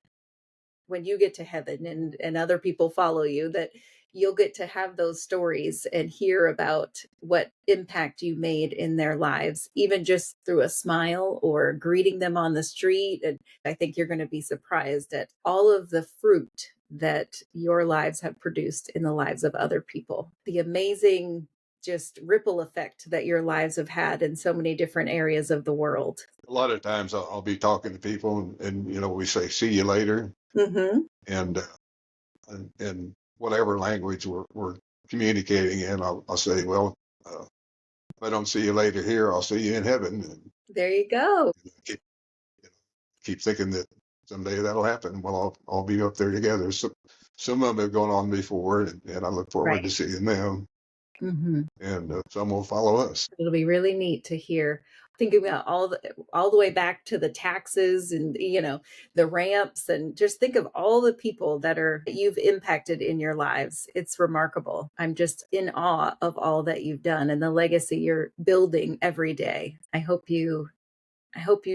Speaker 2: you get to heaven and other people follow you, that you'll get to have those stories and hear about what impact you made in their lives, even just through a smile or greeting them on the street. And I think you're going to be surprised at all of the fruit that your lives have produced in the lives of other people. The amazing just ripple effect that your lives have had in so many different areas of the world.
Speaker 4: A lot of times I'll be talking to people, and we say, "See you later,"
Speaker 2: Mm-hmm.
Speaker 4: and whatever language we're communicating in, I'll say, "Well, if I don't see you later here, I'll see you in heaven." And
Speaker 2: There you go.
Speaker 4: keep thinking that someday that'll happen. Well, I'll be up there together. So some of them have gone on before, and I look forward to seeing them.
Speaker 2: Mm-hmm.
Speaker 4: And some will follow us.
Speaker 2: It'll be really neat to hear. Thinking about all the way back to the taxes and the ramps, and just think of all the people that you've impacted in your lives. It's remarkable. I'm just in awe of all that you've done and the legacy you're building every day. I hope you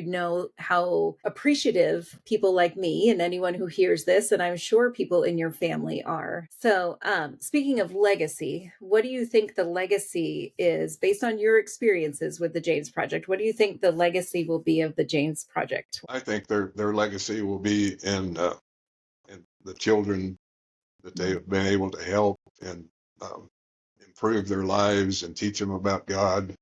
Speaker 2: know how appreciative people like me and anyone who hears this, and I'm sure people in your family are. So, speaking of legacy, what do you think the legacy is, based on your experiences with the James Project? What do you think the legacy will be of the James Project?
Speaker 4: I think their legacy will be in the children that they have been able to help and improve their lives and teach them about God.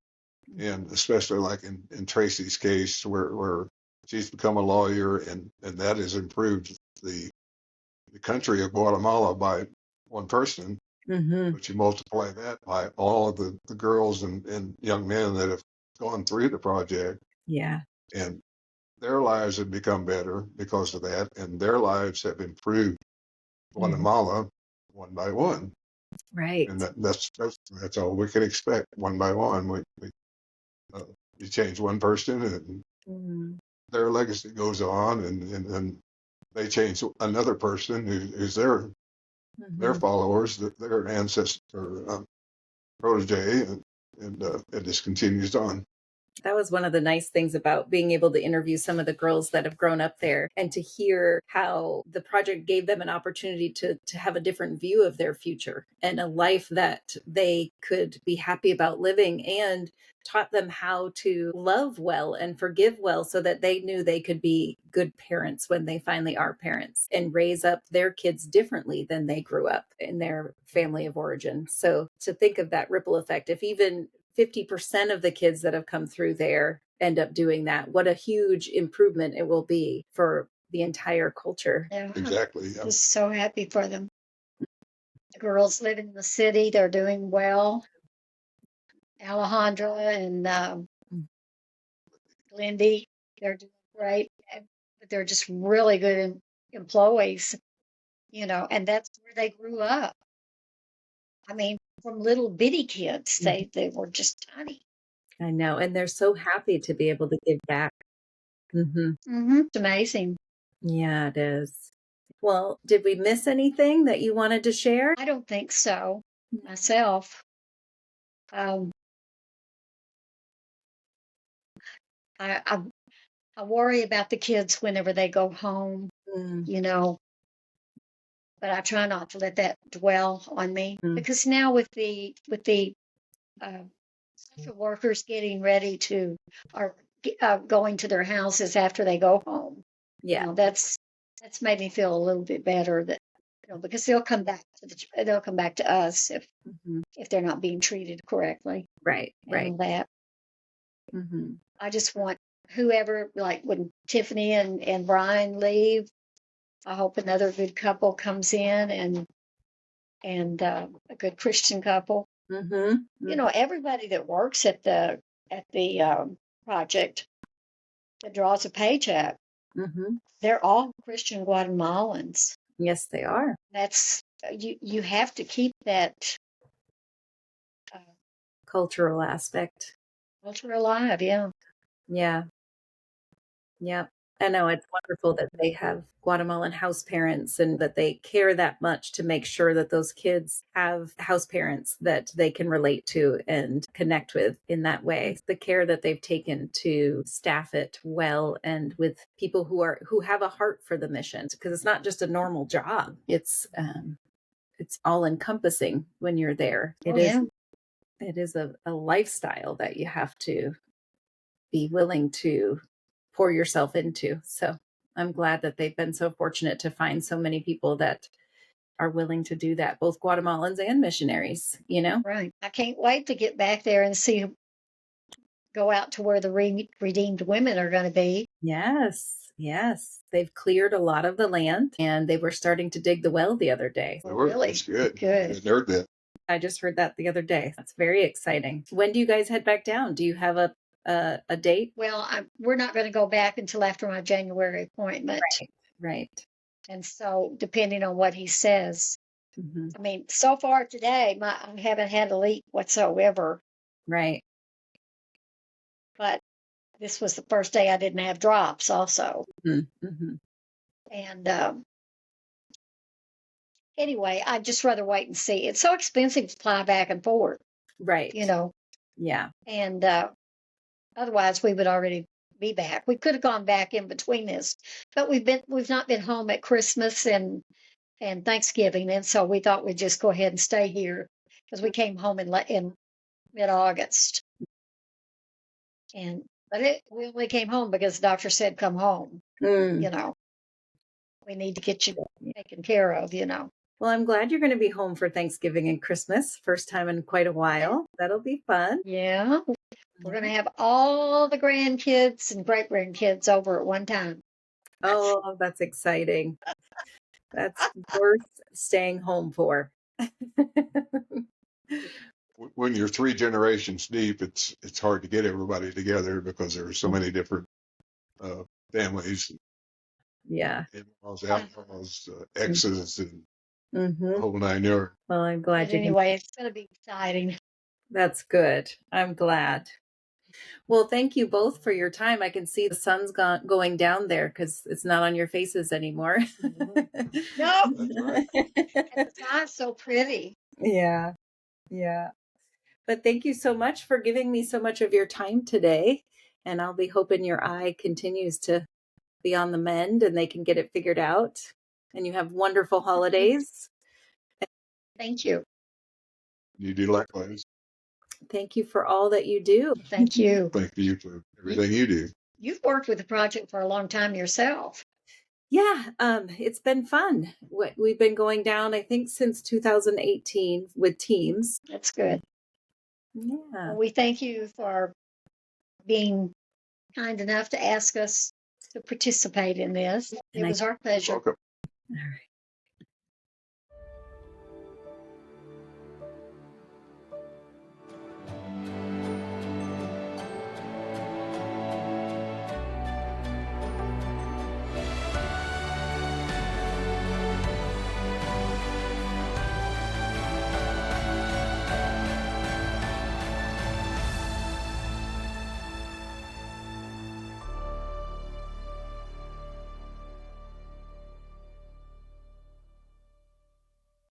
Speaker 4: And especially like in Tracy's case, where she's become a lawyer, and that has improved the country of Guatemala by one person.
Speaker 2: Mm-hmm.
Speaker 4: But you multiply that by all of the girls and young men that have gone through the project.
Speaker 2: Yeah.
Speaker 4: And their lives have become better because of that, and their lives have improved Guatemala one by one.
Speaker 2: Right.
Speaker 4: And that's all we can expect, one by one. You change one person, and their legacy goes on, and they change another person who's their their
Speaker 2: Mhm.
Speaker 4: followers, their ancestor, protege, and it just continues on.
Speaker 2: That was one of the nice things about being able to interview some of the girls that have grown up there and to hear how the project gave them an opportunity to have a different view of their future and a life that they could be happy about living, and taught them how to love well and forgive well so that they knew they could be good parents when they finally are parents and raise up their kids differently than they grew up in their family of origin. So to think of that ripple effect, if even 50% of the kids that have come through there end up doing that, what a huge improvement it will be for the entire culture.
Speaker 3: Yeah, I'm
Speaker 4: Exactly. Yeah.
Speaker 3: just so happy for them. The girls live in the city, they're doing well. Alejandra and Lindy, they're doing great. But they're just really good employees, and that's where they grew up. I mean, from little bitty kids, they were just tiny.
Speaker 2: I know. And they're so happy to be able to give back.
Speaker 3: It's amazing.
Speaker 2: Yeah, it is. Well, did we miss anything that you wanted to share?
Speaker 3: I don't think so myself. Um, I worry about the kids whenever they go home,
Speaker 2: Mm,
Speaker 3: but I try not to let that dwell on me,
Speaker 2: mm.
Speaker 3: because now with the uh, social workers getting ready to, or going to their houses after they go home,
Speaker 2: Yeah.
Speaker 3: that's made me feel a little bit better, that because they'll come back to us
Speaker 2: Mhm.
Speaker 3: if they're not being treated correctly
Speaker 2: Right.
Speaker 3: and
Speaker 2: Right.
Speaker 3: all that.
Speaker 2: Hmm.
Speaker 3: I just want whoever, like when Tiffany and Brian leave, I hope another good couple comes in, and a good Christian couple.
Speaker 2: Hmm.
Speaker 3: Everybody that works at the project that draws a paycheck,
Speaker 2: Hmm.
Speaker 3: they're all Christian Guatemalans.
Speaker 2: Yes, they are.
Speaker 3: That's you have to keep that uh,
Speaker 2: Cultural aspect.
Speaker 3: culture alive. Yeah,
Speaker 2: Yeah. Yeah. I know it's wonderful that they have Guatemalan house parents and that they care that much to make sure that those kids have house parents that they can relate to and connect with in that way. The care that they've taken to staff it well and with people who have a heart for the mission, because it's not just a normal job. It's all encompassing when you're there.
Speaker 3: oh yeah,
Speaker 2: It is a lifestyle that you have to be willing to pour yourself into. So I'm glad that they've been so fortunate to find so many people that are willing to do that, both Guatemalans and missionaries.
Speaker 3: right. I can't wait to get back there and go out to where the redeemed women are going to be.
Speaker 2: Yes, yes. They've cleared a lot of the land and they were starting to dig the well the other day.
Speaker 3: Oh, really?
Speaker 4: That's good.
Speaker 3: Good.
Speaker 4: I heard that.
Speaker 2: I just heard that the other day. That's very exciting. When do you guys head back down? Do you have a date?
Speaker 3: Well, we're not going to go back until after my January appointment.
Speaker 2: Right.
Speaker 3: And so, depending on what he says,
Speaker 2: Hmm.
Speaker 3: I mean, so far today, I haven't had a leak whatsoever.
Speaker 2: Right.
Speaker 3: But this was the first day I didn't have drops, also.
Speaker 2: Mm-hmm.
Speaker 3: And anyway, I'd just rather wait and see. It's so expensive to fly back and forth,
Speaker 2: Right. Yeah.
Speaker 3: And otherwise we would already be back. We could have gone back in between this, but we've not been home at Christmas and Thanksgiving, and so we thought we'd just go ahead and stay here, because we came home in mid-August, but we only came home because the doctor said come home.
Speaker 2: Mm.
Speaker 3: We need to get you taken care of.
Speaker 2: Well, I'm glad you're going to be home for Thanksgiving and Christmas. First time in quite a while. That'll be fun.
Speaker 3: Yeah, we're going to have all the grandkids and great grandkids over at one time.
Speaker 2: Oh, that's exciting. That's worth staying home for.
Speaker 4: When you're 3 generations deep, it's hard to get everybody together because there are so many different families,
Speaker 2: Yeah.
Speaker 4: in-laws, outlaws, exes, and
Speaker 2: Mm-hmm.
Speaker 4: the whole 9 yards.
Speaker 2: Well, I'm glad
Speaker 3: But anyway, it's going to be exciting.
Speaker 2: That's good. I'm glad. Well, thank you both for your time. I can see the sun's going down there because it's not on your faces anymore.
Speaker 3: No,
Speaker 4: That's right.
Speaker 3: and the sky's so pretty.
Speaker 2: Yeah, yeah. But thank you so much for giving me so much of your time today. And I'll be hoping your eye continues to be on the mend and they can get it figured out. And you have wonderful holidays.
Speaker 3: Thank you.
Speaker 4: You do likewise.
Speaker 2: Thank you for all that you do.
Speaker 3: Thank you.
Speaker 4: Thank you for everything you do.
Speaker 3: You've worked with the project for a long time yourself.
Speaker 2: Yeah, it's been fun. We've been going down, I think, since 2018 with teams.
Speaker 3: That's good.
Speaker 2: Yeah.
Speaker 3: Well, we thank you for being kind enough to ask us to participate in this. It was our pleasure.
Speaker 4: Welcome.
Speaker 2: All right.